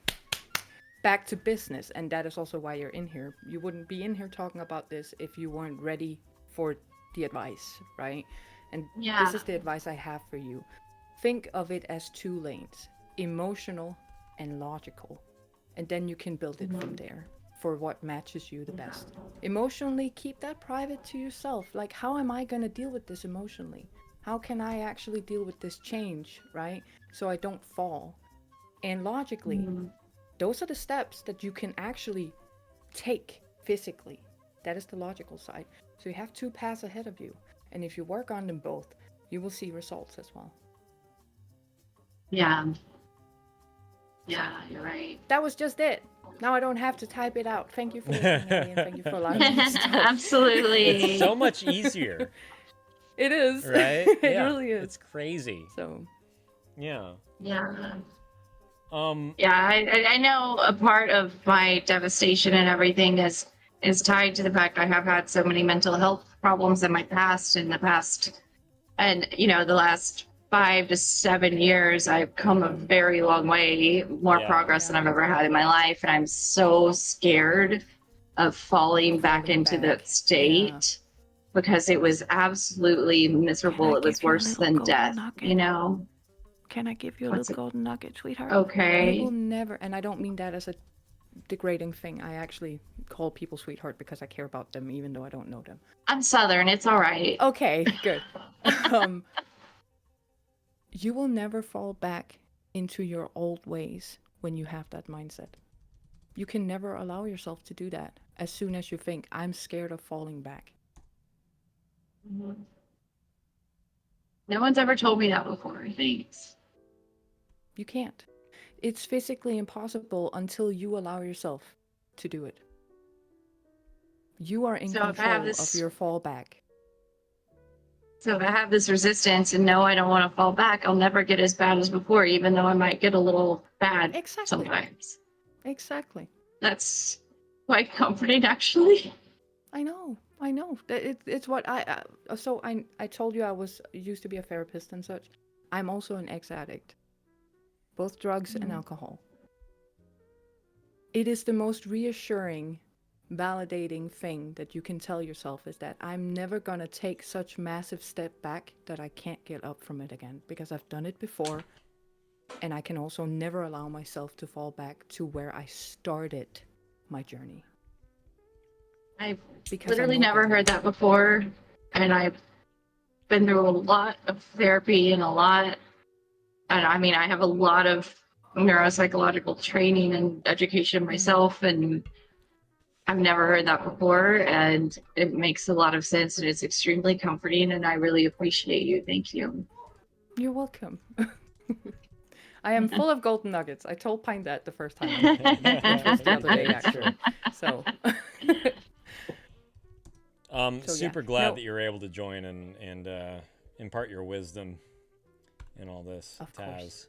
back to business. And that is also why you're in here. You wouldn't be in here talking about this if you weren't ready for the advice, right? And this is the advice I have for you. Think of it as 2 lanes, emotional and logical. And then you can build it from there for what matches you the best. Emotionally, keep that private to yourself. Like, how am I going to deal with this emotionally? How can I actually deal with this change, right? So I don't fall. And logically, those are the steps that you can actually take physically. That is the logical side. So you have 2 paths ahead of you. And if you work on them both, you will see results as well. Yeah. Yeah, you're right. That was just it. Now I don't have to type it out. Thank you for listening, Ellie, and thank you for allowing me to stop. Absolutely. It's so much easier. It is. Right? It Yeah, really is. It's crazy. So. Yeah. Yeah. Yeah, I know a part of my devastation and everything is tied to the fact I have had so many mental health problems in the past, and the last 5 to 7 years, I've come a very long way, more progress than I've ever had in my life. And I'm so scared of falling back into that state because it was absolutely miserable. It was worse than death, Can I give you a little golden nugget, sweetheart? Okay. You will never, and I don't mean that as a degrading thing. I actually call people sweetheart because I care about them even though I don't know them. I'm Southern. It's all right. Okay, good. You will never fall back into your old ways when you have that mindset. You can never allow yourself to do that as soon as you think, I'm scared of falling back. No one's ever told me that before, thanks. You can't. It's physically impossible until you allow yourself to do it. You are in control of your fallback. So if I have this resistance and know I don't want to fall back, I'll never get as bad as before, even though I might get a little bad sometimes. Exactly. That's quite comforting, actually. I know. I know. It's what I told you I used to be a therapist and such. I'm also an ex-addict. Both drugs and alcohol. It is the most reassuring, validating thing that you can tell yourself is that I'm never gonna take such massive step back that I can't get up from it again, because I've done it before, and I can also never allow myself to fall back to where I started my journey. I've Because literally never heard that before, and I've been through a lot of therapy and I mean, I have a lot of neuropsychological training and education myself, and I've never heard that before, and it makes a lot of sense, and it's extremely comforting, and I really appreciate you. Thank you. You're welcome. I am full of golden nuggets. I told Pine that the first time, which was the other day, actually. So, super glad that you were able to join and impart your wisdom in all this, of Taz. Course.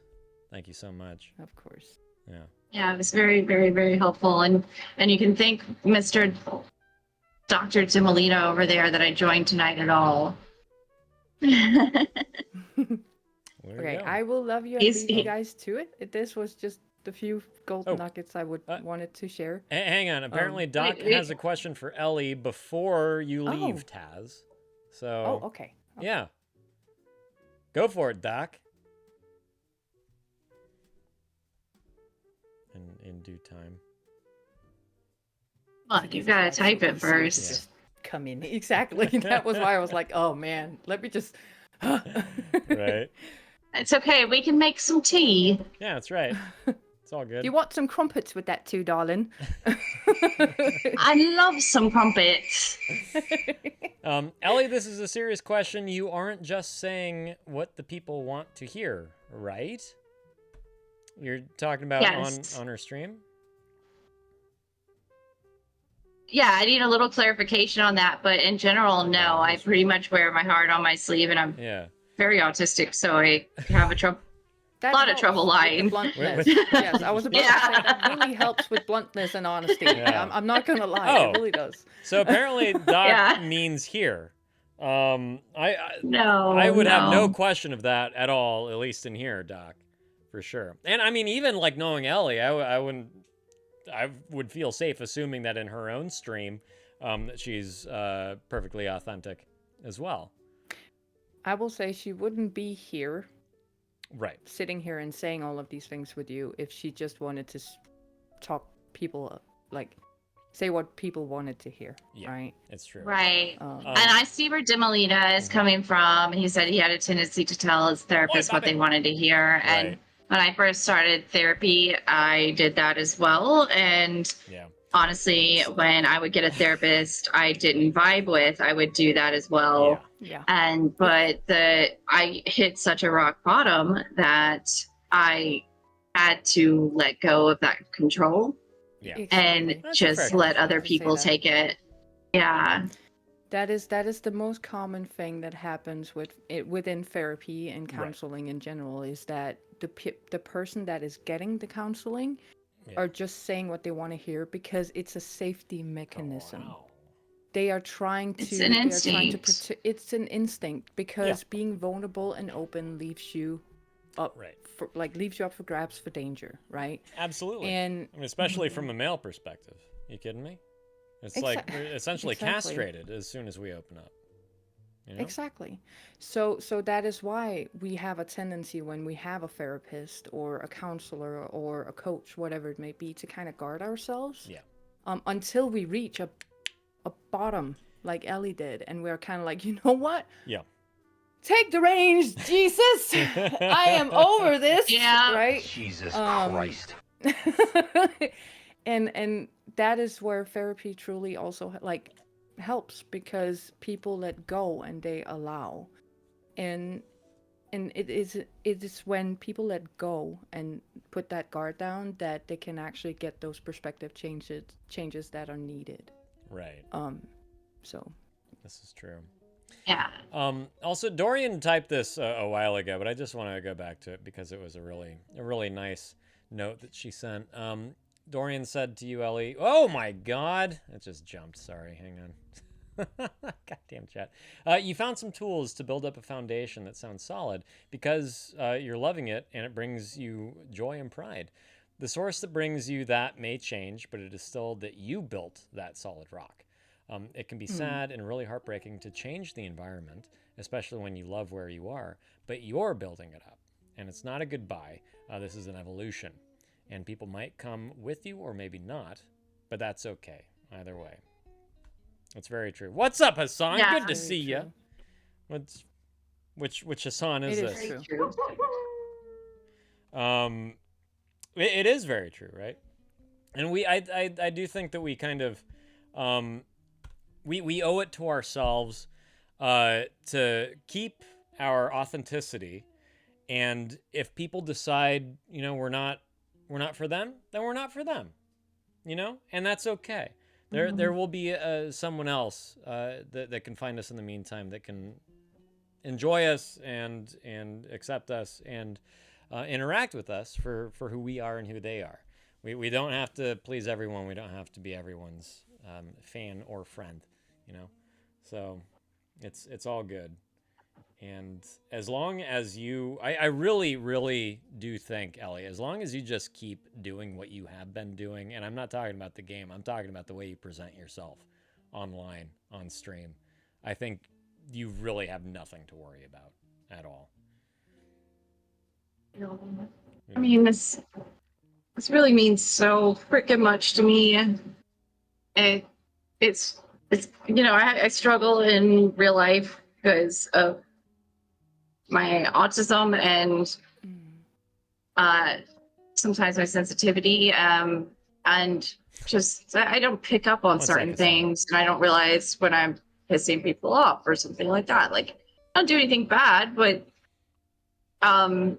Thank you so much. Of course. Yeah. Yeah, it was very, very, very helpful, and you can thank Mr. Dr. Dimolino over there that I joined tonight at all. Okay, I will love you and leave you guys to it. This was just the few golden nuggets I wanted to share. Hang on. Apparently, Doc has a question for Ellie before you leave, Taz. So. Oh, okay. Yeah. Go for it, Doc. In due time. Well, you gotta type it first. Just come in. Exactly. That was why I was like, oh man, let me just. Right. It's okay. We can make some tea. Yeah, that's right. It's all good. Do you want some crumpets with that too, darling? I love some crumpets. Ellie, this is a serious question. You aren't just saying what the people want to hear, right? You're talking about on her stream? Yeah, I need a little clarification on that, but in general, no. I pretty much wear my heart on my sleeve, and I'm very autistic, so I have a lot of trouble lying. Yes, I was about to say that really helps with bluntness and honesty. Yeah. I'm not gonna lie, it really does. So apparently, Doc means here. I would have no question of that at all, at least in here, Doc, for sure. And I mean, even like knowing Ellie, I would feel safe assuming that in her own stream, that she's perfectly authentic as well. I will say she wouldn't be here, right, sitting here and saying all of these things with you if she just wanted to talk people, like, say what people wanted to hear, right? It's true. Right. And I see where Dimolina is coming from. He said he had a tendency to tell his therapist what they wanted to hear. Right. And when I first started therapy, I did that as well. And honestly, when I would get a therapist I didn't vibe with, I would do that as well. But I hit such a rock bottom that I had to let go of that control and just let other people take it. Yeah. That is the most common thing that happens within therapy and counseling in general, is that the person that is getting the counseling are just saying what they want to hear because it's a safety mechanism. They are trying to. It's an instinct. It's an instinct because being vulnerable and open leaves you up, leaves you up for grabs for danger, right? Absolutely. And I mean, especially from a male perspective. You kidding me? It's like we're essentially castrated as soon as we open up. You know? Exactly. So that is why we have a tendency when we have a therapist or a counselor or a coach, whatever it may be, to kind of guard ourselves. Until we reach a bottom like Ellie did, and we're kind of like, you know what? Take the reins, Jesus! I am over this. Right? Jesus Christ. And that is where therapy truly also helps, because people let go and they allow, and it is when people let go and put that guard down that they can actually get those perspective changes that are needed. Right. So this is true. Yeah. Also, Dorian typed this a while ago, but I just want to go back to it because it was a really nice note that she sent. Dorian said to you, Ellie, oh my God, it just jumped. Sorry, hang on. Goddamn chat. You found some tools to build up a foundation that sounds solid because you're loving it and it brings you joy and pride. The source that brings you that may change, but it is still that you built that solid rock. It can be sad and really heartbreaking to change the environment, especially when you love where you are, but you're building it up. And it's not a goodbye. This is an evolution. And people might come with you or maybe not, but that's okay. Either way. That's very true. What's up, Hassan? Yeah. Good to see you. Which Hassan is It this? is true. It is very true, right? And I do think that we kind of we owe it to ourselves to keep our authenticity. And if people decide, we're not for them, then we're not for them, and that's okay. There will be someone else that can find us in the meantime, that can enjoy us and accept us and interact with us for who we are and who they are. We don't have to please everyone. We don't have to be everyone's fan or friend, So it's all good. And as long as I really, really do think, Ellie, as long as you just keep doing what you have been doing, and I'm not talking about the game, I'm talking about the way you present yourself online, on stream, I think you really have nothing to worry about at all. I mean, this really means so freaking much to me. It's I struggle in real life because of my autism and sometimes my sensitivity, and just I don't pick up on certain things, and I don't realize when I'm pissing people off or something like that. Like, I don't do anything bad, but I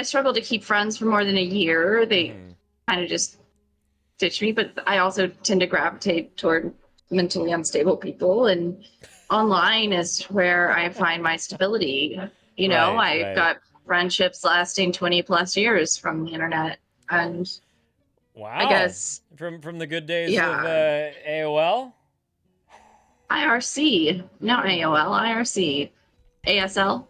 struggle to keep friends for more than a year. They kind of just ditch me, but I also tend to gravitate toward mentally unstable people, and online is where I find my stability. I've got friendships lasting 20 plus years from the internet, and wow, I guess from the good days of AOL, IRC, not AOL, IRC, ASL.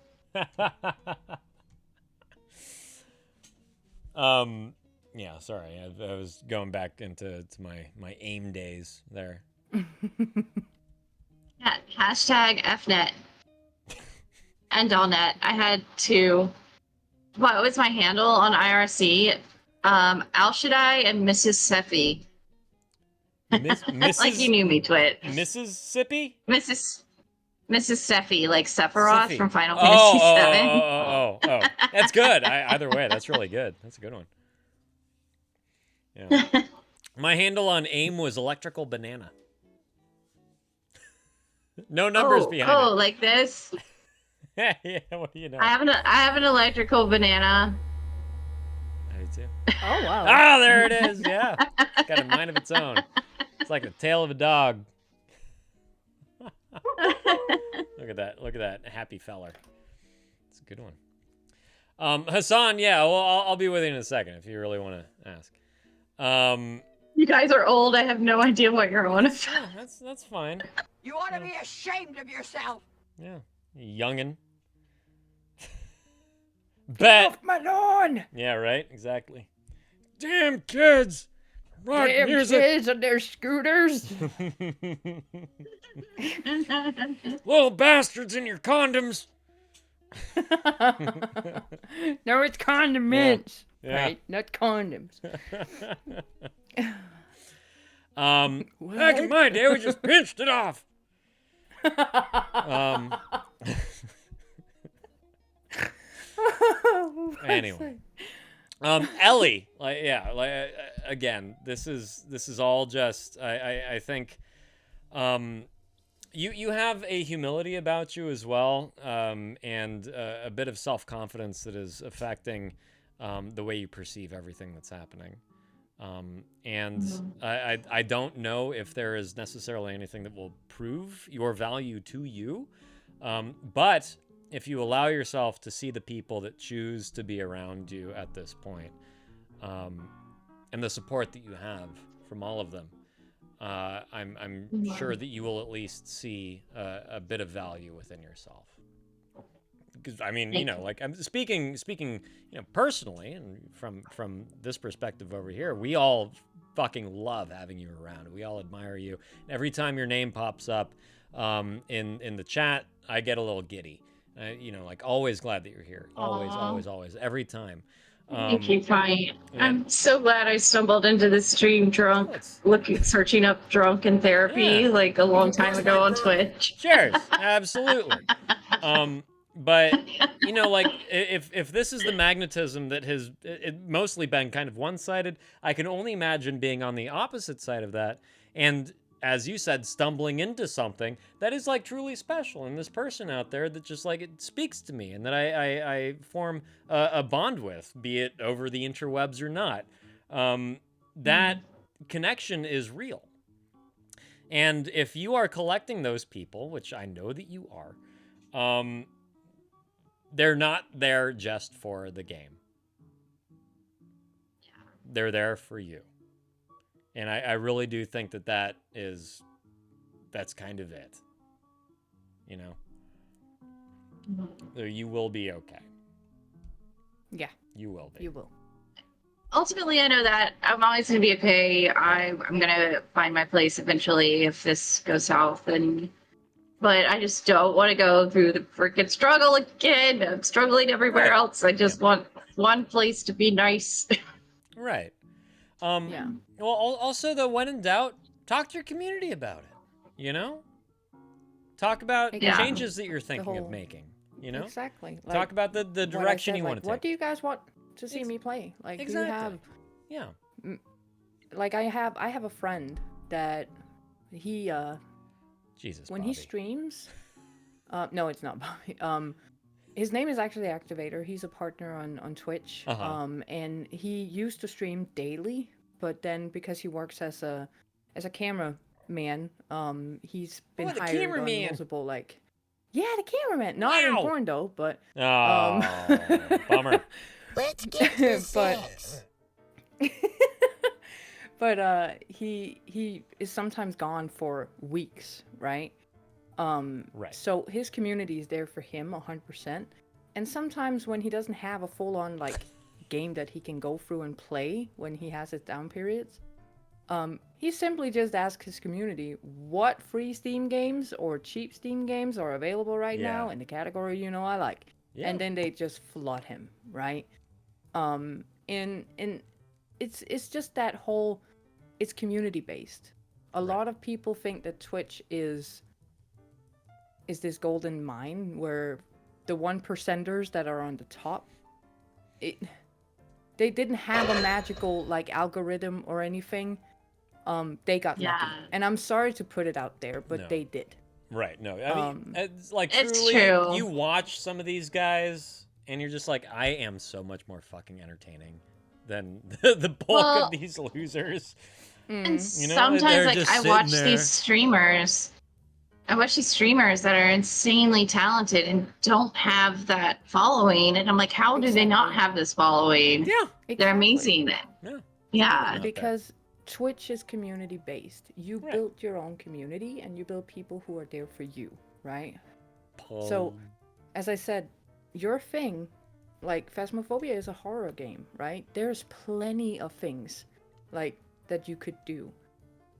Yeah, sorry, I was going back into my AIM days there. Yeah, hashtag FNet and AllNet. I had to. What was my handle on IRC? Al Shaddai and Mrs. Seppi. Mrs. Like you knew me, Twit. Mississippi? Mrs. Seppi, like Sephiroth Sephi. from Final Fantasy VII. Oh. That's good. Either way, that's really good. That's a good one. Yeah. My handle on AIM was Electrical Banana. No numbers behind it. Oh, like this? Yeah, what do you know? I have an electrical banana. I do too. Oh, wow. Ah, there it is. Yeah. It's got a mind of its own. It's like the tail of a dog. Look at that happy feller. It's a good one. Hassan, yeah, well, I'll be with you in a second if you really want to ask. You guys are old. I have no idea what you're on about. Yeah, that's fine. You ought to be ashamed of yourself. Yeah, youngin. Bet. Off my lawn! Yeah, right. Exactly. Damn kids. Rock Damn music. kids and their scooters. Little bastards in your condoms. No, it's condiments. Yeah. Right? Not condoms. Back in my day, we just pinched it off. Anyway, Ellie, again, this is all just. I think, you have a humility about you as well, and a bit of self-confidence that is affecting the way you perceive everything that's happening. I don't know if there is necessarily anything that will prove your value to you, but if you allow yourself to see the people that choose to be around you at this point, and the support that you have from all of them, I'm sure that you will at least see a bit of value within yourself. Because I mean, like I'm speaking, personally, and from this perspective over here, we all fucking love having you around. We all admire you. Every time your name pops up in the chat, I get a little giddy. Like always glad that you're here. Always, every time. Thank you, Brian. Yeah. I'm so glad I stumbled into this stream drunk, searching up drunken therapy like a long time ago on Twitch. Cheers. Absolutely. But like if this is the magnetism that has it mostly been kind of one-sided, I can only imagine being on the opposite side of that, and as you said, stumbling into something that is like truly special, and this person out there that just like it speaks to me, and that I form a bond with, be it over the interwebs or not. That connection is real, and if you are collecting those people, which I know that you are, they're not there just for the game. They're there for you. And I really do think that's kind of it. You will be okay. Yeah. You will be. You will. Ultimately, I know that I'm always going to be okay. I'm going to find my place eventually if this goes south. But I just don't want to go through the freaking struggle again. I'm struggling everywhere else. I just want one place to be nice. Right. Yeah. Well, also, though, when in doubt, talk to your community about it. Talk about changes that you're thinking of making. Exactly. Talk about the direction you want to take. What do you guys want to see me play? Like, exactly. Do you have... Like, I have a friend that he... Jesus, when Bobby. he streams... no, it's not Bobby. His name is actually Activator. He's a partner on Twitch. And he used to stream daily, but then because he works as a cameraman, he's been hired on multiple like... Yeah, the cameraman. Not in porn though, but... Bummer. Let's get to sex. But he is sometimes gone for weeks, right? Right. So his community is there for him 100%. And sometimes when he doesn't have a full-on like game that he can go through and play when he has his down periods, he simply just asks his community what free Steam games or cheap Steam games are available right now in the category I like. Yeah. And then they just flood him, right? And it's just that whole, it's community based. A lot of people think that Twitch is this golden mine where the 1%ers that are on the top, they didn't have a magical like algorithm or anything. They got lucky. And I'm sorry to put it out there, but they did. Right. No. I mean, it's like it's truly, true. You watch some of these guys and you're just like, I am so much more fucking entertaining than the bulk of these losers. And sometimes like I watch these streamers. I watch these streamers that are insanely talented and don't have that following, and I'm like, how do they not have this following? Yeah, exactly. They're amazing. Yeah. Because Twitch is community based. You build your own community and you build people who are there for you, right? So, as I said, your thing, like Phasmophobia is a horror game, right? There's plenty of things like that you could do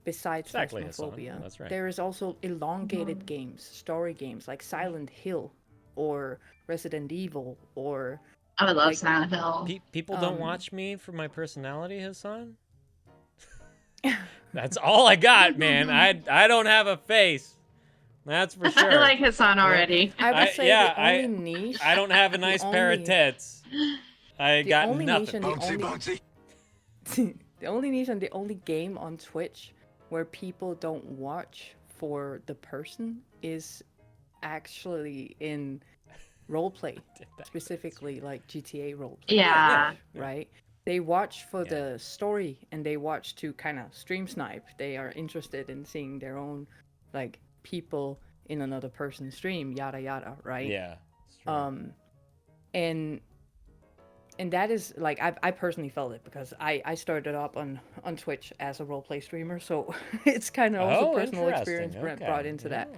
besides Phasmophobia. That's right. There is also elongated games, story games like Silent Hill or Resident Evil or... I would love Silent Hill. People don't watch me for my personality, Hassan. That's all I got, man. I don't have a face. That's for sure. I like Hassan already. I would say the only niche... I don't have a nice pair of tits. I got nothing. The only niche and the only game on Twitch where people don't watch for the person is actually in roleplay, specifically like GTA roleplay. Yeah. Right? They watch for the story and they watch to kind of stream snipe. They are interested in seeing their own like people in another person's stream, yada yada, right? Yeah. And and that is like I personally felt it because I started up on Twitch as a role play streamer, so it's kind of also personal experience brought into that.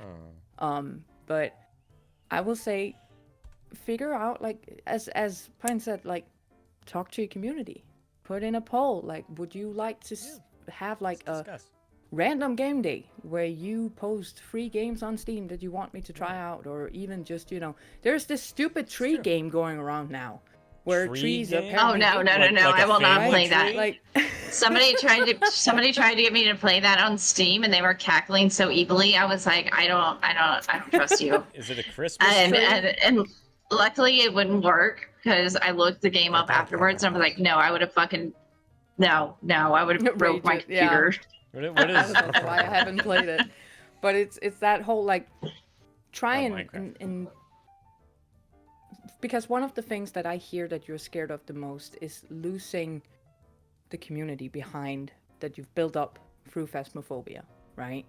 But I will say, figure out, like as Pine said, like talk to your community, put in a poll, like would you like to have like a random game day where you post free games on Steam that you want me to try out, or even just, you know, there's this stupid tree game going around now where trees apparently. Oh no, I will not play that. Like somebody tried to get me to play that on Steam, and they were cackling so evilly. I was like, I don't trust you. Is it a Christmas and, tree? and luckily it wouldn't work because I looked the game up afterwards and I was like, no, I would have fucking I would have broke my computer. What is? I don't know why I haven't played it, but it's that whole like try and because one of the things that I hear that you're scared of the most is losing the community behind that you've built up through Phasmophobia, right?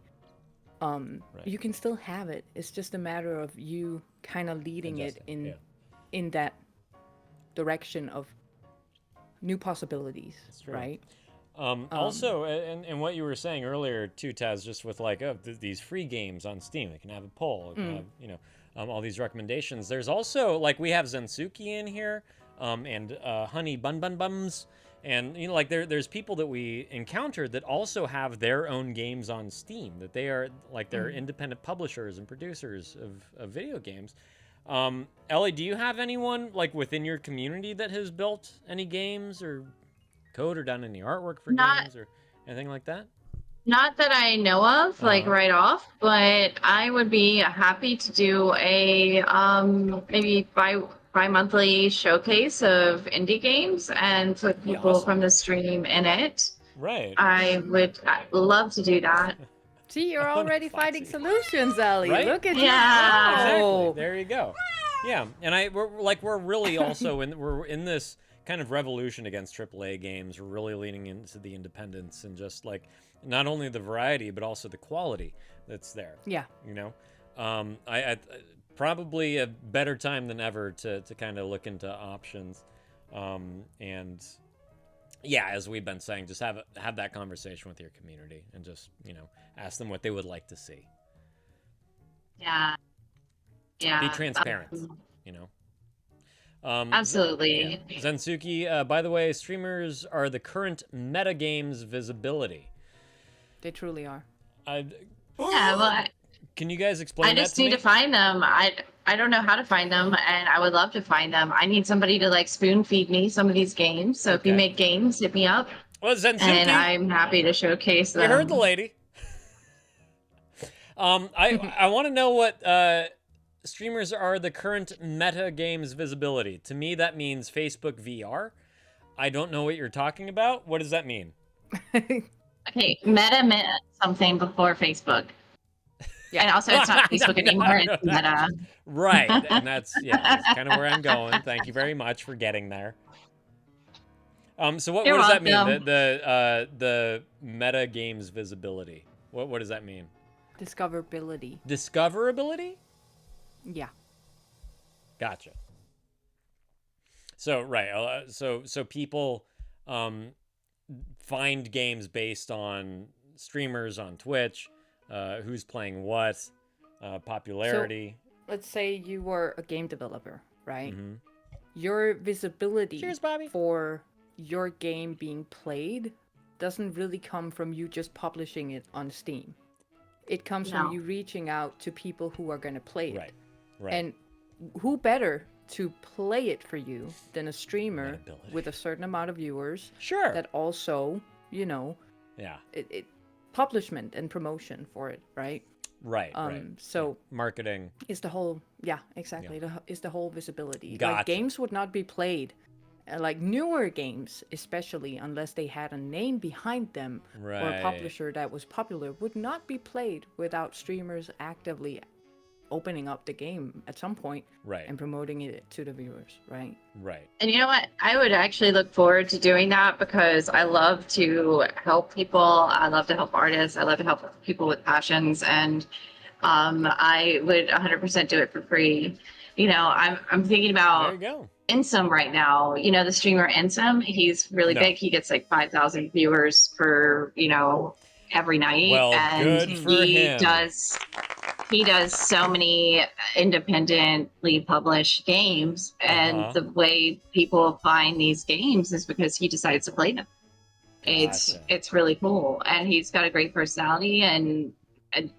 You can still have it. It's just a matter of you kind of leading it in that direction of new possibilities, right? Also, and what you were saying earlier too, Taz, just with like these free games on Steam, we can have a poll, have, you know, all these recommendations. There's also like we have Zensuki in here, and Honey Bun Bun Bums, and you know, like there's people that we encountered that also have their own games on Steam, that they are like they're independent publishers and producers of video games. Ellie, do you have anyone like within your community that has built any games or code or done any artwork for games or anything like that? Not that I know of, like right off, but I would be happy to do a maybe bi-monthly showcase of indie games and put people from the stream in it. Right. I'd love to do that. See, you're already finding solutions, Ellie. Right? Look at you. Exactly. There you go. Yeah, and we're really also we're in this kind of revolution against AAA games. We're really leaning into the independence and just like not only the variety but also the quality that's there. Yeah. You know, I probably a better time than ever to kind of look into options, and yeah, as we've been saying, just have that conversation with your community and just, you know, ask them what they would like to see. Yeah. Be transparent, you know. Absolutely. Yeah. Zensuki, by the way, streamers are the current meta games visibility. They truly are. Can you guys explain that I just need to find them. I don't know how to find them, and I would love to find them. I need somebody to like spoon feed me some of these games. So if you make games, hit me up. Well, Zensuki, and I'm happy to showcase them. You heard the lady. I want to know what streamers are the current meta games visibility. To me, that means Facebook VR. I don't know what you're talking about. What does that mean? Okay, meta meant something before Facebook. Yeah. And also, it's not Facebook anymore. It's Meta. Right, and that's kind of where I'm going. Thank you very much for getting there. So what does that mean? The meta games visibility. What does that mean? Discoverability. Discoverability? Yeah. Gotcha. So right, so people find games based on streamers on Twitch, who's playing what, popularity. So, let's say you were a game developer, right? Mm-hmm. Your visibility for your game being played doesn't really come from you just publishing it on Steam. It comes from you reaching out to people who are going to play it. Right. And who better to play it for you than a streamer with a certain amount of viewers? Sure. That also, you know, it publishment and promotion for it, right? Right. So marketing is the whole exactly. Is the whole visibility. Gotcha. Like games would not be played, like newer games especially, unless they had a name behind them or a publisher that was popular, would not be played without streamers actively opening up the game at some point and promoting it to the viewers, right? And you know what? I would actually look forward to doing that because I love to help people. I love to help artists. I love to help people with passions. And I would 100% do it for free. You know, I'm thinking There about you go. Insum right now. You know, the streamer Insum, he's really No. big. He gets like 5,000 viewers per, you know, every night. Well, And good for him. he does so many independently published games, and Uh-huh. the way people find these games is because he decides to play them. Gotcha. It's really cool, and he's got a great personality and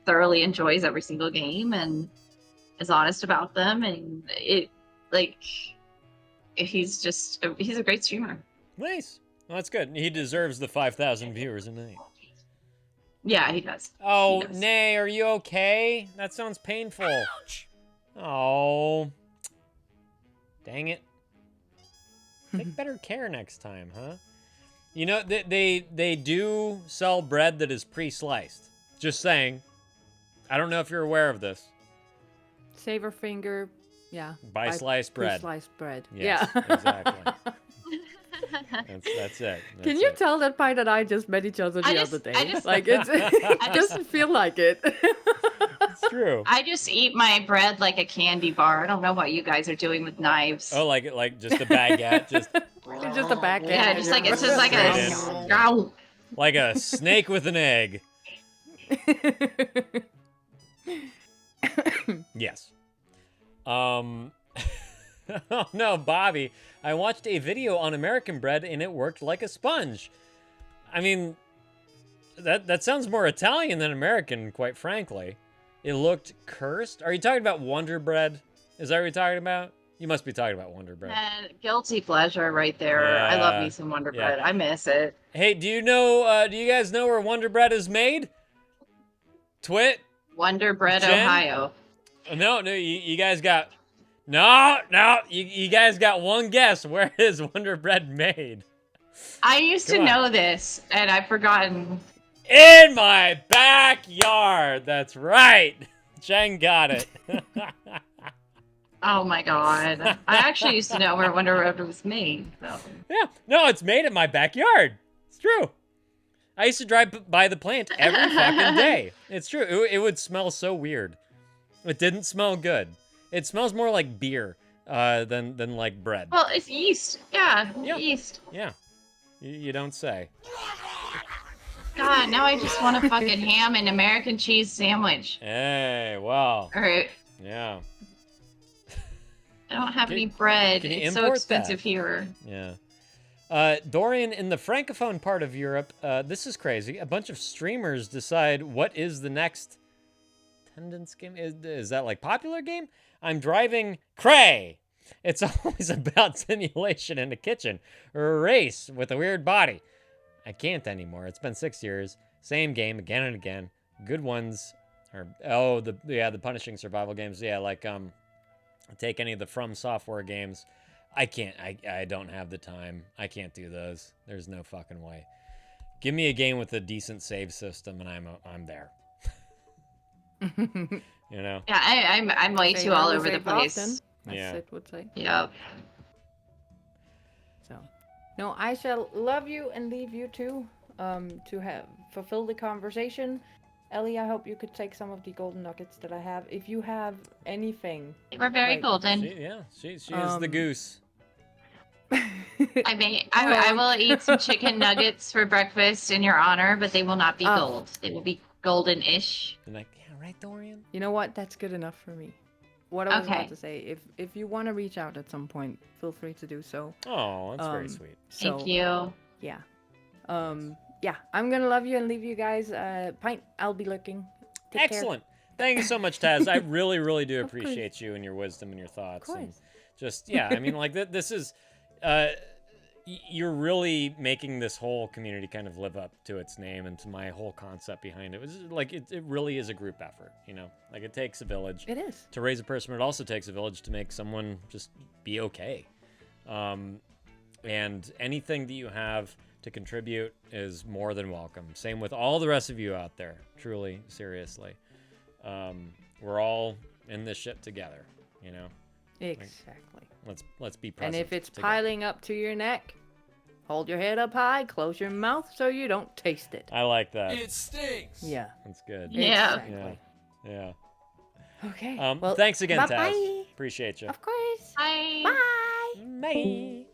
thoroughly enjoys every single game and is honest about them, and he's a great streamer. Nice. Well, that's good. He deserves the 5,000 viewers a night. Yeah, he does. Oh, He does. Nay, are you okay? That sounds painful. Ouch. Oh. Dang it. Take better care next time, huh? You know, they do sell bread that is pre-sliced. Just saying. I don't know if you're aware of this. Save her finger. Yeah. Buy sliced bread. Sliced bread. Yes, yeah. Exactly. That's it. Can you tell that Pie and I just met each other the other day? Like it doesn't feel like it. It's true. I just eat my bread like a candy bar. I don't know what you guys are doing with knives. Oh, like just a baguette, just a baguette. Yeah, it's just like a like a snake with an egg. Yes. Oh no, Bobby. I watched a video on American bread and it worked like a sponge. I mean, that sounds more Italian than American, quite frankly. It looked cursed. Are you talking about Wonder Bread? Is that what you're talking about? You must be talking about Wonder Bread. Guilty pleasure right there. I love me some Wonder Bread. I miss it. Hey, do you guys know where Wonder Bread is made? Twit? Wonder Bread, Jen? Ohio. No, you guys got... you guys got one guess. Where is Wonder Bread made? I used to know this, and I've forgotten. In my backyard. That's right. Jen got it. Oh my god. I actually used to know where Wonder Bread was made. So. Yeah. No, it's made in my backyard. It's true. I used to drive by the plant every fucking day. It's true. It would smell so weird. It didn't smell good. It smells more like beer than like bread. Well, it's yeast. Yeah, yeast. Yeah. You don't say. God, now I just want a fucking ham and American cheese sandwich. Hey, wow. All right. Yeah. I don't have any bread. Can you It's so import expensive that? here. Yeah. Dorian, in the Francophone part of Europe, this is crazy. A bunch of streamers decide what is the next attendance game. Is that like popular game? I'm driving Cray. It's always about simulation in a kitchen or a race with a weird body. I can't anymore. It's been 6 years. Same game again and again. Good ones are the punishing survival games. Yeah, like take any of the From Software games. I can't. I don't have the time. I can't do those. There's no fucking way. Give me a game with a decent save system and I'm there. You know? Yeah, I'm way too all over the place. As Sid would say. Yep. So, no, I shall love you and leave you two to have fulfill the conversation. Ellie, I hope you could take some of the golden nuggets that I have. If you have anything, We're very golden. She is the goose. I will eat some chicken nuggets for breakfast in your honor, but they will not be gold. They will be golden-ish. Yeah, right, Dorian? You know what? That's good enough for me. What I was about to say, if you want to reach out at some point, feel free to do so. Oh, that's very sweet. Thank you. Yeah. Yeah, I'm gonna love you and leave you guys. Pint, I'll be looking. Take Excellent. Thank you so much, Taz. I really, really do appreciate you and your wisdom and your thoughts. Of course. And just, yeah, I mean, like, this is, you're really making this whole community kind of live up to its name and to my whole concept behind it. It was like, it really is a group effort, you know? Like, it takes a village. It is. To raise a person, but it also takes a village to make someone just be okay. And anything that you have to contribute is more than welcome. Same with all the rest of you out there. Truly, seriously. We're all in this shit together, you know? Exactly. Let's be present. And if it's together. piling up to your neck, hold your head up high, close your mouth so you don't taste it. I like that. It stinks. Yeah. That's good. Yeah. Exactly. Yeah. Okay. Well, thanks again, Taz. Bye. Appreciate you. Of course. Bye. Bye.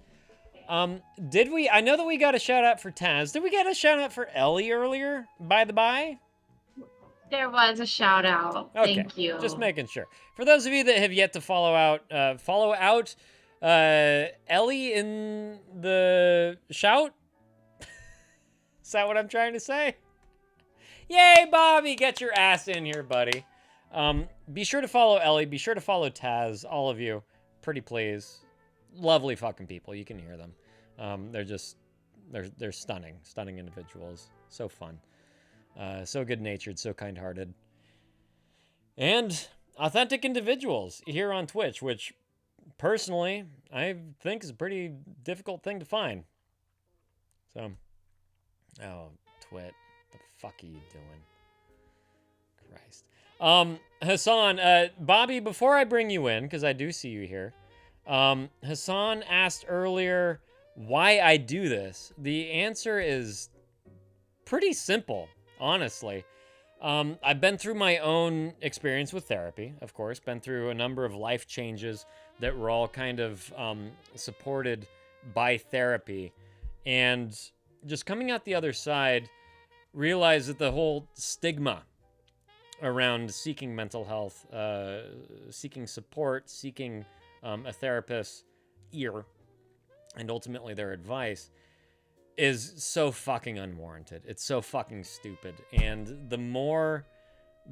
Bye. Did we? I know that we got a shout out for Taz. Did we get a shout out for Ellie earlier? By the by. There was a shout out. Okay, Thank you. Just making sure. For those of you that have yet to follow out Ellie in the shout. Is that what I'm trying to say? Yay, Bobby! Get your ass in here, buddy. Be sure to follow Ellie. Be sure to follow Taz. All of you, pretty please. Lovely fucking people. You can hear them. They're stunning individuals. So fun. So good-natured, so kind-hearted. And authentic individuals here on Twitch, which, personally, I think is a pretty difficult thing to find. So, oh, Twit, the fuck are you doing? Christ. Hassan, Bobby, before I bring you in, because I do see you here, Hassan asked earlier why I do this. The answer is pretty simple. Honestly, I've been through my own experience with therapy, of course, been through a number of life changes that were all kind of supported by therapy. And just coming out the other side, realized that the whole stigma around seeking mental health, seeking support, seeking a therapist's ear, and ultimately their advice, is so fucking unwarranted. It's so fucking stupid. And the more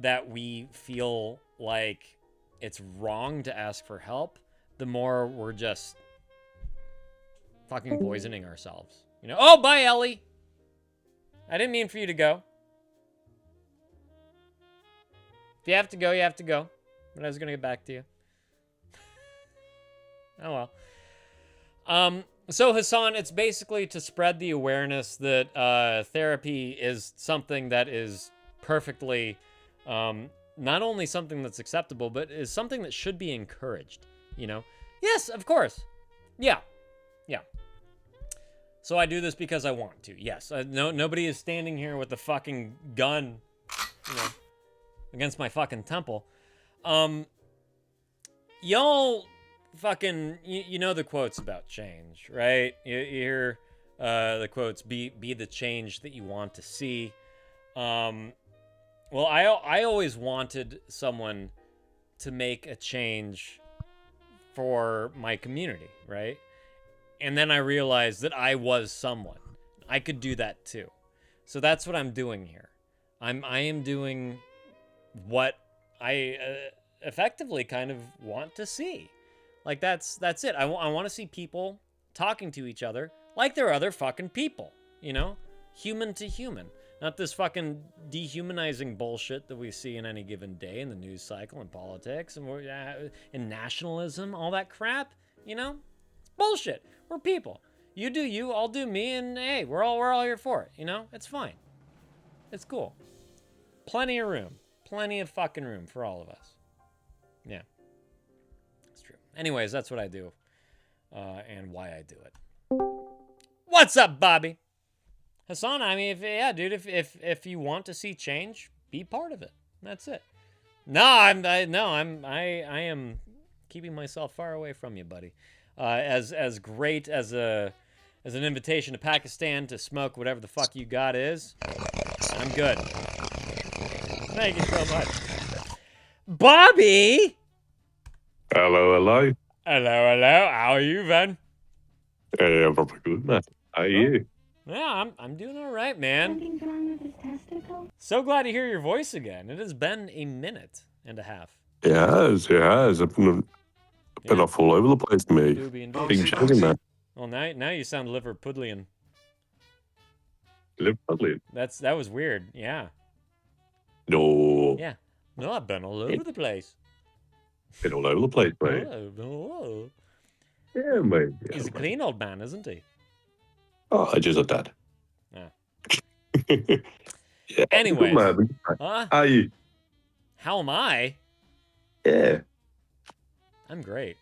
that we feel like it's wrong to ask for help, the more we're just fucking poisoning ourselves. You know? Oh, bye, Ellie! I didn't mean for you to go. If you have to go, you have to go. But I was gonna get back to you. Oh well. So Hassan, it's basically to spread the awareness that therapy is something that is perfectly, not only something that's acceptable, but is something that should be encouraged, you know? Yes, of course. Yeah. So I do this because I want to, yes. Nobody is standing here with a fucking gun, you know, against my fucking temple. Y'all fucking, you know the quotes about change, right? You hear the quotes, be the change that you want to see. Well, I always wanted someone to make a change for my community, right? And then I realized that I was someone. I could do that too. So that's what I'm doing here. I am doing what I effectively kind of want to see. Like, that's it. I want to see people talking to each other like they're other fucking people, you know? Human to human. Not this fucking dehumanizing bullshit that we see in any given day in the news cycle and politics and nationalism, all that crap, you know? It's bullshit. We're people. You do you, I'll do me, and hey, we're all here for it, you know? It's fine. It's cool. Plenty of room. Plenty of fucking room for all of us. Yeah. Anyways, that's what I do, and why I do it. What's up, Bobby? Hassan, I mean, if you want to see change, be part of it. That's it. I am keeping myself far away from you, buddy. As great as an invitation to Pakistan to smoke whatever the fuck you got is, I'm good. Thank you so much, Bobby. Hello. How are you, Van? Hey, I'm very good, man. How are you? Yeah, I'm doing all right, man. Something's wrong with his testicle? So glad to hear your voice again. It has been a minute and a half. It has. I've been off all over the place, mate. Big change, man. Well, now you sound Liverpudlian. Liverpudlian? That was weird, yeah. No. Yeah. No, I've been all over the place. Been all over the place, mate. Oh. Yeah, mate. Yeah, He's a clean old man, isn't he? Oh, I just a dad. Yeah. Yeah. Anyways. Man. Huh? How are you? How am I? Yeah. I'm great.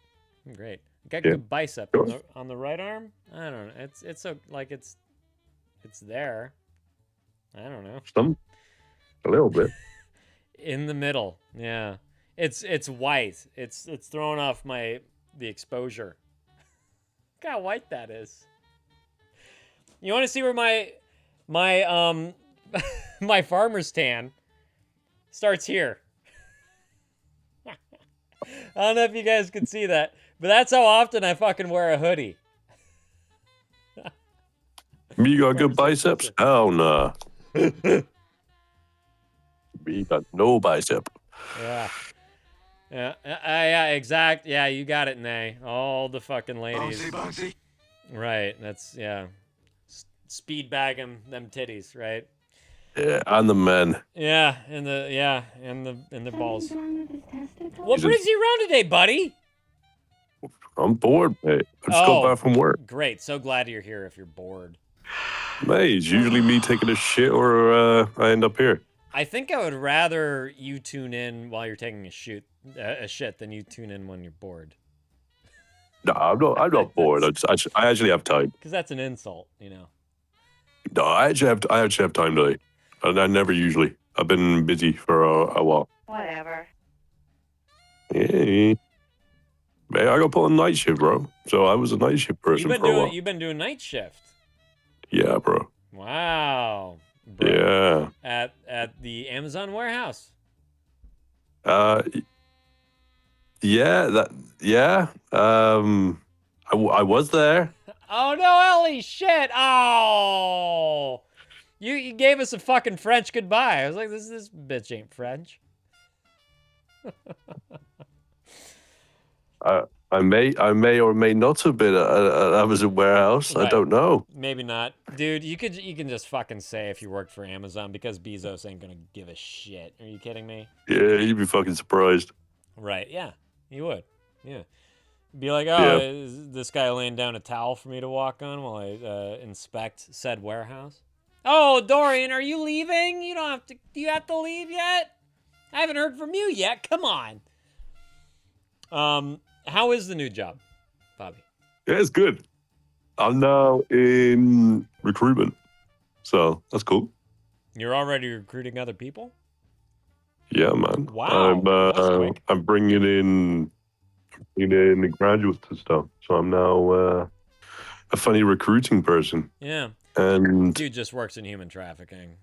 Got good bicep on the right arm. I don't know. It's so like it's there. I don't know. A little bit. In the middle. Yeah. It's white. It's throwing off the exposure. Look how white that is. You want to see where my my farmer's tan starts here. I don't know if you guys can see that, but that's how often I fucking wear a hoodie. Me got good biceps? Hell nah. Me got no bicep. Yeah. Yeah, exact. Yeah, you got it, Nay. All the fucking ladies. Bouncy. Right, that's, yeah. Speed bag them titties, right? Yeah, and the men. Yeah, and the balls. What brings you around today, buddy? I'm bored, mate. I just got back from work. Great. So glad you're here if you're bored. Mate, it's usually me taking a shit or I end up here. I think I would rather you tune in while you're taking a shit than you tune in when you're bored. No, I'm not bored. I actually have time. Because that's an insult, you know. No, I actually have time today. And I never usually. I've been busy for a while. Whatever. Yeah. Man, I got put on night shift, bro. So I was a night shift person for a while. You've been doing night shift. Yeah, bro. Wow. Bro. Yeah. At the Amazon warehouse. Yeah. I was there. Oh no, Ellie! Shit! Oh, you gave us a fucking French goodbye. I was like, this bitch ain't French. I may or may not have been at Amazon warehouse. Right. I don't know. Maybe not, dude. You can just fucking say if you worked for Amazon because Bezos ain't gonna give a shit. Are you kidding me? Yeah, you'd be fucking surprised. Right? Yeah, you would. Yeah. Be like, oh, is this guy laying down a towel for me to walk on while I inspect said warehouse? Oh, Dorian, are you leaving? You don't have to. Do you have to leave yet? I haven't heard from you yet. Come on. How is the new job, Bobby? Yeah, it's good. I'm now in recruitment, so that's cool. You're already recruiting other people? Yeah, man. Wow. I'm bringing in the graduates and stuff. So I'm now a funny recruiting person. Yeah. And dude just works in human trafficking.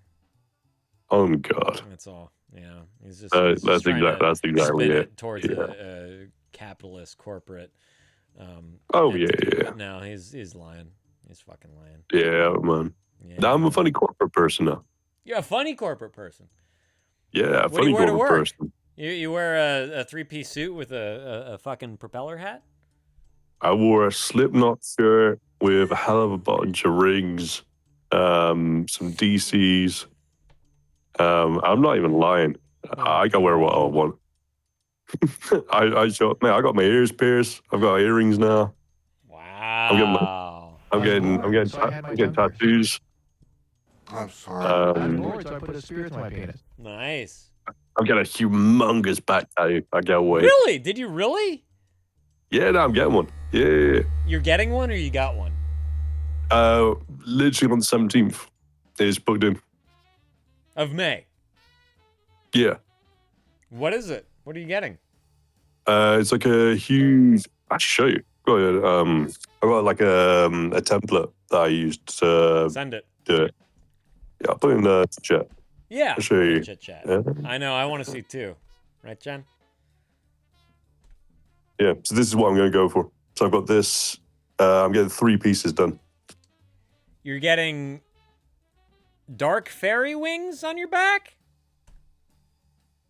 Oh my god. That's all. Yeah. He's just that's exactly spin it. towards a capitalist corporate. Yeah. No, he's lying. He's fucking lying. Yeah, man. Yeah. Now I'm a funny corporate person now. You're a funny corporate person. Yeah, what do you wear to work? Person. You wear a 3-piece suit with a fucking propeller hat? I wore a Slipknot shirt with a hell of a bunch of rings, some DCs. I'm not even lying. I can wear what I want. I got my ears pierced. I've got earrings now. Wow. I'm getting tattoos. I'm sorry. I'm bored, so I put a spear through my penis. Nice. I've got a humongous back tattoo. I can't wait. Really? Did you really? Yeah, no, I'm getting one. Yeah. You're getting one or you got one? Literally on the 17th. It's booked in. Of May? Yeah. What is it? What are you getting? It's like a huge... I'll show you. Go ahead. I got like a template that I used to send it. Do it. Yeah, I'll put it in the chat. Yeah. I'll show you. Chit chat. Yeah. I know. I want to see too. Right, Jen? Yeah. So this is what I'm going to go for. So I've got this. I'm getting 3 pieces done. You're getting dark fairy wings on your back?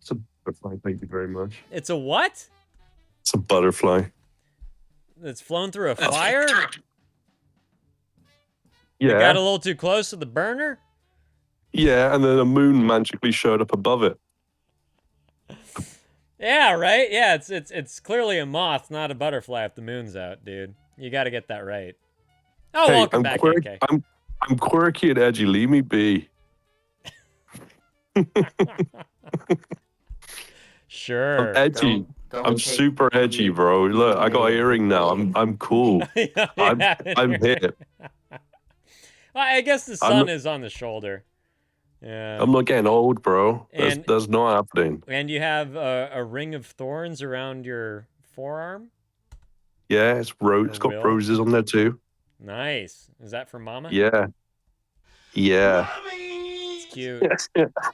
It's a butterfly. Thank you very much. It's a what? It's a butterfly. That's flown through a fire? Yeah. It got a little too close to the burner? Yeah, and then a moon magically showed up above it. Yeah, right? Yeah, it's clearly a moth, not a butterfly if the moon's out, dude. You got to get that right. Oh, hey, welcome back, AK. I'm quirky and edgy. Leave me be. Sure. I'm edgy. I'm super edgy, bro. Look, I got an earring now. I'm cool. I'm hip. Well, I guess the sun is on the shoulder. Yeah. I'm not getting old, bro. And- That's not happening. And you have a ring of thorns around your forearm? Yeah, it's got Will? roses on there too. Nice. Is that for Mama? Yeah. Yeah. It's cute.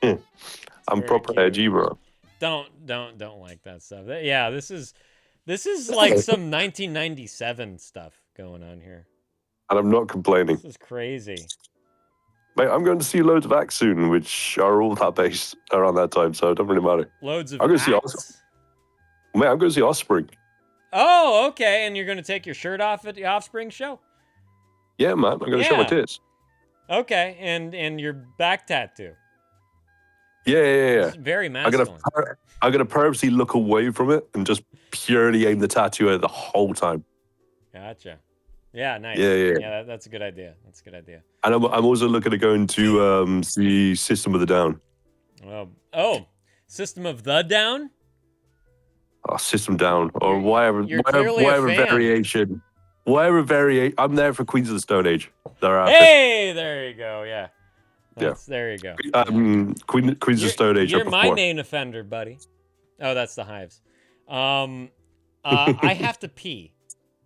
I'm very proper cute. edgy, bro. Don't like that stuff. Yeah, this is like some 1997 stuff going on here. And I'm not complaining. This is crazy. Mate, I'm going to see loads of acts soon, which are all that based around that time, so it doesn't really matter. Loads of I'm going to see acts? Mate, I'm going to see Offspring. Oh, okay. And you're going to take your shirt off at the Offspring show? Yeah, man. I'm going to show my tits. Okay, and your back tattoo. Yeah. It's very masculine. I'm gonna purposely look away from it and just purely aim the tattoo at the whole time. Gotcha. Yeah, nice. Yeah. That's a good idea. That's a good idea. And I'm also looking at going to the System of the Down. Oh, System of the Down? Oh, System Down or whatever clearly a fan. variation. Whatever variation. I'm there for Queens of the Stone Age. Hey, there you go. Yeah. There you go. Queens of the Stone Age. You're my main offender, buddy. Oh, that's the Hives. I have to pee.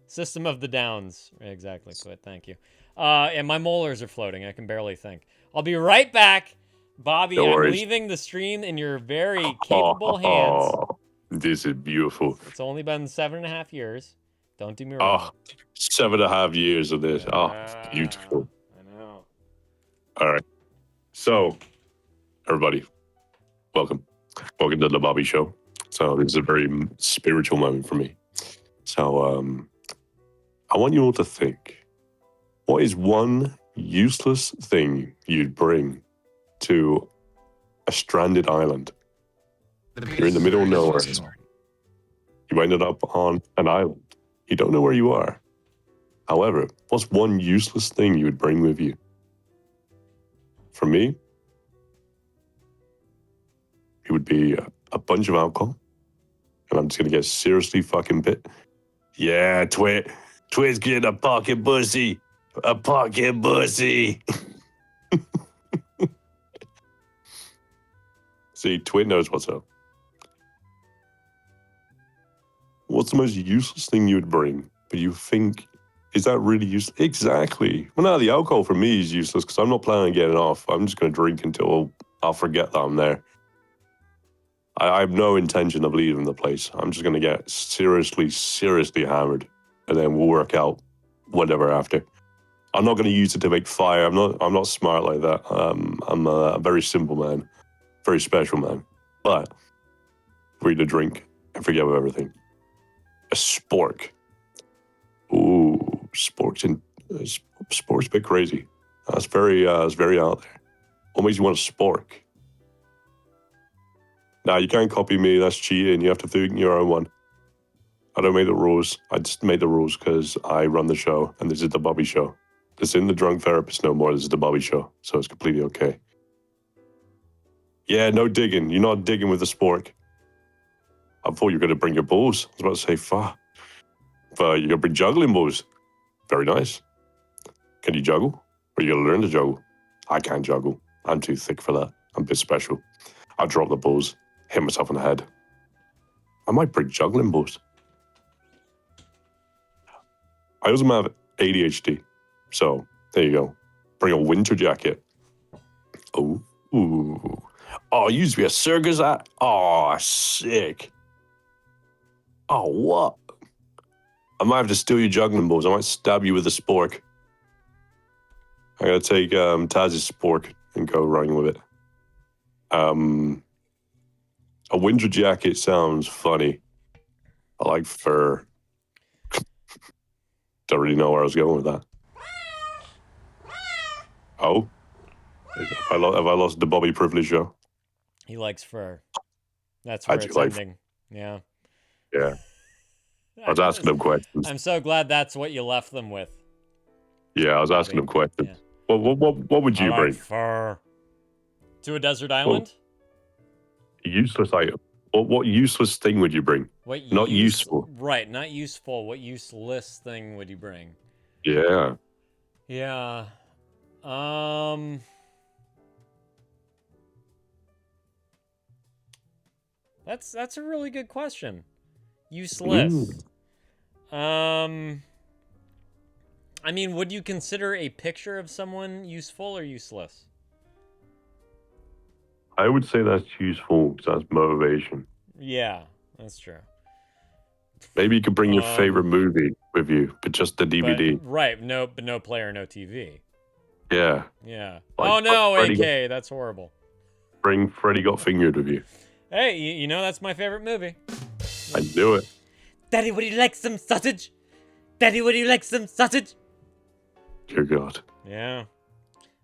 System of the Downs. Exactly, Quit. Thank you. And my molars are floating. I can barely think. I'll be right back. Bobby, No I'm worries. leaving the stream in your very capable hands. This is beautiful. It's only been 7.5 years. Don't do me wrong. 7.5 years of this. Beautiful. I know. All right. So, everybody, welcome. Welcome to the Bobby Show. So, this is a very spiritual moment for me. So, I want you all to think, what is one useless thing you'd bring to a stranded island? You're in the middle of nowhere. You ended up on an island. You don't know where you are. However, what's one useless thing you would bring with you? For me, it would be a bunch of alcohol. And I'm just going to get seriously fucking bit. Yeah, Twit's getting a pocket pussy. A pocket pussy. See, Twit knows what's up. What's the most useless thing you would bring, but you think, is that really useless? Exactly. Well, now the alcohol for me is useless because I'm not planning on getting off. I'm just going to drink until I'll forget that I'm there. I have no intention of leaving the place. I'm just going to get seriously hammered, and then we'll work out whatever after. I'm not going to use it to make fire. I'm not smart like that. I'm a very simple man, very special man. But free to drink and forget about everything. A spork. Ooh, spork's a bit crazy. That's very out there. What makes you want a spork? Now, you can't copy me. That's cheating. You have to think your own one. I don't make the rules. I just made the rules because I run the show, and this is the Bobby Show. This isn't the Drunk Therapist no more. This is the Bobby Show, so it's completely okay. Yeah, no digging. You're not digging with the spork. I thought you were going to bring your balls. I was about to say, fuck. But you're going to bring juggling balls. Very nice. Can you juggle? Or are you going to learn to juggle? I can't juggle. I'm too thick for that. I'm a bit special. I drop the balls, hit myself in the head. I might bring juggling balls. I also have ADHD. So, there you go. Bring a winter jacket. Oh, ooh. Oh, it used to be a circus act. Oh, sick. Oh, what? I might have to steal your juggling balls. I might stab you with a spork. I'm going to take Taz's spork and go running with it. A winter jacket sounds funny. I like fur. Don't really know where I was going with that. Oh? Have I lost the Bobby Privilege show? He likes fur. That's where it's ending. Yeah. Yeah. I was asking them questions. I'm so glad that's what you left them with. Yeah, I was asking them questions. Yeah. What would you bring? Fur. To a desert island? Useless item. What useless thing would you bring? Not useful. Right, not useful. What useless thing would you bring? Yeah. Yeah. That's a really good question. Useless. I mean, would you consider a picture of someone useful or useless? I would say that's useful because that's motivation. Yeah, that's true. Maybe you could bring your favorite movie with you, but just the DVD. But, right, but no player, no TV. Yeah. Yeah. Like, oh no, Freddy AK, that's horrible. Bring Freddy Got Fingered with you. Hey, you know that's my favorite movie. I knew it. Daddy, would you like some sausage? Daddy, would you like some sausage? Dear God. Yeah.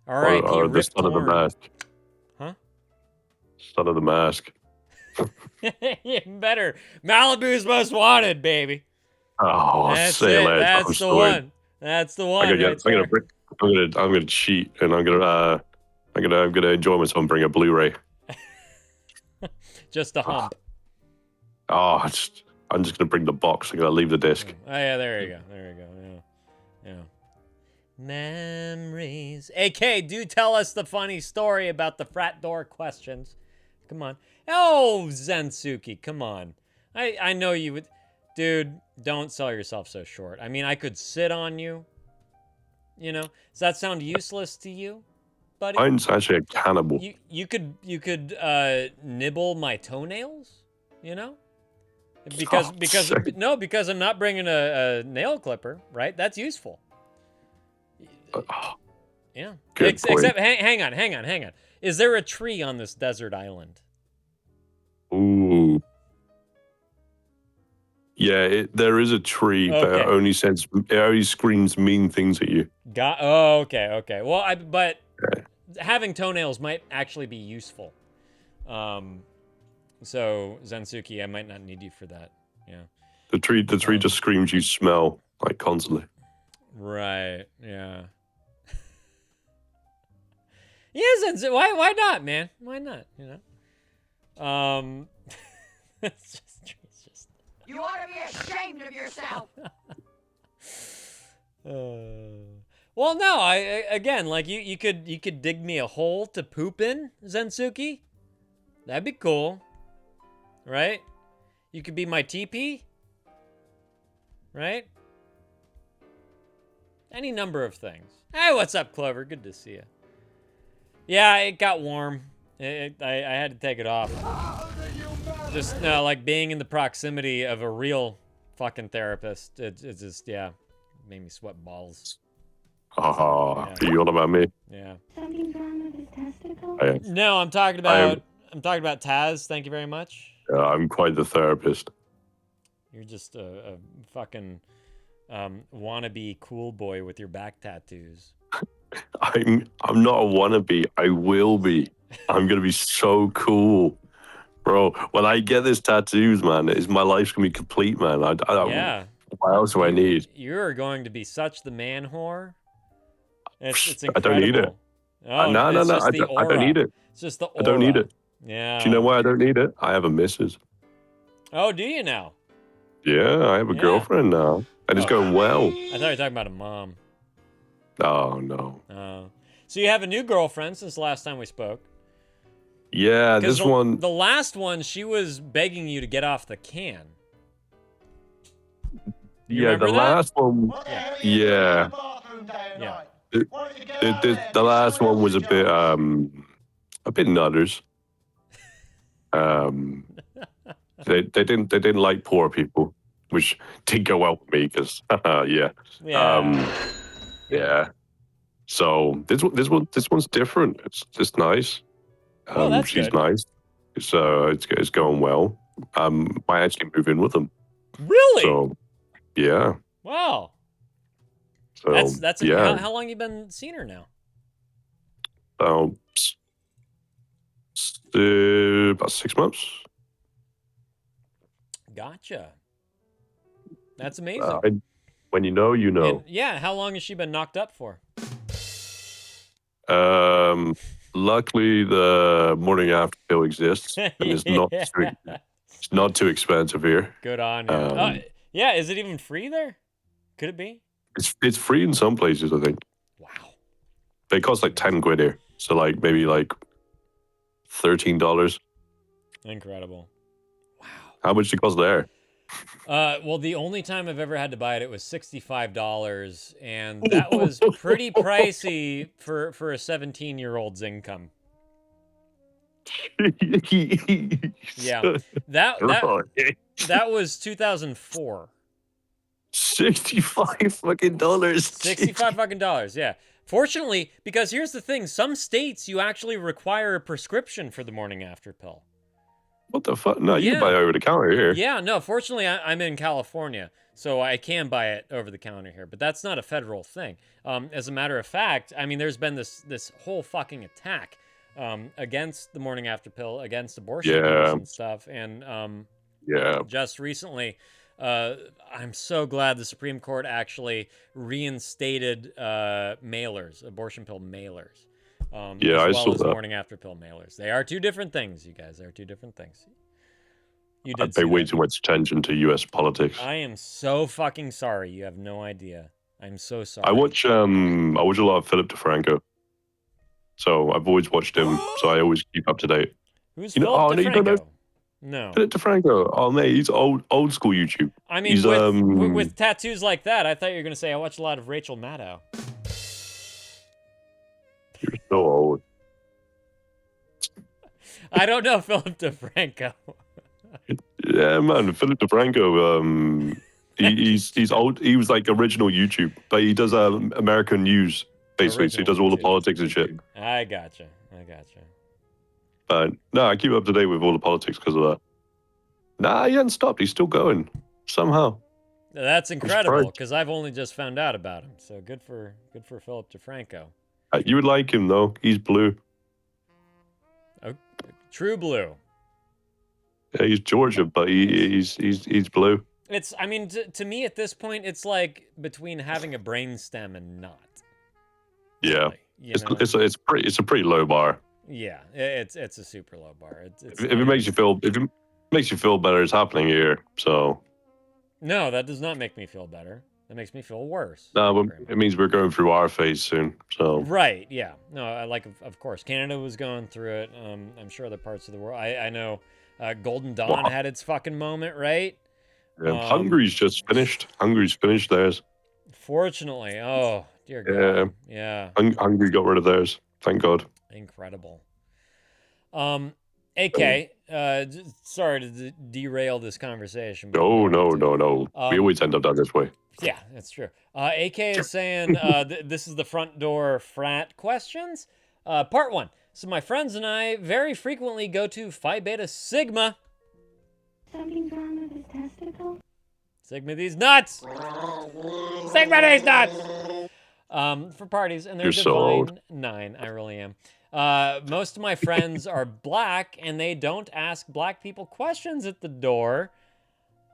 R.I.P. Or the Rip Son of the Torn. Mask. Huh? Son of the Mask. Even better. Malibu's Most Wanted, baby. Oh, That's say it. less. That's I'm the so one. in. That's the one. I'm gonna cheat, and I'm gonna enjoy myself and bring a Blu-ray. Just a hump. Oh, I'm just gonna bring the box. I'm gonna leave the disc. Oh yeah, there you go. There you go. Yeah. Memories. AK, do tell us the funny story about the frat door questions. Come on. Oh, Zensuke, come on. I know you would. Dude, don't sell yourself so short. I mean, I could sit on you. You know? Does that sound useless to you, buddy? Mine's actually a cannibal. You could nibble my toenails, you know? Because I'm not bringing a nail clipper, right? That's useful. Yeah. Except hang on. Is there a tree on this desert island? Ooh. Yeah, there is a tree, but Okay. it only screams mean things at you. Oh, okay. Well, but having toenails might actually be useful. So Zensuke, I might not need you for that. Yeah. The tree just screams you smell like constantly. Right. Yeah. Yes, why not, man? Why not? You know. It's just. You ought to be ashamed of yourself. Well, no. Again, like you could dig me a hole to poop in, Zensuke. That'd be cool, right? You could be my teepee, right? Any number of things. Hey, what's up, Clover? Good to see you. Yeah, it got warm. I had to take it off. Just like being in the proximity of a real fucking therapist. It just made me sweat balls. Oh, are you on about me? Yeah. Something's wrong with his testicles? No, I'm talking about Taz. Thank you very much. I'm quite the therapist. You're just a fucking wannabe cool boy with your back tattoos. I'm not a wannabe. I will be. I'm gonna be so cool, bro. When I get this tattoos, man, my life's gonna be complete, man. Yeah. What else do I need? You're going to be such the man whore. It's I don't need it. Oh, no. I don't need it. It's just the aura. I don't need it. Yeah. Do you know why I don't need it? I have a missus. Oh, do you now? Yeah, I have a girlfriend now, and it's going well. I thought you were talking about a mom. Oh no. Oh. So you have a new girlfriend since the last time we spoke. Yeah, this one. The last one, she was begging you to get off the can. Yeah, the last one. Yeah. Yeah. The last one was a bit nutters. They didn't like poor people, which did go well with me because yeah. Yeah. So this one's different. It's just nice. That's she's good. nice. It's going well. Might actually move in with them. Really? So yeah. Wow. So that's yeah. How long you been seeing her now? About 6 months. Gotcha. That's amazing. When you know, you know. And, yeah. How long has she been knocked up for? Luckily, the morning after pill exists, and it's not too expensive here. Good on you. Yeah. Is it even free there? Could it be? It's free in some places, I think. Wow. They cost like 10 quid here, so like maybe like $13. Incredible. How much did it cost there? Well, the only time I've ever had to buy it, it was $65, and that was pretty pricey for a 17-year-old's income. Yeah, that was 2004. 65 fucking dollars. 65 fucking dollars, yeah. Fortunately, because here's the thing, some states you actually require a prescription for the morning after pill. What the fuck? No, you can buy it over the counter here. Yeah, no, fortunately I'm in California, so I can buy it over the counter here, but that's not a federal thing. As a matter of fact, I mean, there's been this whole fucking attack against the morning after pill, against abortion pills and stuff, and just recently, I'm so glad the Supreme Court actually reinstated mailers, abortion pill mailers. As well as morning after pill mailers. They are two different things, you guys. They're two different things. You did. I pay way too much attention to U.S. politics. I am so fucking sorry. You have no idea. I'm so sorry. I watch a lot of Philip DeFranco. So I've always watched him. So I always keep up to date. Who's Philip DeFranco? You don't know? No. Philip DeFranco. Oh mate, he's old school YouTube. I mean, with tattoos like that, I thought you were gonna say I watch a lot of Rachel Maddow. You're so old. I don't know Philip DeFranco. Yeah, man, Philip DeFranco. He's old. He was like original YouTube, but he does American news basically. So he does all the politics and shit. I gotcha. But no, I keep up to date with all the politics because of that. Nah, he hasn't stopped. He's still going somehow. That's incredible because I've only just found out about him. So good for Philip DeFranco. You would like him though. He's blue. Oh, true blue. Yeah, he's Georgia, but he's blue. It's. I mean, to me at this point, it's like between having a brainstem and not. Yeah, it's a pretty low bar. Yeah, it's a super low bar. If it makes you feel better, it's happening here. So. No, that does not make me feel better. That makes me feel worse. No, but it means we're going through our phase soon. So. Right. Yeah. No. Of course, Canada was going through it. I'm sure other parts of the world. I know. Golden Dawn had its fucking moment, right? Yeah, Hungary's just finished. Hungary's finished theirs. Fortunately. Oh, dear God. Yeah. Hungary got rid of theirs. Thank God. Incredible. AK, sorry to derail this conversation. No. We always end up down this way. Yeah, that's true. AK is saying this is the front door frat questions. Part 1. So my friends and I very frequently go to Phi Beta Sigma. Something's wrong with his testicle? Sigma these nuts! Sigma these nuts! For parties, and they're You're divine so old. 9. I really am. Most of my friends are black, and they don't ask black people questions at the door.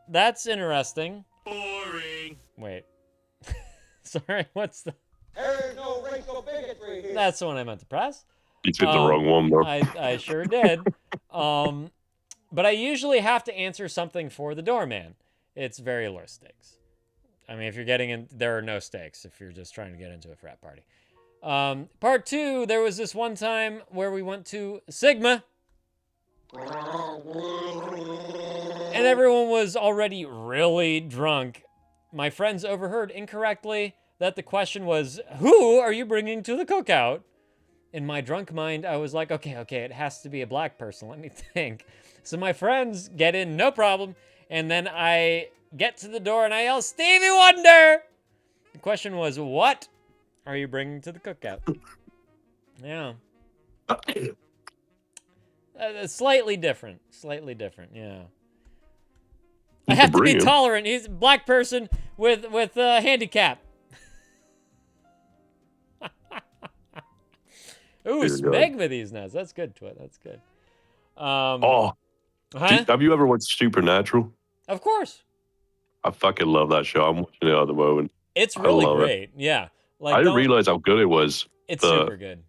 That's interesting. Boring. Wait. Sorry, what's the... There's no racial bigotry here. That's the one I meant to press. You did the wrong one, though. I sure did. But I usually have to answer something for the doorman. It's very low stakes. I mean, if you're getting in, there are no stakes if you're just trying to get into a frat party. Part 2, there was this one time where we went to Sigma. And everyone was already really drunk. My friends overheard incorrectly that the question was, who are you bringing to the cookout? In my drunk mind, I was like, okay, it has to be a black person. Let me think. So my friends get in, no problem. And then I get to the door and I yell, Stevie Wonder! The question was, what are you bringing to the cookout? Yeah. Slightly different, yeah. I have to be tolerant. He's a black person with a handicap. Ooh, smegma these nuts. That's good, Twit. That's good. Have you ever watched Supernatural? Of course. I fucking love that show. I'm watching it at the moment. It's really great. Yeah. Like, I didn't realize how good it was. It's super good.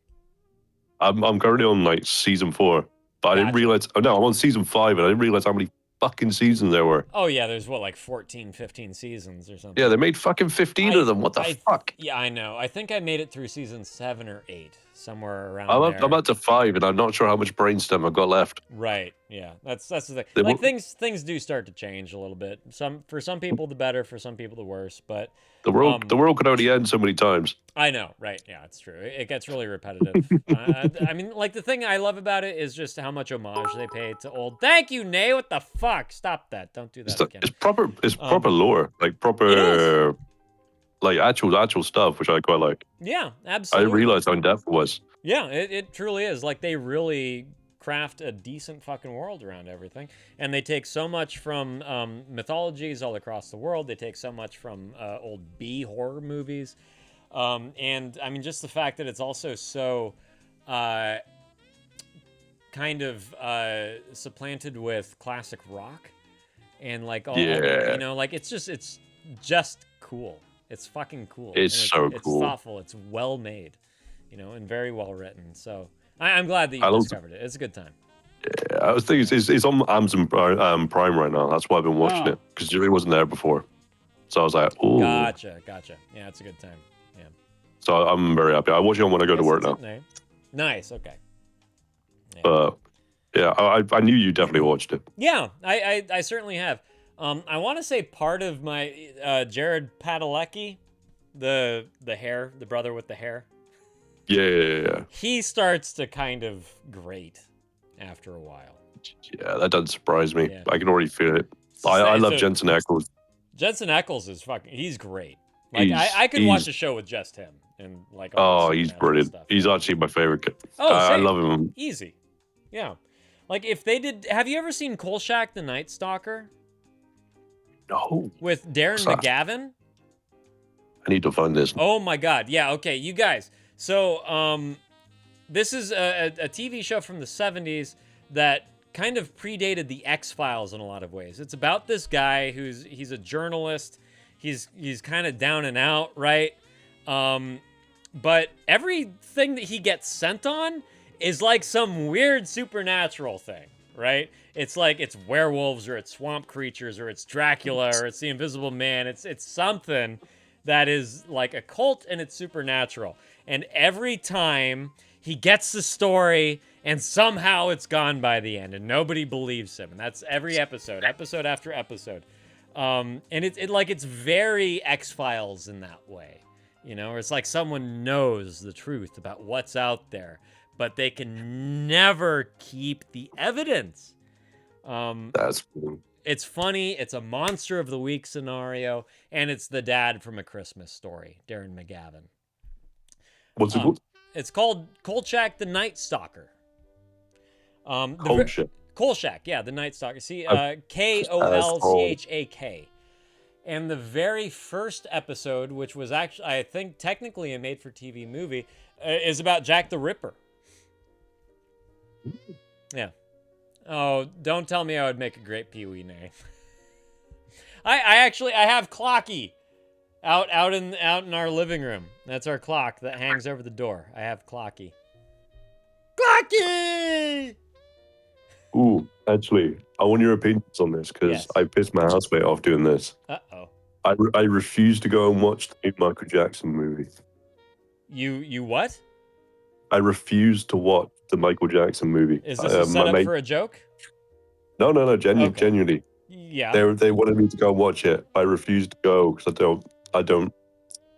I'm currently on like season 4, but I didn't realize. Oh no, I'm on season 5, and I didn't realize how many fucking seasons there were. Oh yeah, there's what, like 14, 15 seasons or something. Yeah, they made fucking 15 of them. What the fuck? Yeah, I know. I think I made it through season 7 or 8. somewhere around I'm there. up to 5, and I'm not sure how much brainstem I've got left. Right. Yeah. That's the thing. They Like won't- things do start to change a little bit. For some people the better, for some people the worse. But The world could only end so many times. I know, right? Yeah, it's true. It gets really repetitive. I mean, like the thing I love about it is just how much homage they pay to old. Thank you, Nay. What the fuck? Stop that! Don't do that again. It's proper. It's proper lore, like proper, like actual stuff, which I quite like. Yeah, I absolutely. didn't realize how in depth it was. Yeah, it truly is. Like they really craft a decent fucking world around everything, and they take so much from mythologies all across the world. They take so much from old B horror movies. And I mean, just the fact that it's also so kind of supplanted with classic rock and like all, you know, like it's just cool. It's fucking cool. It's so it's cool. thoughtful. It's well made, you know, and very well written. So I'm glad that you discovered it. It's a good time. Yeah, I was thinking it's on Amazon Prime right now. That's why I've been watching it, because it wasn't there before. So I was like, ooh. Gotcha. Yeah, it's a good time. Yeah. So I'm very happy. I watch it when I go to work now. Nice. Okay. Yeah. But yeah, I knew you definitely watched it. Yeah, I certainly have. I want to say part of my Jared Padalecki, the hair, the brother with the hair. Yeah. He starts to kind of grate after a while. Yeah, that doesn't surprise me. Yeah. I can already feel it. I love Jensen Ackles. Jensen Ackles is he's great. Like I could watch a show with just him and like. Oh, he's brilliant. Stuff. He's actually my favorite kid. Oh, I love him. Easy. Yeah. Like if they did, have you ever seen Kolchak the Night Stalker? No. With Darren McGavin? I need to find this. Oh my God. Yeah. Okay. You guys. So, this is a TV show from the 70s that kind of predated the X-Files in a lot of ways. It's about this guy he's a journalist. He's kind of down and out, right? But everything that he gets sent on is like some weird supernatural thing, right? It's like it's werewolves or it's swamp creatures or it's Dracula or it's the Invisible Man. It's something that is like a cult and it's supernatural. And every time he gets the story and somehow it's gone by the end and nobody believes him. And that's every episode after episode. And it's very X-Files in that way. You know, it's like someone knows the truth about what's out there, but they can never keep the evidence. That's cool. It's funny. It's a monster of the week scenario, and it's the dad from A Christmas Story, Darren McGavin. What's it called? It's called Kolchak the Night Stalker. Kolchak. Kolchak, yeah, the Night Stalker. See, Kolchak. And the very first episode, which was actually, I think, technically a made-for-TV movie, is about Jack the Ripper. Yeah. Oh, don't tell me I would make a great Pee-wee name. I have Clocky out in our living room. That's our clock that hangs over the door. I have Clocky. Clocky! Ooh, actually, I want your opinions on this because I pissed my housemate off doing this. Uh-oh. I refuse to go and watch the new Michael Jackson movie. You what? I refuse to watch the Michael Jackson movie. Is this a setup for a joke? No, genuinely. Yeah. They wanted me to go and watch it. I refused to go because I don't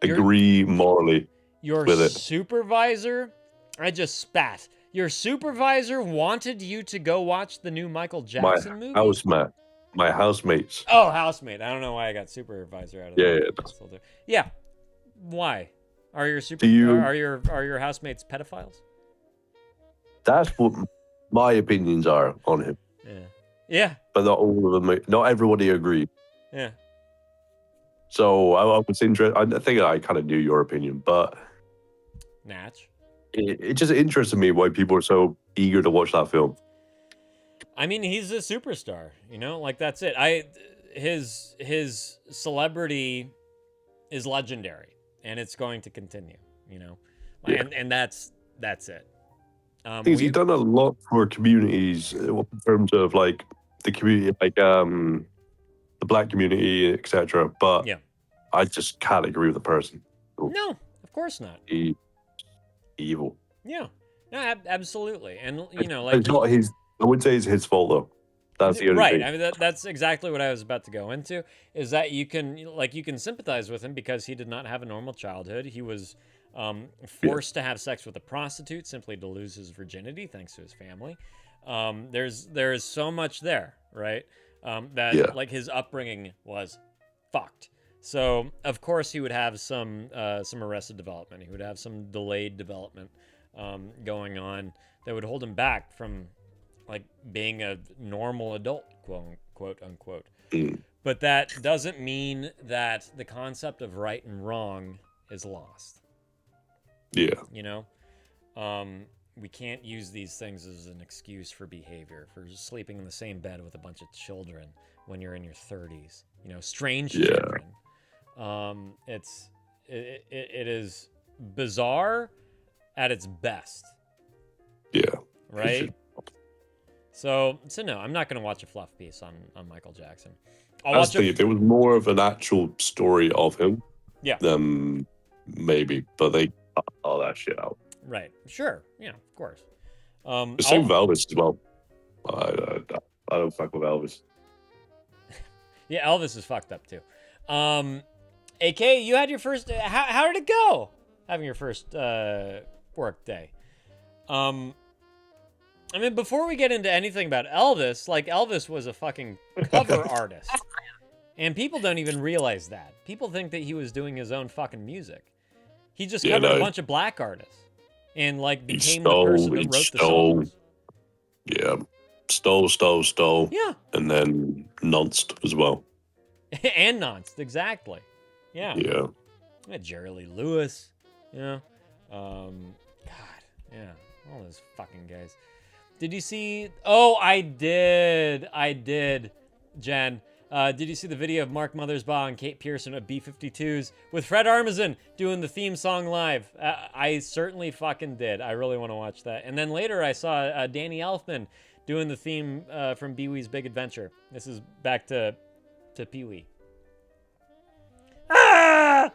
agree morally with it. Supervisor? I just spat. Your supervisor wanted you to go watch the new Michael Jackson movie? My housemates. Oh, housemate. I don't know why I got supervisor out of that. Yeah. Why? Are your are your housemates pedophiles? That's what my opinions are on him. Yeah. But not all of them. Not everybody agreed. Yeah. So I was interested. I think I kind of knew your opinion, but Natch. It just interested me why people are so eager to watch that film. I mean, he's a superstar, you know, like that's it. His celebrity is legendary, and it's going to continue, you know, and that's it. He's done a lot for communities in terms of like the community, like the black community, etc. But I just can't agree with the person. No, of course not. Evil. Yeah. No, absolutely. And, you know, like... It's not his... I wouldn't say it's his fault, though. That's the only right. thing. I mean, that's exactly what I was about to go into, is that you can sympathize with him because he did not have a normal childhood. He was forced to have sex with a prostitute simply to lose his virginity, thanks to his family. There is so much there, right? That like his upbringing was fucked. So of course he would have some arrested development. He would have some delayed development going on that would hold him back from like being a normal adult, quote unquote. But that doesn't mean that the concept of right and wrong is lost. Yeah. You know, we can't use these things as an excuse for behavior, for sleeping in the same bed with a bunch of children when you're in your 30s. You know, strange children. It is bizarre at its best. Yeah. Right. So no, I'm not going to watch a fluff piece on Michael Jackson. If there was more of an actual story of him, yeah, then maybe. But they cut all that shit out. Right. Sure. Yeah. Of course. The same with Elvis as well. I don't fuck with Elvis. Yeah, Elvis is fucked up too. AK, you had your first. How did it go? Having your first work day. I mean, before we get into anything about Elvis, like Elvis was a fucking cover artist. And people don't even realize that. People think that he was doing his own fucking music. He just covered a bunch of black artists and like became the person that wrote the songs. Yeah. Stole. Yeah. And then nonced as well. And nonced, exactly. Yeah. Yeah. Jerry Lee Lewis. Yeah. God. Yeah. All those fucking guys. Did you see... Oh, I did, Jen. Did you see the video of Mark Mothersbaugh and Kate Pearson at B-52s with Fred Armisen doing the theme song live? I certainly fucking did. I really want to watch that. And then later I saw Danny Elfman doing the theme from Pee-wee's Big Adventure. This is back to Pee-wee. Ah!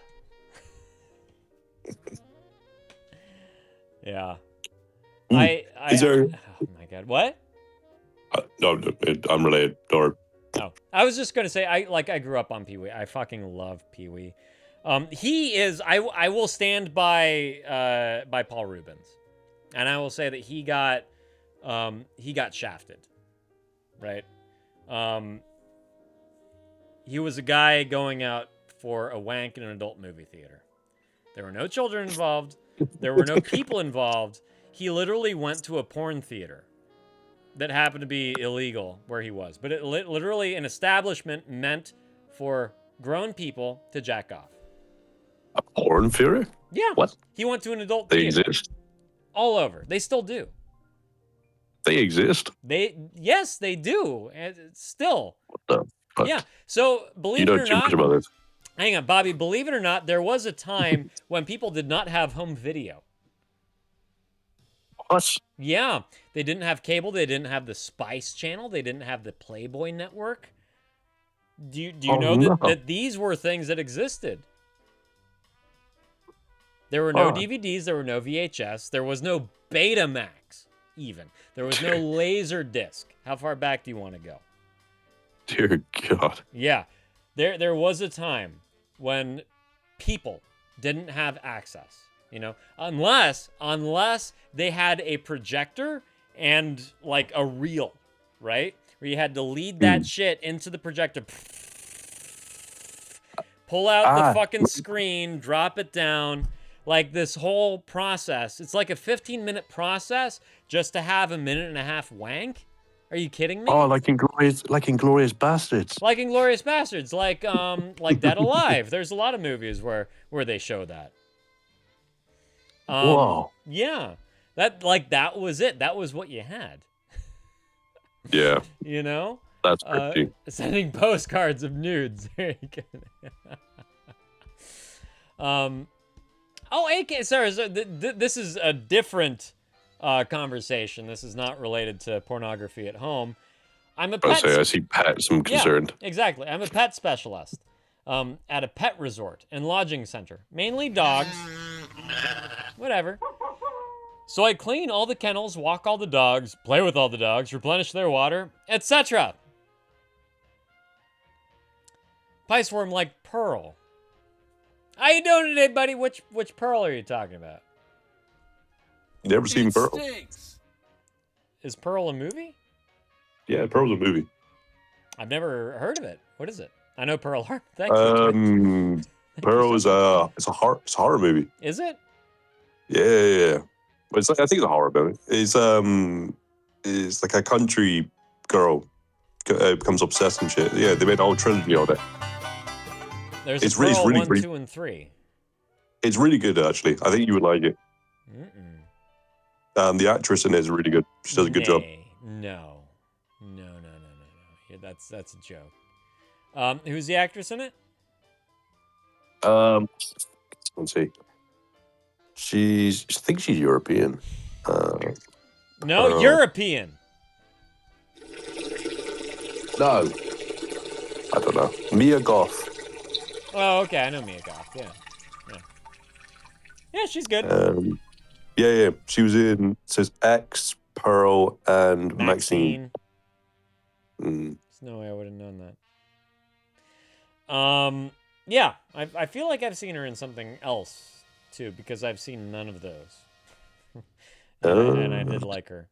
Yeah. Oh my god, what? No, I'm related. Or oh, I was just gonna say I grew up on Pee-wee. I fucking love Pee-wee. He is. I will stand by Paul Rubens, and I will say that he got shafted, right? He was a guy going out for a wank in an adult movie theater. There were no children involved. There were no people involved. He literally went to a porn theater that happened to be illegal where he was. But it literally an establishment meant for grown people to jack off. A porn theater? Yeah. What? He went to an adult They theater. exist? All over. They still do. They exist? Yes, they do. And still. What the fuck? Yeah. So, believe it or You know too not... much about this. Hang on, Bobby. Believe it or not, there was a time when people did not have home video. What? Yeah. They didn't have cable. They didn't have the Spice Channel. They didn't have the Playboy Network. Do you know that these were things that existed? There were no DVDs. There were no VHS. There was no Betamax, even. There was no Laserdisc. How far back do you want to go? Dear God. Yeah. There was a time when people didn't have access, you know, unless they had a projector and like a reel, right? Where you had to lead that shit into the projector, pull out the fucking screen, drop it down, like this whole process. It's like a 15-minute process just to have a minute and a half wank. Are you kidding me? Oh, like Inglourious Bastards. Like Inglourious Bastards, like Dead Alive. There's a lot of movies where they show that. Whoa. Yeah. That was it. That was what you had. Yeah. You know? That's pretty. Sending postcards of nudes. There you go. AK, sorry, this is a different conversation. This is not related to pornography at home. I'm a pet. I see pets. I'm concerned. Yeah, exactly. I'm a pet specialist at a pet resort and lodging center, mainly dogs. Whatever. So I clean all the kennels, walk all the dogs, play with all the dogs, replenish their water, etc. Piceworm like Pearl. How you doing today, buddy? Which Pearl are you talking about? Never seen Pearl. Stinks. Is Pearl a movie? Yeah, Pearl's a movie. I've never heard of it. What is it? I know Pearl Harbor. Thank you. Pearl is it's a horror movie. Is it? Yeah. But it's like, I think it's a horror movie. It's like a country girl becomes obsessed and shit. Yeah, they made a whole trilogy on it. There's It's a Pearl really 1, pretty. 2, and 3. It's really good, actually. I think you would like it. Mm-mm. The actress in it is really good. She does a good job. No. Yeah, that's a joke. Who's the actress in it? Let's see. I think she's European. No, European. No. I don't know. Mia Goth. Oh, okay. I know Mia Goth. Yeah. Yeah, she's good. Yeah. She was in, it says X, Pearl, and Maxine. There's no way I would have known that. Yeah, I feel like I've seen her in something else too, because I've seen none of those. and I did like her.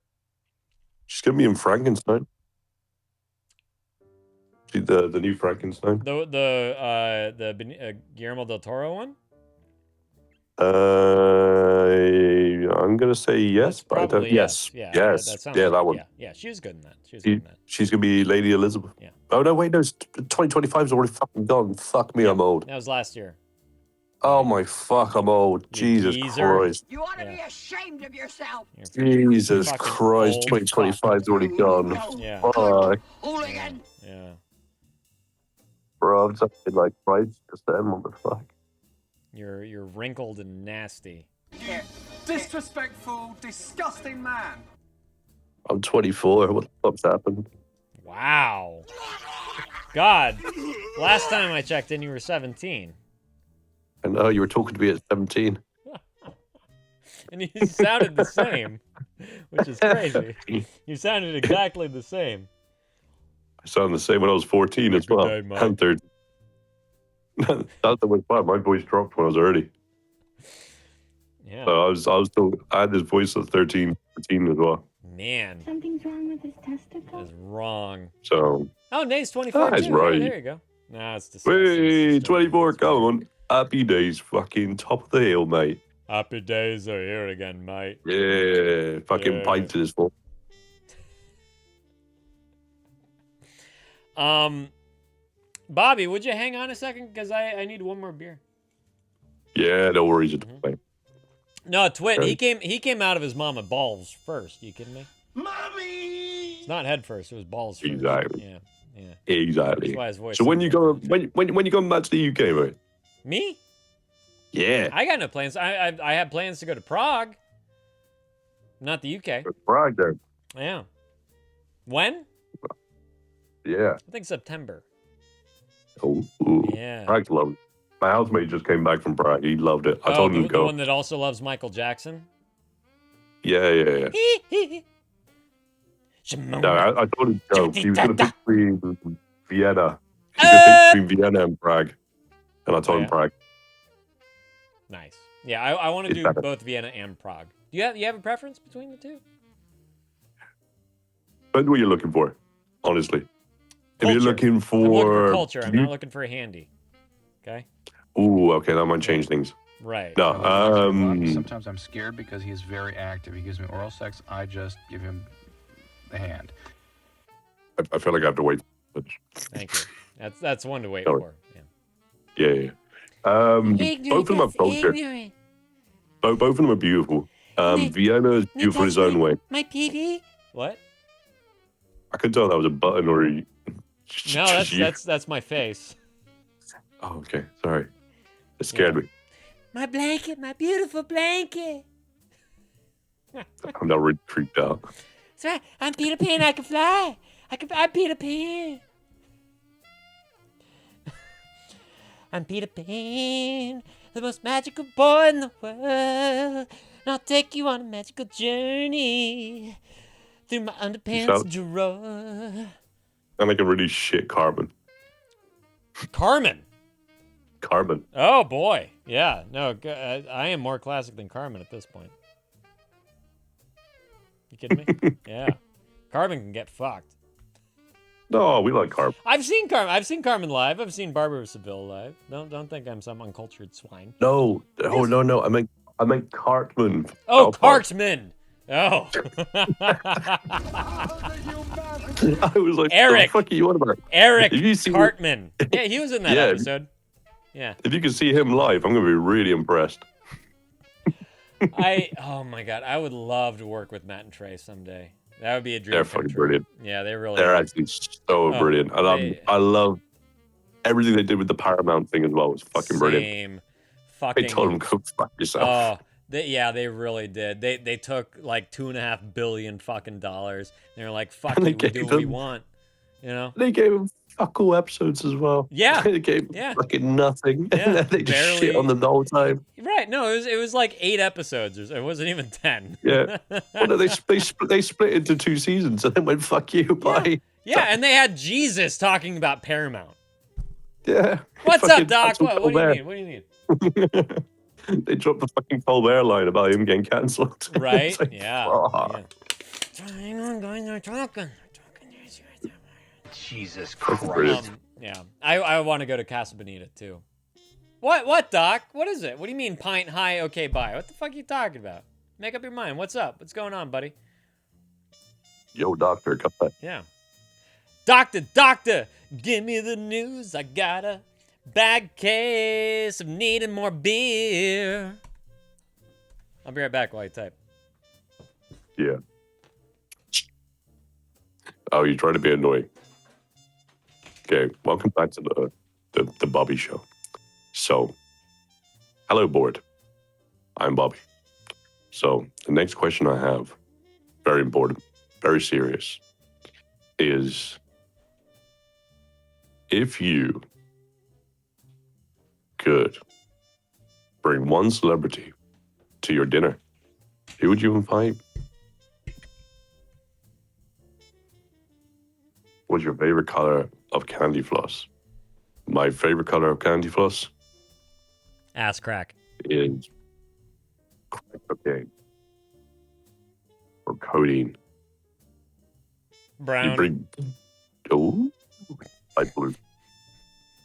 She's gonna be in Frankenstein. The new Frankenstein. The Guillermo del Toro one. I'm gonna say yes, but I don't. Probably Yes. Yeah. Yes. That sounds Yeah, like, that one. Yeah, she was good in that. She was good in that. She's gonna be Lady Elizabeth. Yeah. Oh no, wait, no. 2025's already fucking gone. Fuck me, I'm old. That was last year. Oh my fuck, I'm old. Jesus geezer. Christ. You ought to be ashamed of yourself. Jesus fucking Christ, old 2025's already gone. Yeah. Fuck. Hooligan. Yeah. Bro, I'm just like Christ just then. What the fuck? You're wrinkled and nasty. Disrespectful, disgusting man. I'm 24. What the fuck's happened? Wow. God. Last time I checked in, you were 17. I know you were talking to me at 17. And you sounded the same, which is crazy. You sounded exactly the same. I sounded the same when I was 14 as well. day, mate. And 30. That's the worst part. My voice dropped when I was early. Yeah. So I had this voice at 13, 14 as well. Man. Something's wrong with his testicle? That's wrong. So. Oh, Nate's 24 That's too. right. Yeah, there you go. Nah, it's disgusting. Wait, 24, come on. Happy days, fucking top of the hill, mate. Happy days are here again, mate. Yeah, fucking Yeah. pint to this full. Bobby, would you hang on a second? Because I need one more beer. Yeah, no worries at all. No, Twit, Okay. he came out of his mama balls first. You kidding me? Mommy! It's not head first, it was balls first. Exactly. Yeah. Exactly. That's why his voice So when you sounds go when you come back to the UK, mate? Me? Yeah. I got no plans. I have plans to go to Prague. Not the UK. Prague there. Yeah. When? Yeah. I think September. Oh, ooh. Yeah. Prague's lovely. My housemate just came back from Prague. He loved it. I told him to the go. one that also loves Michael Jackson? Yeah. No, I told him to go. He was going to pick between Vienna. He was going to pick between Vienna and Prague. And I told him Prague. Nice. Yeah, I want to It's do better. both Vienna and Prague. Do you have a preference between the two? Depends what you're looking for, honestly. If you're Culture. looking I'm looking for for culture. I'm not looking for a handy. Okay? Ooh, okay, that might change things. Right. No, Sometimes I'm scared because he is very active. He gives me oral sex. I just give him the hand. I feel like I have to wait. Thank you. That's one to wait Sorry. for. Yeah. Both of them have culture. Both of them are beautiful. Vienna is beautiful in its own way. My pee-pee? What? I couldn't tell that was a button or a... No, that's my face. Oh, okay. Sorry. It scared me. My blanket, my beautiful blanket. I'm now really creeped out. That's right. I'm Peter Pan. I can fly. I'm Peter Pan. I'm Peter Pan, the most magical boy in the world. I'll take you on a magical journey through my underpants drawer. I'm like a really shit Carmen. Carmen. Carmen. Oh boy, yeah. No, I am more classic than Carmen at this point. You kidding me? Yeah, Carmen can get fucked. No, we like Carmen. I've seen Carmen. I've seen Carmen live. I've seen Barbara Seville live. Don't think I'm some uncultured swine. No, oh no. I meant Cartman. Oh, Cartman. Oh. I was like, Eric. What the fuck are you on about? Eric If you see Cartman. Yeah, he was in that episode. Yeah. If you can see him live, I'm gonna be really impressed. Oh my god, I would love to work with Matt and Trey someday. That would be a dream. They're fucking brilliant. Yeah, they really They're are. actually so brilliant. I love everything they did with the Paramount thing as well. It was fucking brilliant. Fucking. They told him go fuck yourself. Oh, they really did. They took like $2.5 billion fucking dollars. They were like, fuck you, we do what we want. You know? They gave him fuck all episodes as well. Yeah. They gave fucking nothing. Yeah, And they just shit on them the whole time. Right. No, it was like 8 episodes. It wasn't even 10. Yeah. Well, no, they split into 2 seasons and then went fuck you, bye. Yeah, and they had Jesus talking about Paramount. Yeah. What's up, Fucking Doc? What do you Colbert. need? What do you need? They dropped the fucking Colbert line about him getting cancelled. Right? It's like, Yeah. fuck. Hang on, guys, they're talking. Jesus Christ. Yeah, I want to go to Casa Bonita too. What, Doc? What is it? What do you mean pint high? Okay, bye. What the fuck are you talking about? Make up your mind. What's up? What's going on, buddy? Yo, doctor, come back. Yeah. Doctor, give me the news. I got a bad case of needing more beer. I'll be right back while you type. Yeah. Oh, you're trying to be annoying. Okay, welcome back to the Bobby Show. So, hello, board. I'm Bobby. So, the next question I have, very important, very serious, is if you could bring one celebrity to your dinner, who would you invite? What's your favorite color of candy floss? My favorite color of candy floss Ass crack. is crack cocaine or codeine. Brown. You bring light blue.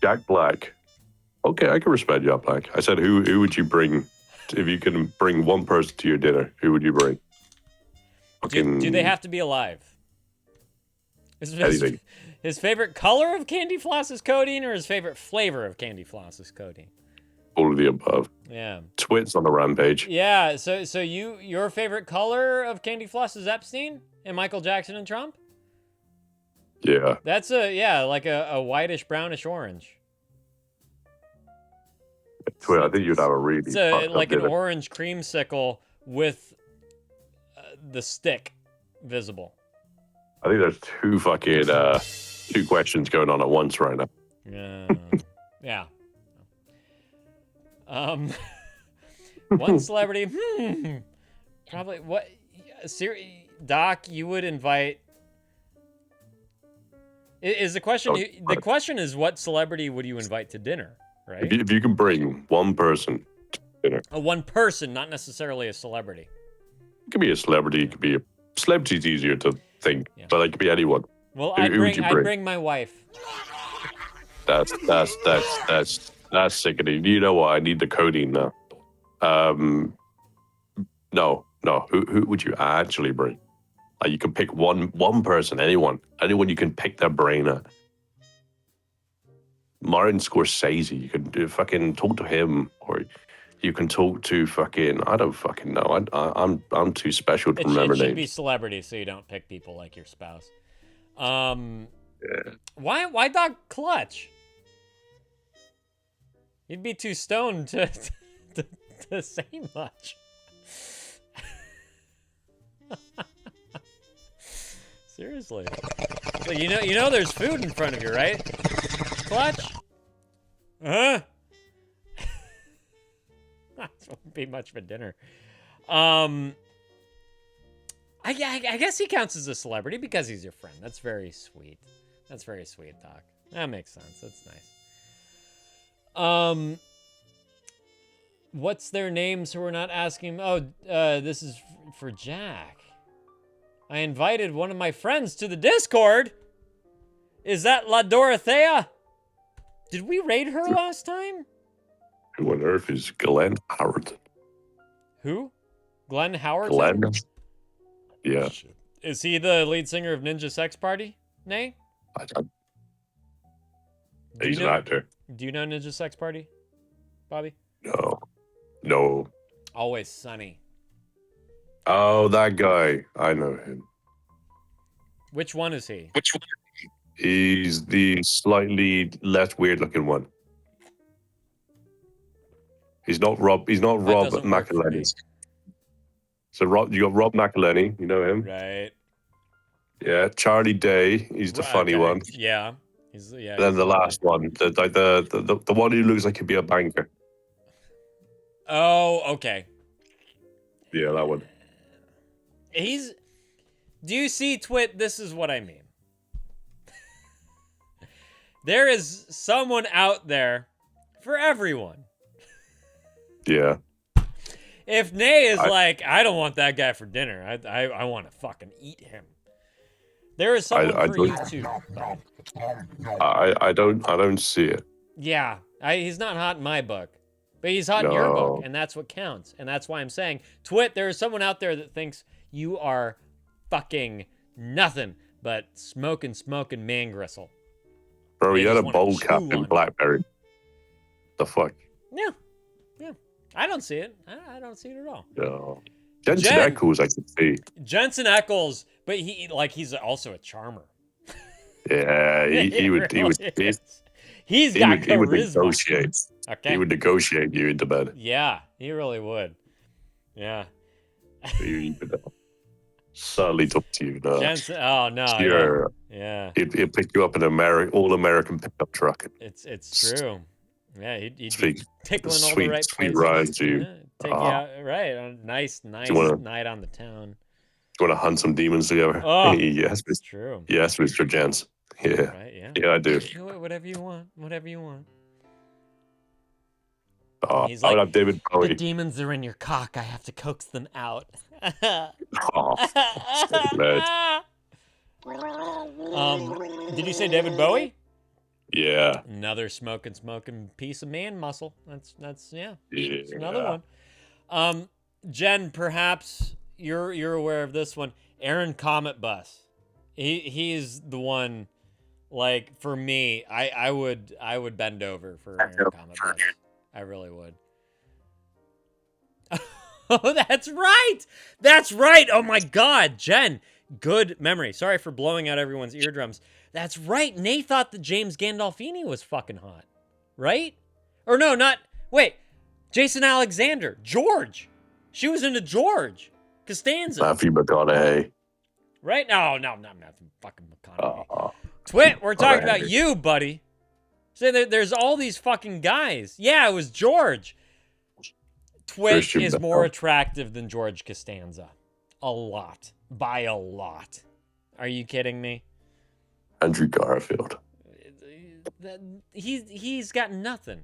Jack Black. Okay, I can respect Jack Black. I said, who would you bring if you can bring one person to your dinner? Who would you bring? Do they have to be alive? Anything. His favorite color of candy floss is codeine, or his favorite flavor of candy floss is codeine? All of the above. Yeah. Twits on the rampage. Yeah. So your favorite color of candy floss is Epstein and Michael Jackson and Trump? Yeah. That's like a whitish brownish orange. Twit. I think you'd have a really It's fucked like up an dinner. orange creamsicle with the stick visible. I think there's two questions going on at once right now. Yeah. One celebrity. Probably what? Doc, you would invite. Is the question? The question is, what celebrity would you invite to dinner? Right. If you can bring one person to dinner, One person, not necessarily a celebrity. it could be a celebrity. It could be a celebrity's easier to think, but it could be anyone. Well, Who would you I'd bring my wife. That's sickening. You know what? I need the codeine now. No. Who would you actually bring? Like you can pick one person, anyone you can pick their brain at. Martin Scorsese, you can fucking talk to him, or you can talk to fucking I don't fucking know. I'm too special to remember It should names. be celebrities, so you don't pick people like your spouse. Why Doc Clutch? You'd be too stoned to say much. Seriously. So you know there's food in front of you, right? Clutch? Huh? That wouldn't be much of a dinner. I guess he counts as a celebrity because he's your friend. That's very sweet. That's very sweet, Doc. That makes sense. That's nice. What's their name so we're not asking? Oh, this is for Jack. I invited one of my friends to the Discord. Is that La Dorothea? Did we raid her last time? Who on earth is Glenn Howard? Who? Glenn Howard? Glenn? Yeah. Is he the lead singer of Ninja Sex Party? Nay? He's an actor. Do you know Ninja Sex Party, Bobby? No. Always Sunny. Oh, that guy. I know him. Which one is he? He's the slightly less weird looking one. He's not Rob McElhenney. So you got Rob McElhenney, you know him? Right. Yeah, Charlie Day, he's the funny one. Yeah. And then the last one, the one who looks like he'd be a banker. Oh, okay. Yeah, that one. Do you see, Twit? This is what I mean. There is someone out there for everyone. Yeah. If Nay is like, I don't want that guy for dinner. I want to fucking eat him. There is someone for you too. I don't see it. Yeah, he's not hot in my book, but he's hot in your book, and that's what counts. And that's why I'm saying, Twit, there is someone out there that thinks you are fucking nothing but smoking man gristle. Bro, he had a bowl cap in Blackberry. The fuck? Yeah. I don't see it. I don't see it at all. No. Jensen Ackles, I can see. Jensen Ackles, but he's also a charmer. Yeah, he would negotiate. Okay. He would negotiate you into bed. Yeah, he really would. Yeah. He would subtly talk to you. No. Jensen, oh no. Sure. Yeah. He'd pick you up in an all-American pickup truck. It's true. Yeah, he'd be tickling all the sweet, right sweet places. ride to you. Take you out, right? A nice night on the town. You want to hunt some demons together? Oh, yes, it's true. Yes, Mr. Jens. Yeah. Right, yeah. Yeah, I do. Whatever you want. Whatever you want. Oh, He's I would like, have David Bowie. the demons are in your cock. I have to coax them out. Did you say David Bowie? Yeah. Another smoking piece of man muscle. That's yeah. Yeah. It's another one. Jen, perhaps you're aware of this one. Aaron Comet Bus. He's the one. Like for me, I would bend over for Aaron Comet Bus. I really would. Oh, that's right. That's right. Oh my God, Jen. Good memory. Sorry for blowing out everyone's eardrums. That's right. Nate thought that James Gandolfini was fucking hot. Right? Or no, not... Wait. Jason Alexander. George. She was into George Costanza. Matthew McConaughey. Right? No, not Matthew fucking McConaughey. Twit, we're talking about you, buddy. So there's all these fucking guys. Yeah, it was George. Twit is more attractive than George Costanza. A lot. By a lot. Are you kidding me? Andrew Garfield. He's got nothing.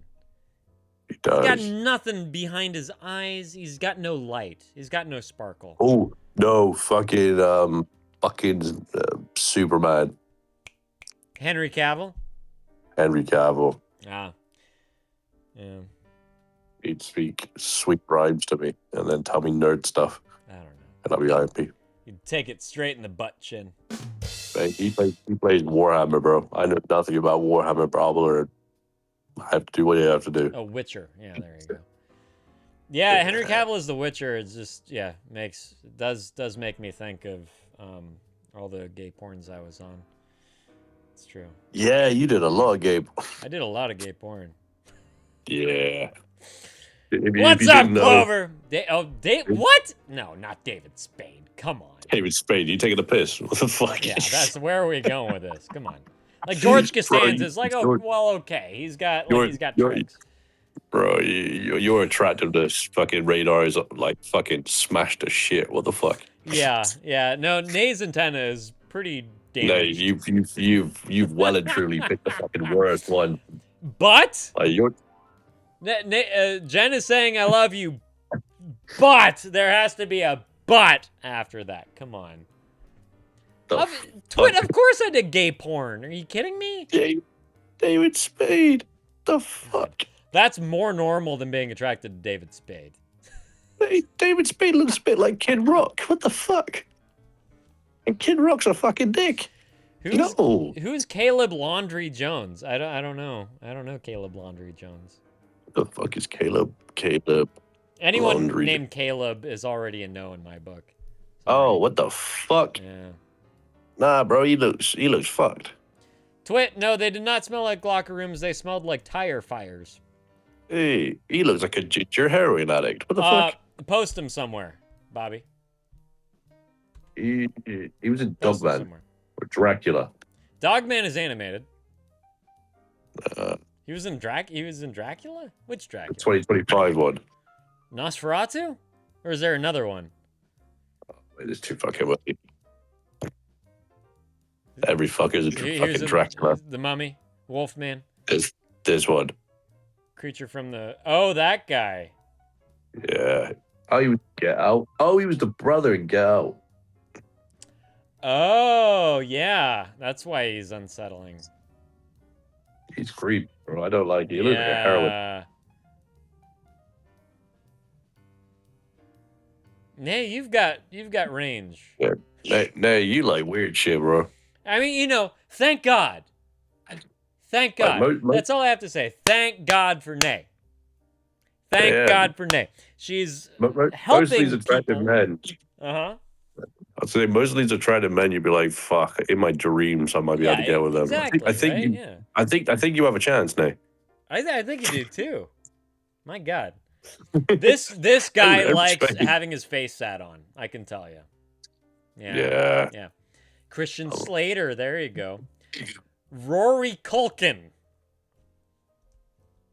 He does. He's got nothing behind his eyes. He's got no light. He's got no sparkle. Oh, no, fucking Superman. Henry Cavill? Henry Cavill. Ah. Yeah. He'd speak sweet rhymes to me and then tell me nerd stuff. I don't know. And I'd be happy. You'd take it straight in the butt chin. He plays Warhammer, bro. I know nothing about Warhammer, bro. I have to do what you have to do. Oh, Witcher. Yeah, there you go. Yeah, Henry Cavill is the Witcher. It's just does make me think of all the gay porns I was on. It's true. Yeah, you did a lot of gay. I did a lot of gay porn. Yeah. What's up, Clover? What? No, not David Spade. Come on. David Spade, you taking a piss? What the fuck? Yeah, that's where are we going with this? Come on. Like George Costanza is like, oh, well, okay. He's got tricks. Bro, your attractiveness fucking radar is like fucking smashed to shit. What the fuck? Yeah. No, Nay's antenna is pretty No, damaged. you've well and truly picked the fucking worst one. But Like you're Jen is saying I love you, but there has to be a but after that. Come on. Twit, of course I did gay porn. Are you kidding me? David Spade. The fuck? That's more normal than being attracted to David Spade. Hey, David Spade looks a bit like Kid Rock. What the fuck? And Kid Rock's a fucking dick. Who's Caleb Laundry Jones? I don't know. I don't know Caleb Laundry Jones. The fuck is Caleb? Anyone Laundry. named Caleb is already a no in my book. Oh, what the fuck? Yeah. Nah, bro, he looks fucked. Twit, no, they did not smell like locker rooms. They smelled like tire fires. Hey, he looks like a ginger heroin addict. What the fuck? Post him somewhere, Bobby. He was in Post him Dogman somewhere. or Dracula. Dogman is animated. He was in Dracula? Which Dracula? 2025 one. Nosferatu? Or is there another one? Wait, there's two fucking ways. Every fucker's a He was fucking in Dracula. The Mummy, Wolfman, There's one. Creature from the... Oh, that guy. Yeah. Oh, he was Get Out. Oh, he was the brother in Get Out. Oh, yeah. That's why he's unsettling. He's creepy, bro. I don't like it. He looks like a heroin. Yeah. Nay, you've got range. Yeah. Nay, you like weird shit, bro. I mean, thank God. Thank God. That's all I have to say. Thank God for Nay. Thank God for Nay. She's Most helping of these attractive people. men. Uh-huh. I'd say most of these attractive men, you'd be like, "Fuck!" In my dreams, I might be able to get with them. Exactly, I think right? you. Yeah. I think you have a chance, Nay. I think you do too. My God. This guy I'm likes expecting- having his face sat on. I can tell you. Yeah. Christian Slater. There you go. Rory Culkin.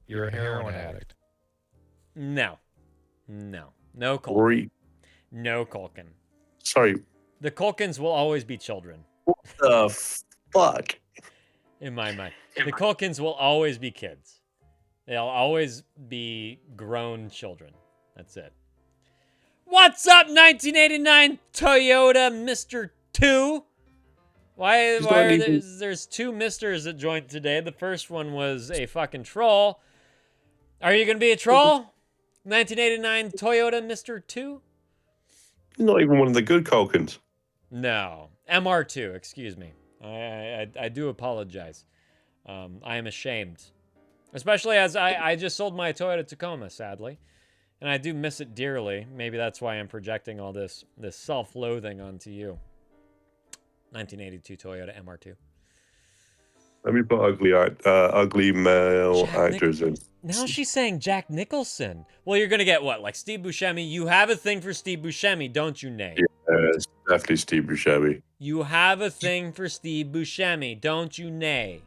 You're a heroin addict. No Culkin. Rory. No Culkin. Sorry. The Culkins will always be children. What the fuck? In my mind, the Culkins will always be kids. They'll always be grown children. That's it. What's up, 1989 Toyota Mr. 2? Why are there's two Misters that joined today? The first one was a fucking troll. Are you gonna be a troll? 1989 Toyota Mr. 2? Not even one of the good Culkins. No, MR2. Excuse me. I do apologize. I am ashamed, especially as I just sold my Toyota Tacoma, sadly, and I do miss it dearly. Maybe that's why I'm projecting all this self-loathing onto you. 1982 Toyota MR2. Let me put ugly male actors in. Now she's saying Jack Nicholson. Well, you're gonna get what, like Steve Buscemi? You have a thing for Steve Buscemi, don't you, Nate? Yeah, it's definitely Steve Buscemi. You have a thing for Steve Buscemi, don't you, Nay?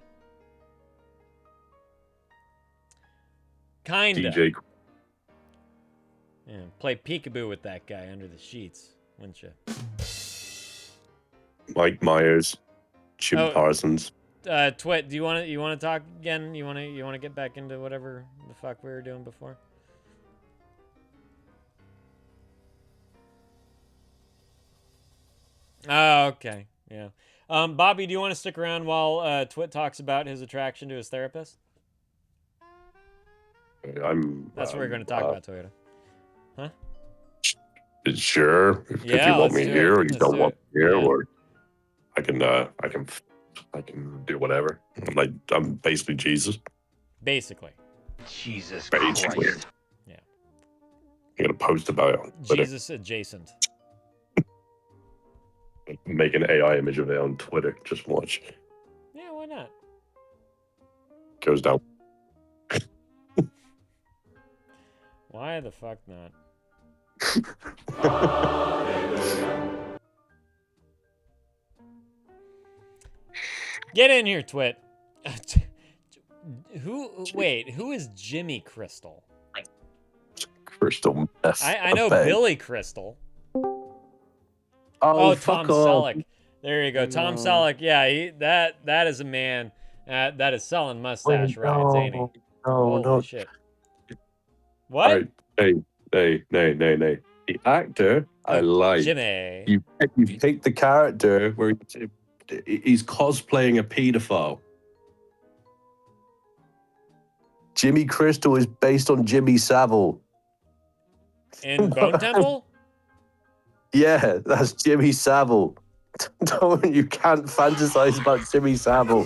Kinda. DJ. Yeah, play peekaboo with that guy under the sheets, wouldn't you? Mike Myers, Jim Oh. Parsons. Twit, do you want to talk again? You want to get back into whatever the fuck we were doing before? Oh, okay. Yeah. Bobby, do you want to stick around while Twit talks about his attraction to his therapist? That's what we're going to talk about, Toyota. Huh? Sure. If Yeah, you want let's me do here it. or you Let's don't do want it. me here, Yeah. or I can do whatever. Like I'm basically Jesus. Basically. Jesus Basically. Christ. Yeah. I'm gonna post about it on Twitter. Jesus adjacent. Make an AI image of it on Twitter. Just watch. Yeah, why not? Goes down. Why the fuck not? Get in here, Twit. Who is Jimmy Crystal? Crystal meth. I know bet. Billy Crystal. Oh, Tom fuck off. Selleck. There you go, Tom Selleck. Yeah, that is a man that is selling mustache rides, ain't he? No, Holy no. shit. All What? right. Hey. The actor, I like. Jimmy. You take the character where he's cosplaying a pedophile. Jimmy Crystal is based on Jimmy Savile. In Bone Temple? Yeah, that's Jimmy Savile. Don't you can't fantasize about Jimmy Savile.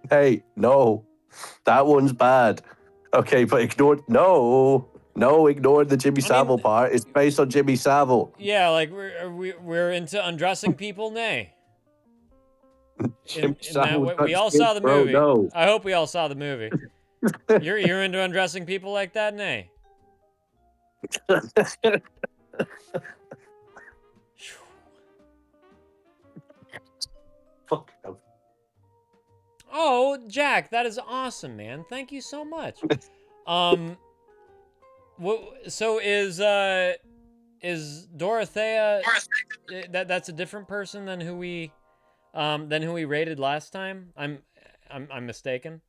Hey, no, that one's bad. Okay, but ignore ignore the Jimmy Savile part. It's based on Jimmy Savile. Yeah, like we're into undressing people, nay. Jimmy In that Savile way, we all touched saw his the throat, movie. no. I hope we all saw the movie. You're into undressing people like that, nay. Fuck. Oh, Jack, that is awesome, man. Thank you so much. So is Dorothea? That's a different person than who we rated last time. I'm mistaken.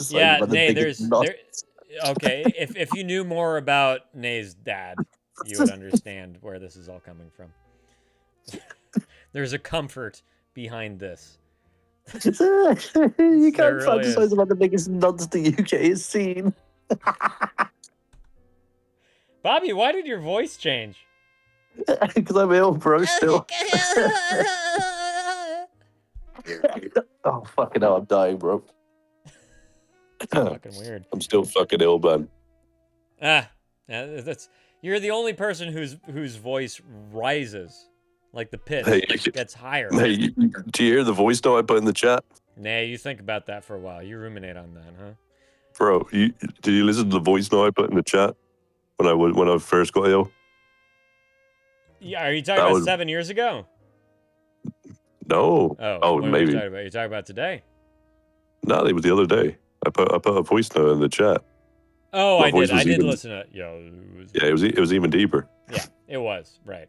Yeah, Nay, okay. If you knew more about Nay's dad, you would understand where this is all coming from. There's a comfort behind this. You can't really fantasize is. about the biggest nuts the UK has seen. Bobby, why did your voice change? Because I'm ill, bro, still. Oh, fucking hell, I'm dying, bro. Fucking weird. I'm still fucking ill, man. You're the only person whose voice rises, like the pitch gets higher. Hey, do you hear the voice note I put in the chat? Nay, you think about that for a while. You ruminate on that, huh? Bro, did you listen to the voice note I put in the chat when I first got ill? Yeah, are you talking about 7 years ago? No. Oh, what maybe. Are you talking about today? No, it was the other day. I put a voice note in the chat. Oh, My I voice did. I was did even- listen to it. Yeah, it was even deeper. Yeah, it was right.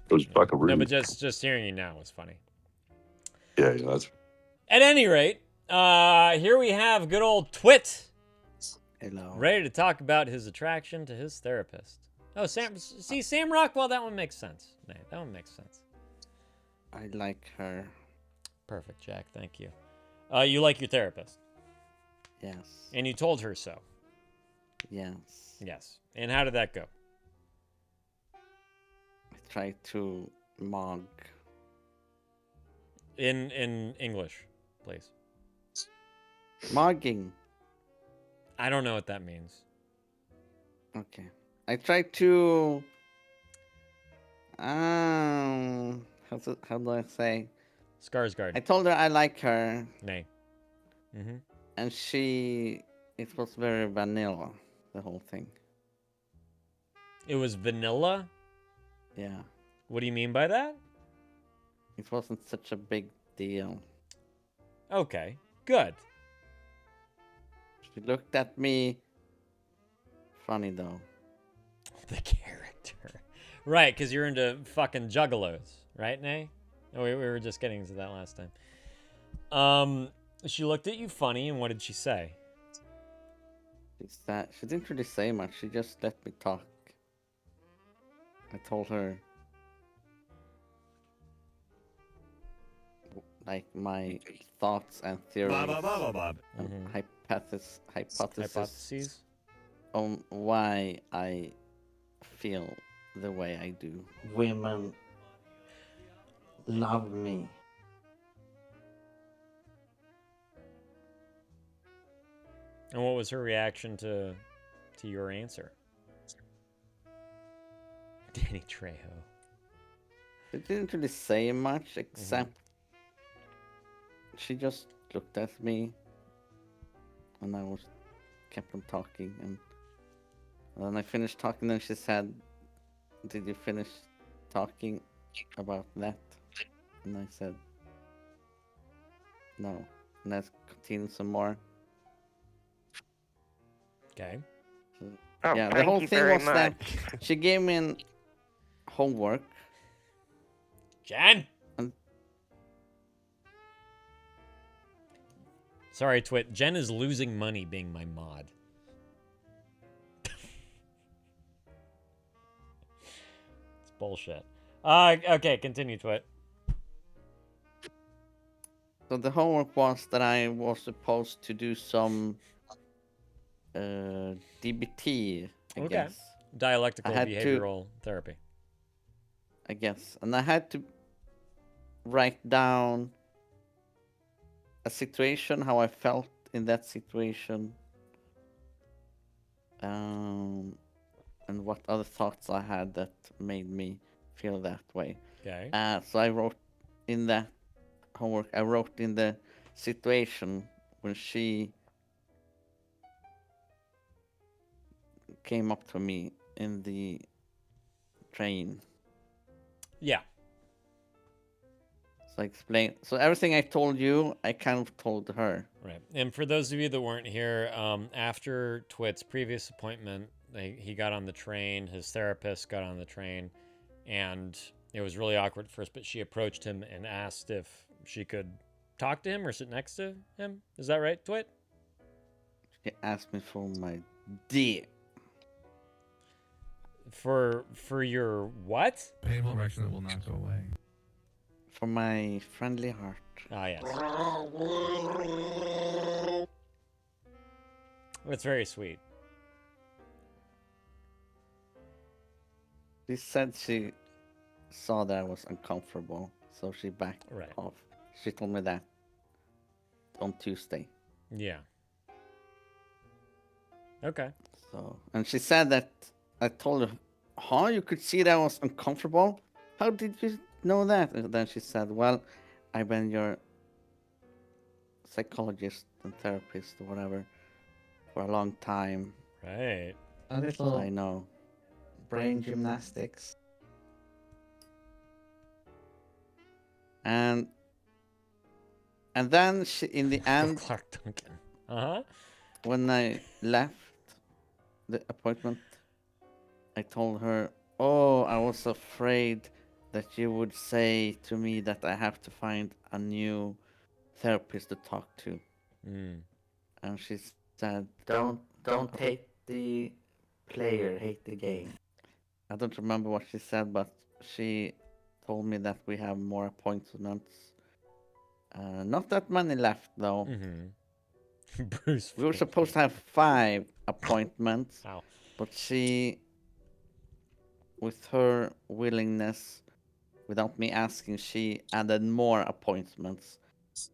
It was fucking rude. No, but just hearing you now was funny. Yeah, that's. At any rate, here we have good old Twit. Hello. Ready to talk about his attraction to his therapist. Oh, Sam Rockwell, that one makes sense. Nah, that one makes sense. I like her. Perfect, Jack. Thank you. You like your therapist? Yes. And you told her so? Yes. Yes. And how did that go? I tried to mug. In English, please. Mugging. I don't know what that means. Okay. I tried to. How do I say? Skarsgård. I told her I like her. Nay. Mm-hmm. And it was very vanilla, the whole thing. It was vanilla? Yeah. What do you mean by that? It wasn't such a big deal. Okay, good. She looked at me funny though. The character. Right, because you're into fucking juggalos, right, Nay? Oh, we were just getting into that last time. She looked at you funny, and what did she say? She didn't really say much. She just let me talk. I told her like my thoughts and theories, and hypotheses on why I feel the way I do. Women love me. And what was her reaction to your answer? Danny Trejo. She didn't really say much, except she just looked at me, and I kept on talking, and then I finished talking, and she said, "Did you finish talking?" about that. And I said, no. Let's continue some more. Okay. So, Oh, yeah, the thank whole you thing very was that much. she gave me homework. Jen! And Sorry, Twit. Jen is losing money being my mod. It's bullshit. Okay, continue, Twit. so the homework was that I was supposed to do some DBT, I Okay. guess. Dialectical I had to- behavioral therapy. I guess. And I had to write down a situation, how I felt in that situation, and what other thoughts I had that made me feel that way. Okay. So I wrote in that homework, I wrote in the situation when she came up to me in the train. Yeah. So I explained. So everything I told you, I kind of told her. Right. And for those of you that weren't here, after Twit's previous appointment, he got on the train. His therapist got on the train, and it was really awkward at first. But she approached him and asked if she could talk to him or sit next to him. Is that right, Twit? She asked me for my dick. For your what? Painful erection that will not go away. For my friendly heart. Ah, yes. That's very sweet. She said she saw that I was uncomfortable, so she backed off. She told me that on Tuesday. Yeah. Okay. So, and she said that I told her, "Huh? You could see that I was uncomfortable? How did you know that?" And then she said, "Well, I've been your psychologist and therapist or whatever for a long time." Right. A little. I know. Brain gymnastics. And then she, in the end, Clark Duncan. Uh-huh. When I left the appointment, I told her, "Oh, I was afraid that you would say to me that I have to find a new therapist to talk to." And she said, Don't hate the player, hate the game. I don't remember what she said, but she told me that we have more appointments. Not that many left, though. Bruce. We were supposed to have 5 appointments, Ow. but she, with her willingness, without me asking, she added more appointments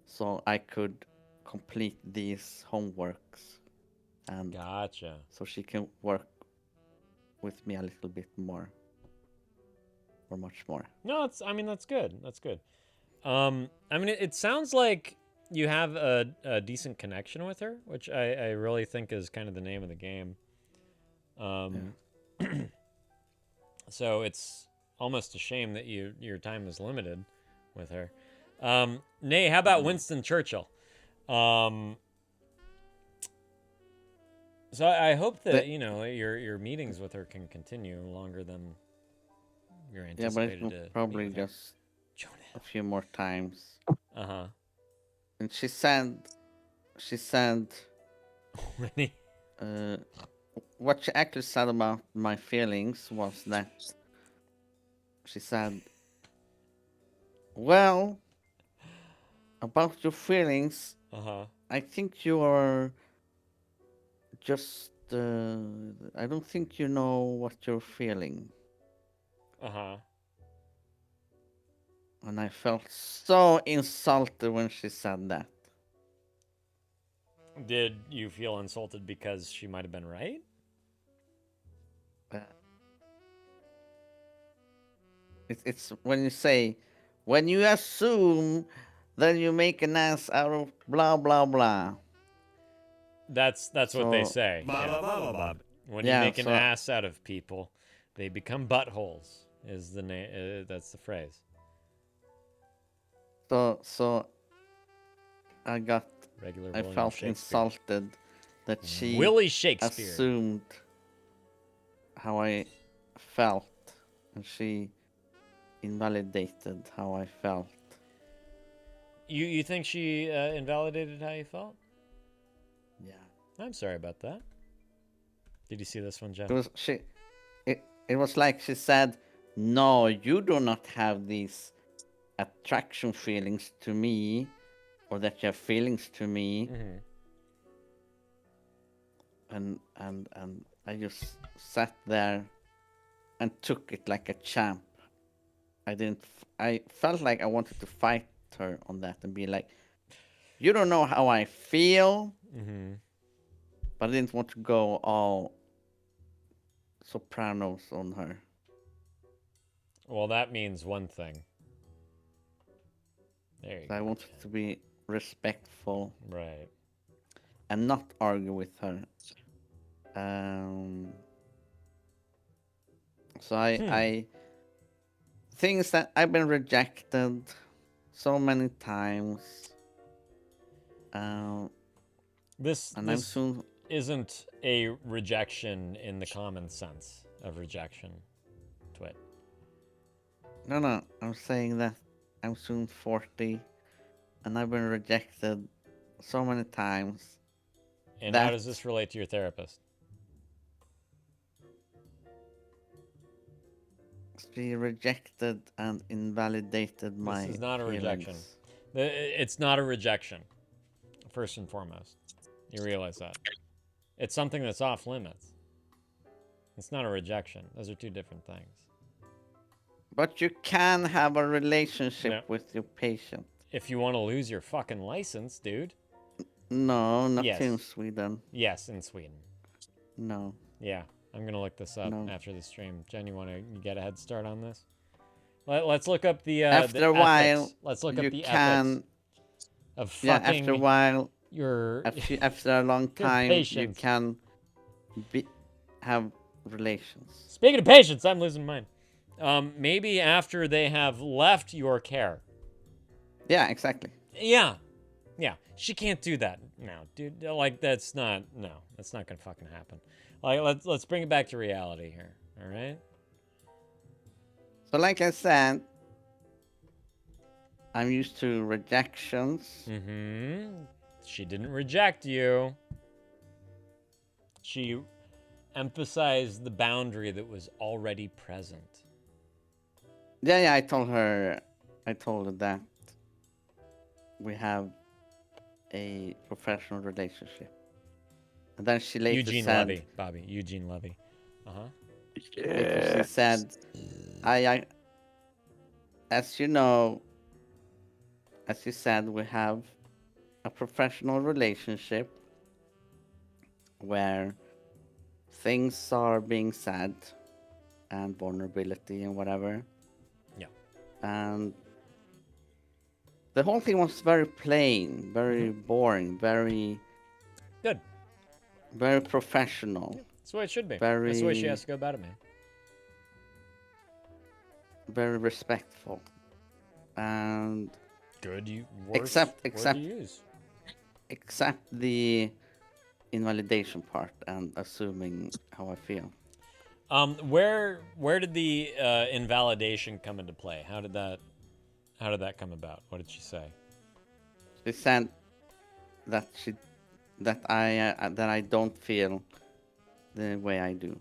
so I could complete these homeworks. And gotcha. So she can work with me a little bit more. Or much more. No, I mean, that's good. That's good. I mean, it sounds like you have a decent connection with her, which I really think is kind of the name of the game. So it's almost a shame that your time is limited with her. Nay, how about Winston Churchill? So I hope that, your meetings with her can continue longer than you're anticipated. Yeah, but it will probably just a few more times. Uh-huh. And she said Many. What she actually said about my feelings was that she said, "Well, about your feelings, I think you are just, I don't think you know what you're feeling." And I felt so insulted when she said that. Did you feel insulted because she might have been right? It's when you say, when you assume, then you make an ass out of blah blah blah. That's what they say. Blah, blah, blah, blah, blah. When you make an ass out of people, they become buttholes. is the name. That's the phrase. So Regular I William felt Shakespeare. insulted that she Willie Shakespeare. assumed how I felt, and she invalidated how I felt. You think she invalidated how you felt? Yeah. I'm sorry about that. Did you see this one, Jeff? It was like she said, "No, you do not have these attraction feelings to me, or that you have feelings to me." And I just sat there and took it like a champ. I felt like I wanted to fight her on that and be like, "You don't know how I feel." But I didn't want to go all Sopranos on her. Well, that means one thing. There you go. I wanted to be respectful. Right. And not argue with her. So I things that I've been rejected so many times. This I'm soon isn't a rejection in the common sense of rejection, Twit. No, I'm saying that I'm soon 40, and I've been rejected so many times. And how does this relate to your therapist? She rejected and invalidated my This is not a feelings. rejection. It's not a rejection, first and foremost. You realize that. It's something that's off limits. It's not a rejection. Those are two different things. But you can have a relationship with your patient. If you want to lose your fucking license, dude. No, not Yes. in Sweden. Yes, in Sweden. No. Yeah, I'm going to look this up No. after the stream. Jen, you want to get a head start on this? Let's look up the after the a while, ethics. Let's look up you the can, ethics of fucking after a while, your after a long time, you patience. can have relations. Speaking of patience, I'm losing mine. Maybe after they have left your care. Yeah, exactly. Yeah. She can't do that now, dude. Like that's not gonna fucking happen. Like let's bring it back to reality here. All right. So, like I said, I'm used to rejections. She didn't reject you. She emphasized the boundary that was already present. Yeah, I told her that we have a professional relationship. And then she later Eugene said... Levy, Bobby. Eugene Levy. Later she said, I, as you know, as you said, we have a professional relationship where things are being said and vulnerability and whatever. Yeah. And the whole thing was very plain, very boring, very... Good. Very professional. That's the way it should be. Very... That's the way she has to go about it, man. Very respectful. And... Good except word to use. Except the invalidation part and assuming how I feel. Where did the invalidation come into play? How did that come about? What did she say? She said that I don't feel the way I do.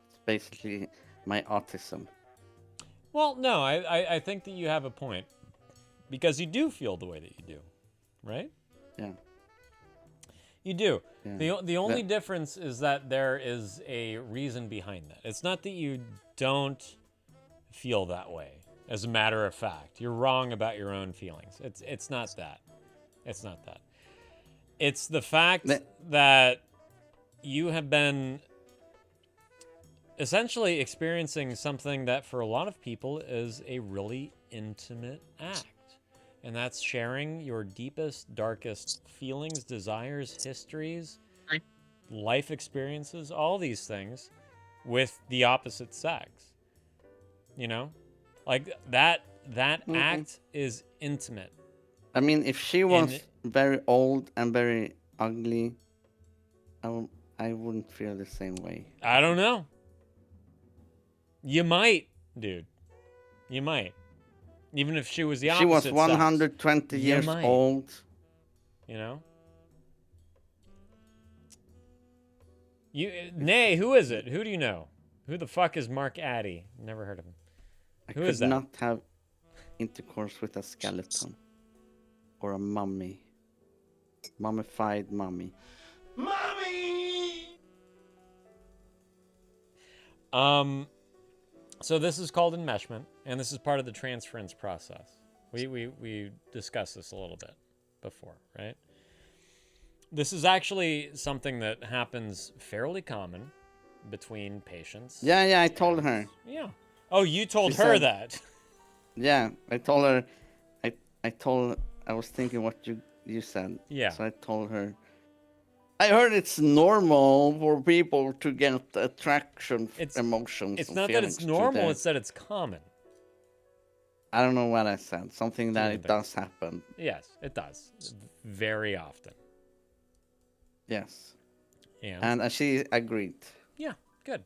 It's basically my autism. Well, no, I think that you have a point. Because you do feel the way that you do, right? Yeah. You do. Yeah. The only difference is that there is a reason behind that. It's not that you don't feel that way. As a matter of fact, you're wrong about your own feelings. It's not that. It's not that. It's the fact that you have been essentially experiencing something that for a lot of people is a really intimate act. And that's sharing your deepest, darkest feelings, desires, histories, life experiences, all these things with the opposite sex. You know? Like that act is intimate. I mean, if she was And very old and very ugly, I wouldn't feel the same way. I don't know. You might, dude. You might. Even if she was the She opposite was sex. 120 You years might. old. You know? Nay, who is it? Who do you know? Who the fuck is Mark Addy? Never heard of him. Who is I could that? not have intercourse with a skeleton or a mummy. Mummified mummy. So this is called enmeshment, and this is part of the transference process. We discussed this a little bit before, right? This is actually something that happens fairly common between patients. Yeah, I told her. Yeah. Oh, you told She her said- that. Yeah, I told her. I was thinking what you said. Yeah. So I told her. I heard it's normal for people to get attraction, emotions. It's and not that feelings it's to normal, their- it's that it's common. I don't know what I said. Something that Different it does happen. Yes, it does. Very often. Yes. And? And she agreed. Yeah, good.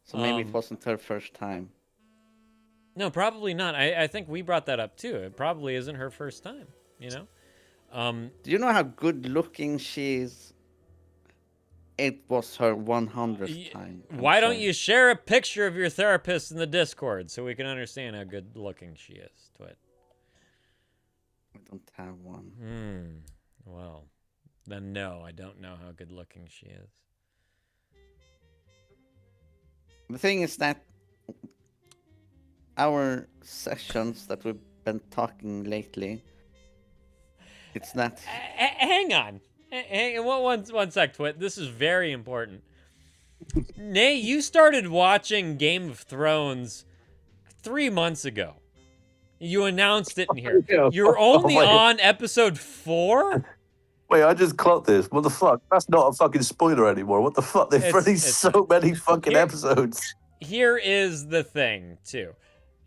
So maybe it wasn't her first time. No, probably not. I think we brought that up too. It probably isn't her first time, you know? Do you know how good looking she is? It was her 100th time. I'm Why don't sorry. you share a picture of your therapist in the Discord so we can understand how good looking she is, Twit? I don't have one. Well, then no, I don't know how good looking she is. The thing is that our sessions that we've been talking lately, it's not. Hang on. Hang on one sec, Twit. This is very important. Nay, you started watching Game of Thrones 3 months ago. You announced it in here. Yeah, You're only wait. on episode 4? Wait, I just clocked this. What the fuck? That's not a fucking spoiler anymore. What the fuck? They've released so many fucking episodes. Here is the thing, too.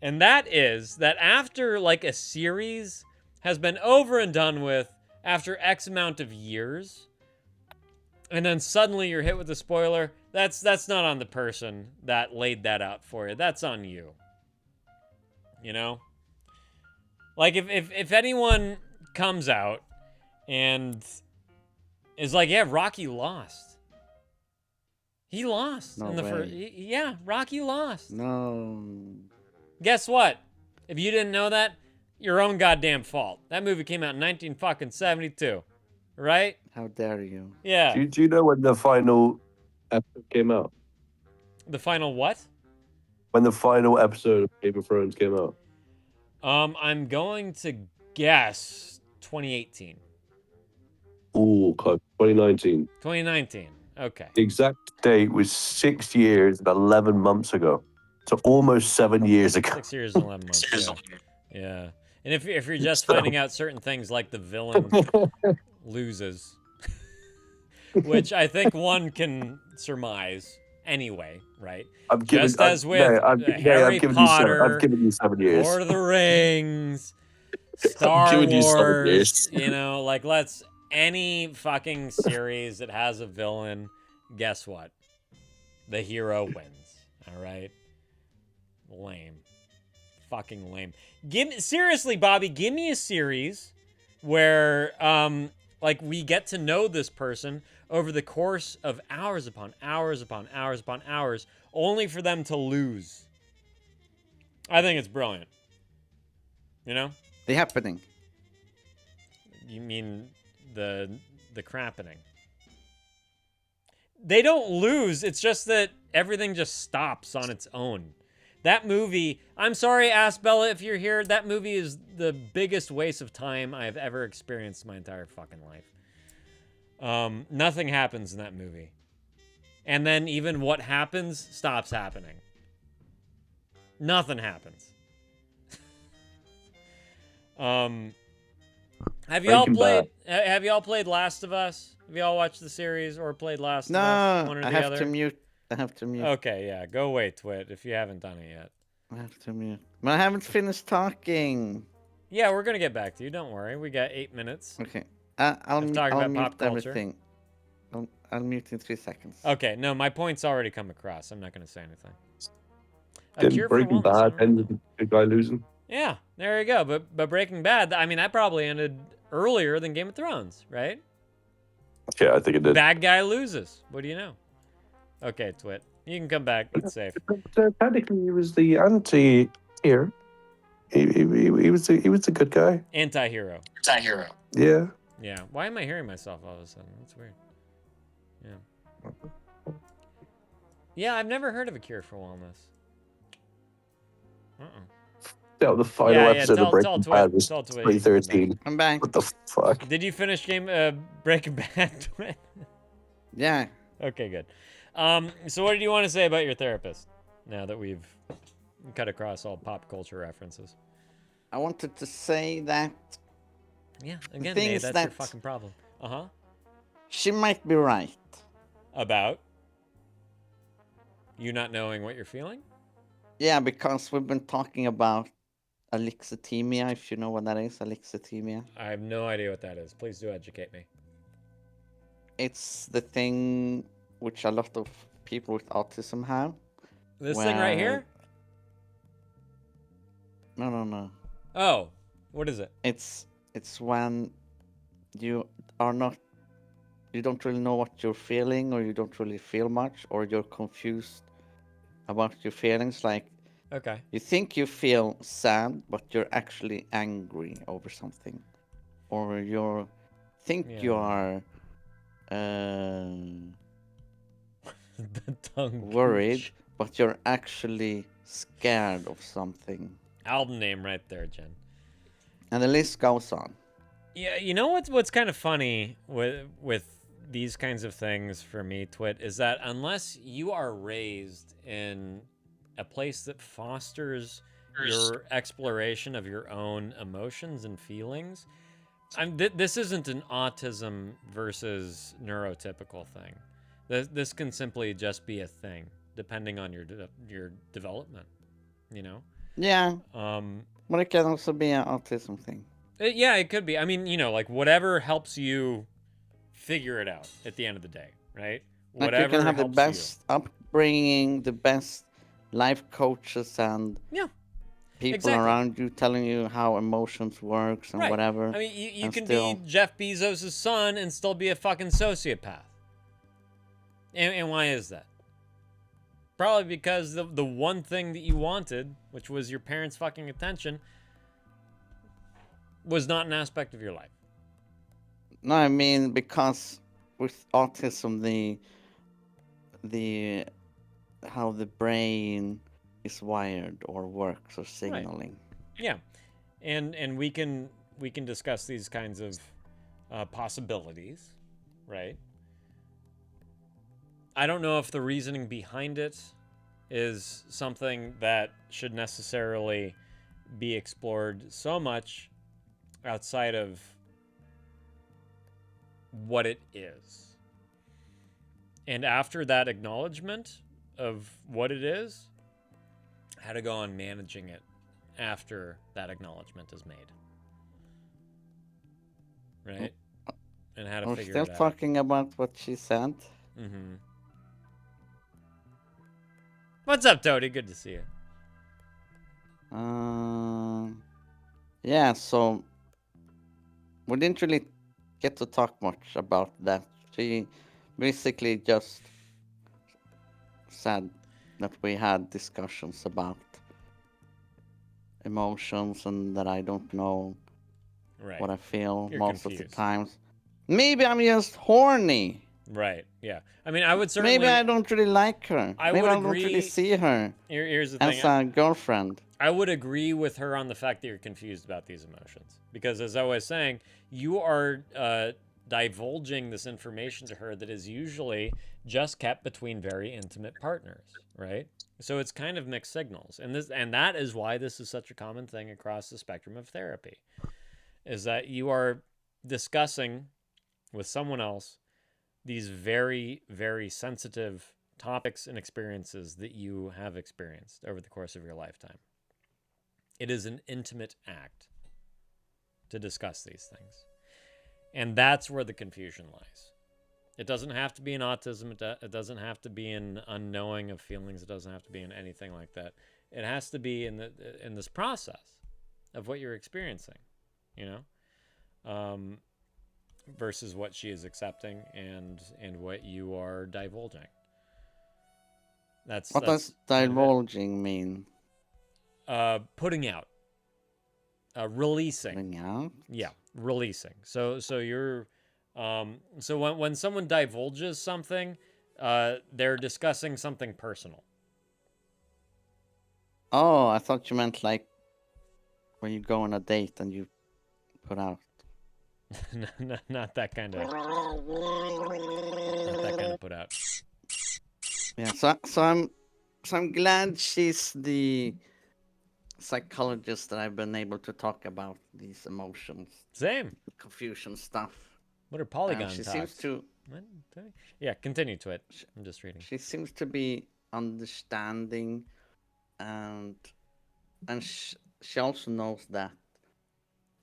And that is that after, like, a series has been over and done with after X amount of years, and then suddenly you're hit with a spoiler, that's not on the person that laid that out for you. That's on you. You know? Like, if anyone comes out and is like, yeah, Rocky lost. He lost No in the first. way. Yeah, Rocky lost. No. Guess what? If you didn't know that, your own goddamn fault. That movie came out in 1972, right? How dare you? Yeah. Do you know when the final episode came out? The final what? When the final episode of Game of Thrones came out? I'm going to guess 2018. Ooh, close. 2019. 2019. Okay. The exact date was 6 years and 11 months ago. So almost 7 years ago. 6 years and 11 months. Yeah. And if you're just finding out certain things like the villain loses, which I think one can surmise anyway, right? Just as with Harry Potter, I've given you 7 years. Lord of the Rings, Star giving you 7 Wars, years. you know, like any fucking series that has a villain, guess what? The hero wins. All right? Lame. Fucking lame. Seriously, Bobby, give me a series where like we get to know this person over the course of hours upon hours upon hours upon hours, only for them to lose. I think it's brilliant. You know? The Happening. You mean the crappening? They don't lose. It's just that everything just stops on its own. That movie, I'm sorry, Ask Bella if you're here, that movie is the biggest waste of time I've ever experienced in my entire fucking life. Nothing happens in that movie. And then even what happens stops happening. Nothing happens. Have y'all Breaking played? Have y'all played Last of Us? Have y'all watched the series or played Last of Us? No, One or I the have other? to mute. I have to mute. Okay, yeah. Go away, Twit, if you haven't done it yet. I have to mute. But I haven't finished talking. Yeah, we're gonna get back to you. Don't worry. We got 8 minutes. Okay. Of talking I'll about mute pop culture. everything. I'll mute in 3 seconds. Okay, no, my point's already come across. I'm not gonna say anything. A Didn't Cure for Breaking Wellness, I Bad don't end know. with the good guy losing? Yeah, there you go. But Breaking Bad, I mean, that probably ended earlier than Game of Thrones, right? Yeah, I think it did. Bad guy loses. What do you know? Okay, Twit, you can come back. It's safe. But, technically, he was the anti here. He was the good guy. Anti-hero. Yeah. Yeah. Why am I hearing myself all of a sudden? That's weird. Yeah. Yeah, I've never heard of A Cure for Wellness. Yeah, the final episode tell of Breaking Twit. Bad was Tell Twit you can come 2013. I'm back. What the fuck? Did you finish Breaking Bad, Twit? Yeah. Okay, good. So what did you want to say about your therapist? Now that we've cut across all pop culture references. I wanted to say that. Yeah, again, thing Nate, is that's your that fucking problem. Uh-huh. She might be right. About? You not knowing what you're feeling? Yeah, because we've been talking about alexithymia, if you know what that is, alexithymia. I have no idea what that is. Please do educate me. It's the thing which a lot of people with autism have. This thing right here? No. Oh, what is it? It's when you don't really know what you're feeling, or you don't really feel much, or you're confused about your feelings. Like, okay, you think you feel sad, but you're actually angry over something, or you think you are the tongue worried, gooch. but you're actually scared of something. Album name right there, Jen. And the list goes on. Yeah, you know what's kind of funny with these kinds of things for me, Twit, is that unless you are raised in a place that fosters your exploration of your own emotions and feelings, this isn't an autism versus neurotypical thing. This can simply just be a thing, depending on your development, you know? Yeah. But it can also be an autism thing. Yeah, it could be. I mean, you know, like whatever helps you figure it out at the end of the day, right? Like Whatever you can have the helps best upbringing, the best life coaches, and people exactly. around you telling you how emotions works and right. whatever. I mean, you can still... be Jeff Bezos' son and still be a fucking sociopath. And why is that? Probably because the one thing that you wanted, which was your parents' fucking attention, was not an aspect of your life. No, I mean, because with autism, the how the brain is wired or works or signaling. Right. Yeah, and we can discuss these kinds of possibilities, right? I don't know if the reasoning behind it is something that should necessarily be explored so much outside of what it is. And after that acknowledgement of what it is, how to go on managing it after that acknowledgement is made. Right? And how to We're figure still it out. talking about what she said. Mm-hmm. What's up, Toady? Good to see you. Yeah, so we didn't really get to talk much about that. She basically just said that we had discussions about emotions and that I don't know what I feel most of the times. Maybe I'm just horny. Right, yeah. I mean, I would certainly... Maybe I don't really like her. Maybe I don't agree... really see her Here's the thing. as a girlfriend. I would agree with her on the fact that you're confused about these emotions. Because as I was saying, you are divulging this information to her that is usually just kept between very intimate partners, right? So it's kind of mixed signals. And that is why this is such a common thing across the spectrum of therapy, is that you are discussing with someone else these very, very sensitive topics and experiences that you have experienced over the course of your lifetime. It is an intimate act to discuss these things. And that's where the confusion lies. It doesn't have to be in autism. It doesn't have to be in unknowing of feelings. It doesn't have to be in anything like that. It has to be in this process of what you're experiencing, versus what she is accepting and what you are divulging. What does divulging mean? Putting out. Releasing. Putting out? Yeah, releasing. So you're so when someone divulges something, they're discussing something personal. Oh, I thought you meant like when you go on a date and you put out. Not that kind of put out. Yeah, so I'm glad she's the psychologist that I've been able to talk about these emotions. Same. Confusion stuff. What are polygon she talks? Seems to. Yeah, continue to it. I'm just reading. She seems to be understanding, and she also knows that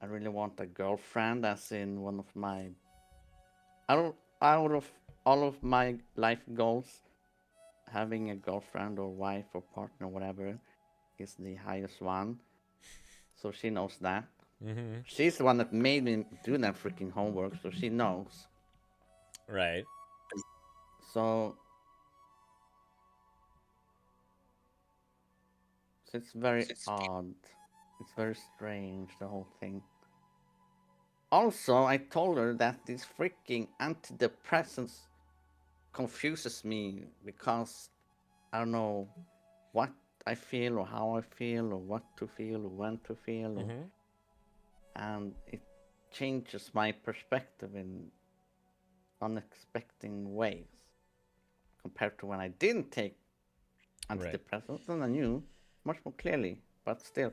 I really want a girlfriend, as in one of my. Out of all of my life goals, having a girlfriend or wife or partner, whatever, is the highest one. So she knows that. Mm-hmm. She's the one that made me do that freaking homework, so she knows. Right. So it's very odd. It's very strange, the whole thing. Also, I told her that these freaking antidepressants confuses me because I don't know what I feel or how I feel or what to feel or when to feel. Mm-hmm. And it changes my perspective in unexpected ways compared to when I didn't take antidepressants, and I knew much more clearly, but still.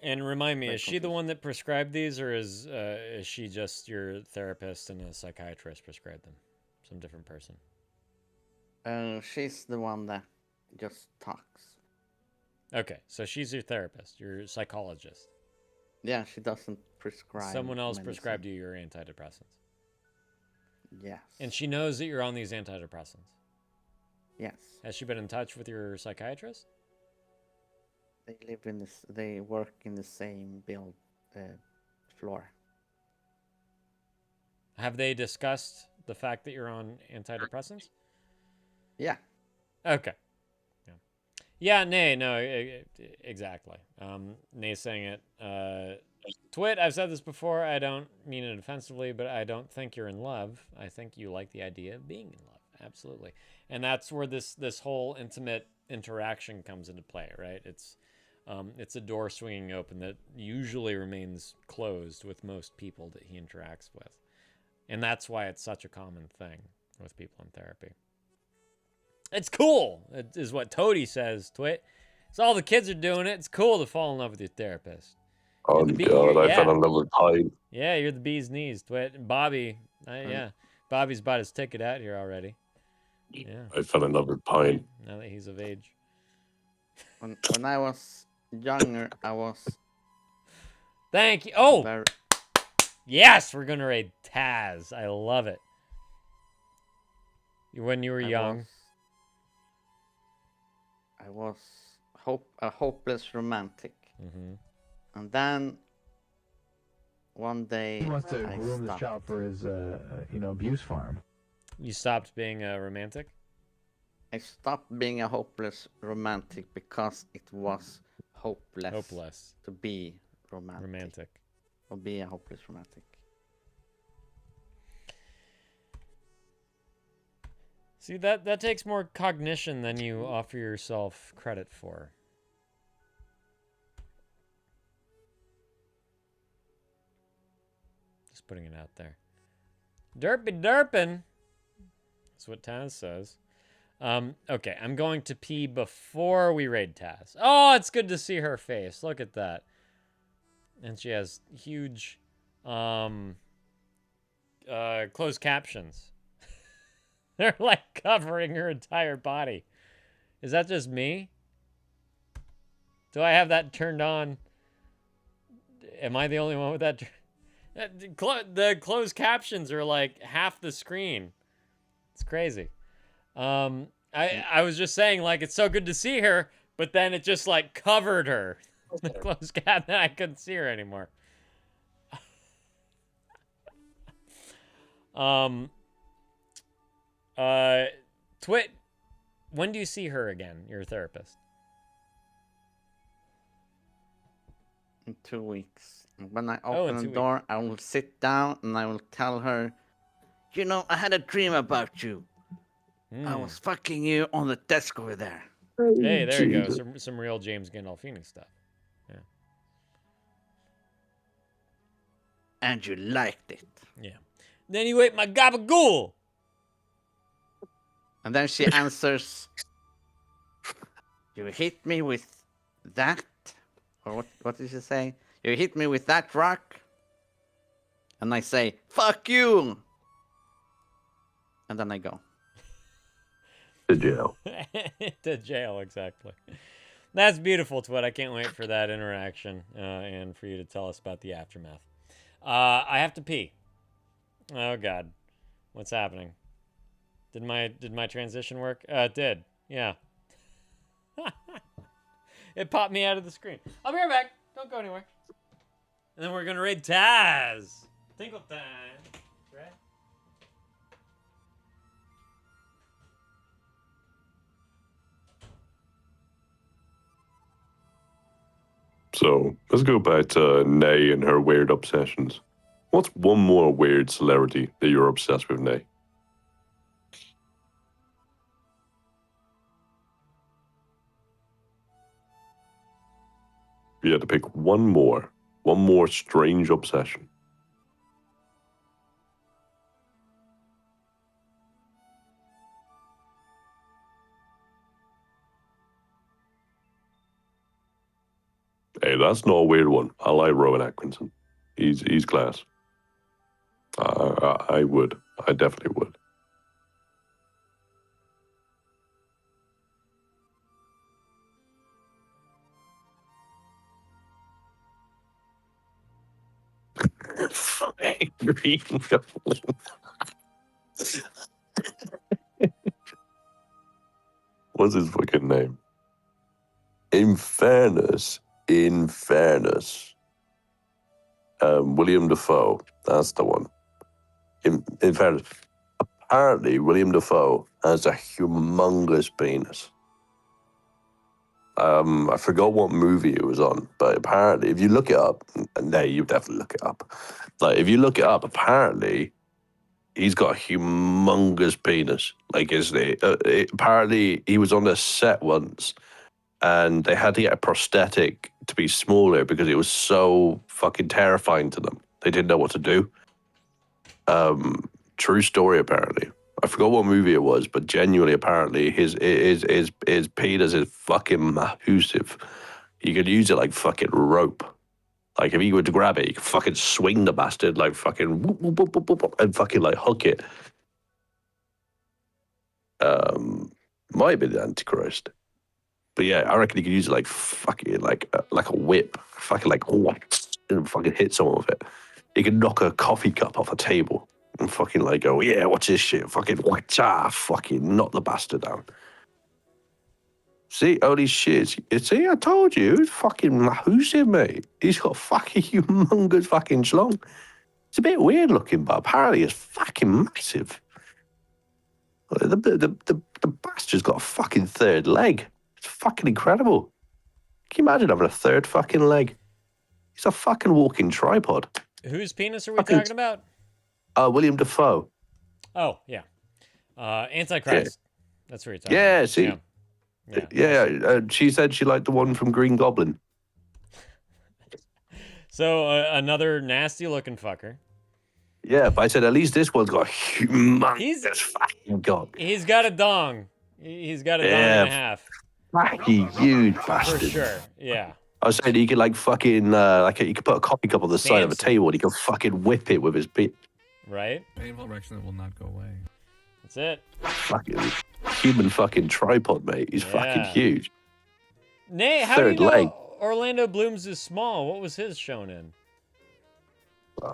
And remind me, is she the one that prescribed these, or is she just your therapist and a psychiatrist prescribed them? Some different person? She's the one that just talks. Okay, so she's your therapist, your psychologist. Yeah, she doesn't prescribe. Someone else medicine. prescribed you your antidepressants. Yes. And she knows that you're on these antidepressants. Yes. Has she been in touch with your psychiatrist? They live in this. They work in the same floor. Have they discussed the fact that you're on antidepressants? Yeah. Okay. Yeah, Nay, no, exactly. Nay's saying it. Twit, I've said this before. I don't mean it offensively, but I don't think you're in love. I think you like the idea of being in love. Absolutely. And that's where this whole intimate interaction comes into play, right? It's a door swinging open that usually remains closed with most people that he interacts with. And that's why it's such a common thing with people in therapy. It's cool, is what Toady says, Twit. So all the kids are doing it. It's cool to fall in love with your therapist. Oh, God, I fell in love with Pine. Yeah, you're the bee's knees, Twit. And Bobby, Bobby's bought his ticket out here already. Yeah. I fell in love with Pine. Now that he's of age. When I was younger, I was... Thank you. Oh! Yes, we're going to raid Taz. I love it. When you were young... I was a hopeless romantic. Mm-hmm. And then one day He wants to groom this child for his, abuse farm. You stopped being a romantic? I stopped being a hopeless romantic because it was hopeless to be romantic. Or be a hopeless romantic. See, that takes more cognition than you offer yourself credit for. Just putting it out there. Derpy derpin'. That's what Taz says. Okay, I'm going to pee before we raid Taz. Oh, it's good to see her face. Look at that. And she has huge, closed captions. They're like covering her entire body. Is that just me? Do I have that turned on? Am I the only one with that? The closed captions are like half the screen. It's crazy. I was just saying, like, it's so good to see her, but then it just like covered her. The closed cap, and I couldn't see her anymore. Twit, when do you see her again, your therapist? In 2 weeks. When I open the door, I will sit down and I will tell her, you know, I had a dream about you. I was fucking you on the desk over there. Hey, there you go. Some real James Gandolfini stuff. Yeah. And you liked it. Yeah. Then you ate my gabagool. And then she answers, you hit me with that? Or what did she say? You hit me with that rock? And I say, fuck you! And then I go. To jail. To jail, exactly. That's beautiful, Twit. I can't wait for that interaction and for you to tell us about the aftermath. I have to pee. Oh, God. What's happening? Did my transition work? It did. Yeah. It popped me out of the screen. I'll be right back. Don't go anywhere. And then we're going to raid Taz. Tinkle time. Right? So let's go back to Nay and her weird obsessions. What's one more weird celebrity that you're obsessed with, Nay? If you had to pick one more strange obsession. Hey, that's not a weird one. I like Rowan Atkinson. He's class. I would. I definitely would. Green Goblin. What's his fucking name? In fairness, William Dafoe. That's the one. In fairness, apparently William Dafoe has a humongous penis. I forgot what movie it was on, but apparently, if you look it up, and hey, you definitely look it up. Like, if you look it up, apparently, he's got a humongous penis. Like, apparently, he was on a set once, and they had to get a prosthetic to be smaller because it was so fucking terrifying to them. They didn't know what to do. True story, apparently. I forgot what movie it was, but genuinely, apparently, his penis is fucking massive. You could use it like fucking rope. Like, if you were to grab it, you could fucking swing the bastard, like fucking whoop, whoop, whoop, whoop, whoop, and fucking like hook it. Might be the Antichrist. But yeah, I reckon you could use it like fucking like a whip. Fucking like and fucking hit someone with it. You could knock a coffee cup off a table. And fucking like go, yeah, what's this shit? Fucking fucking knock the bastard down. See, holy shit. See, I told you, it's fucking massive, mate. He's got fucking humongous fucking schlong. It's a bit weird looking, but apparently it's fucking massive. The bastard's got a fucking third leg. It's fucking incredible. Can you imagine having a third fucking leg? He's a fucking walking tripod. Whose penis are we talking about? William Dafoe. Oh, yeah. Antichrist. Yeah. That's what you're talking about. See? Yeah. She said she liked the one from Green Goblin. So, another nasty-looking fucker. Yeah, but I said at least this one's got a humongous fucking cock. He's got a dong. He's got a dong Yeah, and a half. fucking huge For bastard. sure. Yeah. I was saying he could like fucking he could put a coffee cup on the side of a Fancy. table and he could fucking whip it with his feet. Right? Painful erection that will not go away. That's it. Fucking human fucking tripod, mate. He's fucking Yeah. huge. Nay, how Third do you know leg. Orlando Bloom's is small? What was his shown in?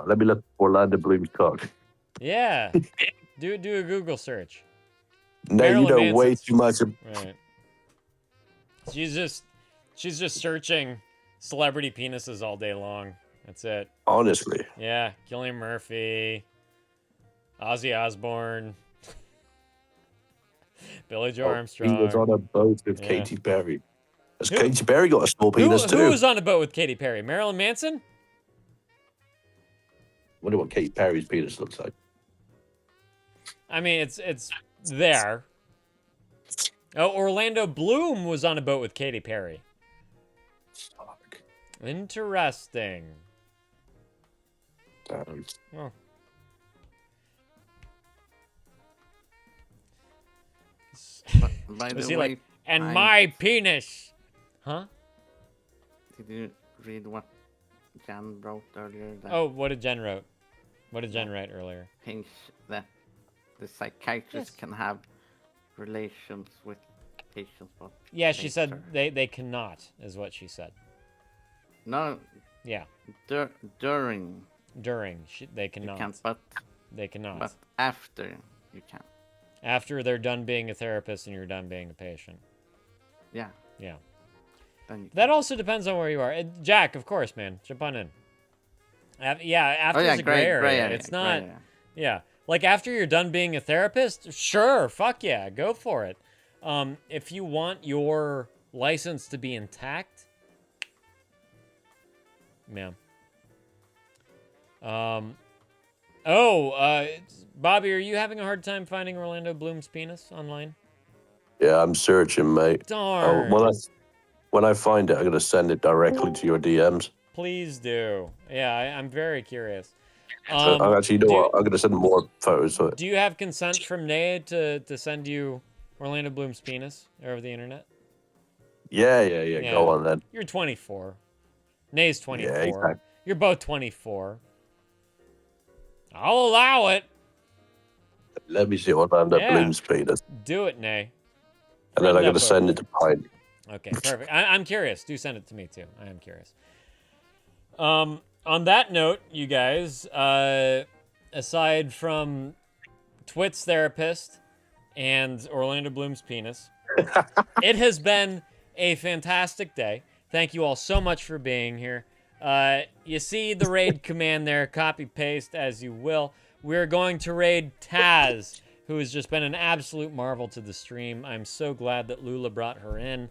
Let me look Orlando Bloom's cock. Yeah. do a Google search. No, you Marilyn know way Manson's- too much. Right. She's just searching celebrity penises all day long. That's it. Honestly. Yeah, Cillian Murphy, Ozzy Osbourne, Billy Joe Armstrong. He was on a boat with Yeah. Katy Perry. Has Who- Katy Perry got a small penis too? Who was on a boat with Katy Perry? Marilyn Manson? Wonder what Katy Perry's penis looks like. I mean, it's there. Oh, Orlando Bloom was on a boat with Katy Perry. Fuck. Interesting. Damn. Oh. By Was the he way, like, and I- my penis? Huh? Did you read what Jan wrote earlier? That Oh, what did Jen wrote? What did Jen write earlier? thinks that the psychiatrist Yes. can have relations with patients, but Yeah, she later. said they cannot, is what she said. No, Yeah, during during they you cannot. can, but They cannot. but after you can. After they're done being a therapist and you're done being a patient. Yeah. Yeah. Then you That also depends on where you are. Jack, of course, man. Jump on in. Yeah, after yeah, it's a gray area. gray area, It's gray not. area. Yeah, like after you're done being a therapist, sure, fuck yeah, go for it. If you want your license to be intact, yeah. Bobby, are you having a hard time finding Orlando Bloom's penis online? Yeah, I'm searching, mate. Darn. When I find it, I'm gonna send it directly to your DMs. Please do. Yeah, I'm very curious. I'm actually, you know what? I'm gonna send more photos of it. Do you have consent from Nate to send you Orlando Bloom's penis over the internet? Yeah. Go on then. You're 24. Nate's 24. Yeah, exactly. You're both 24. I'll allow it. Let me see Orlando Yeah. Bloom's penis, Do it, Nay. and then I'm Friend gonna up send over. it to Pine. Okay, perfect. I'm curious. Do send it to me too. I am curious. On that note, you guys, aside from Twit's therapist and Orlando Bloom's penis, it has been a fantastic day. Thank you all so much for being here. You see the raid command there, copy paste as you will. We're going to raid Taz, who has just been an absolute marvel to the stream. I'm so glad that Lula brought her in.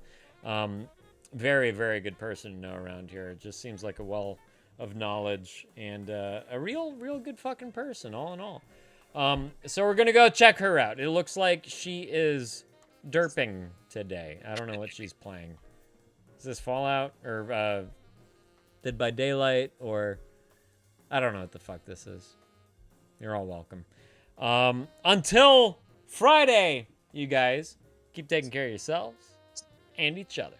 Very, very good person to know around here. It just seems like a well of knowledge and a real good fucking person, all in all. So we're gonna go check her out. It looks like she is derping today. I don't know what she's playing. Is this Fallout or Dead by Daylight or I don't know what the fuck this is. You're all welcome. Until Friday, you guys, keep taking care of yourselves and each other.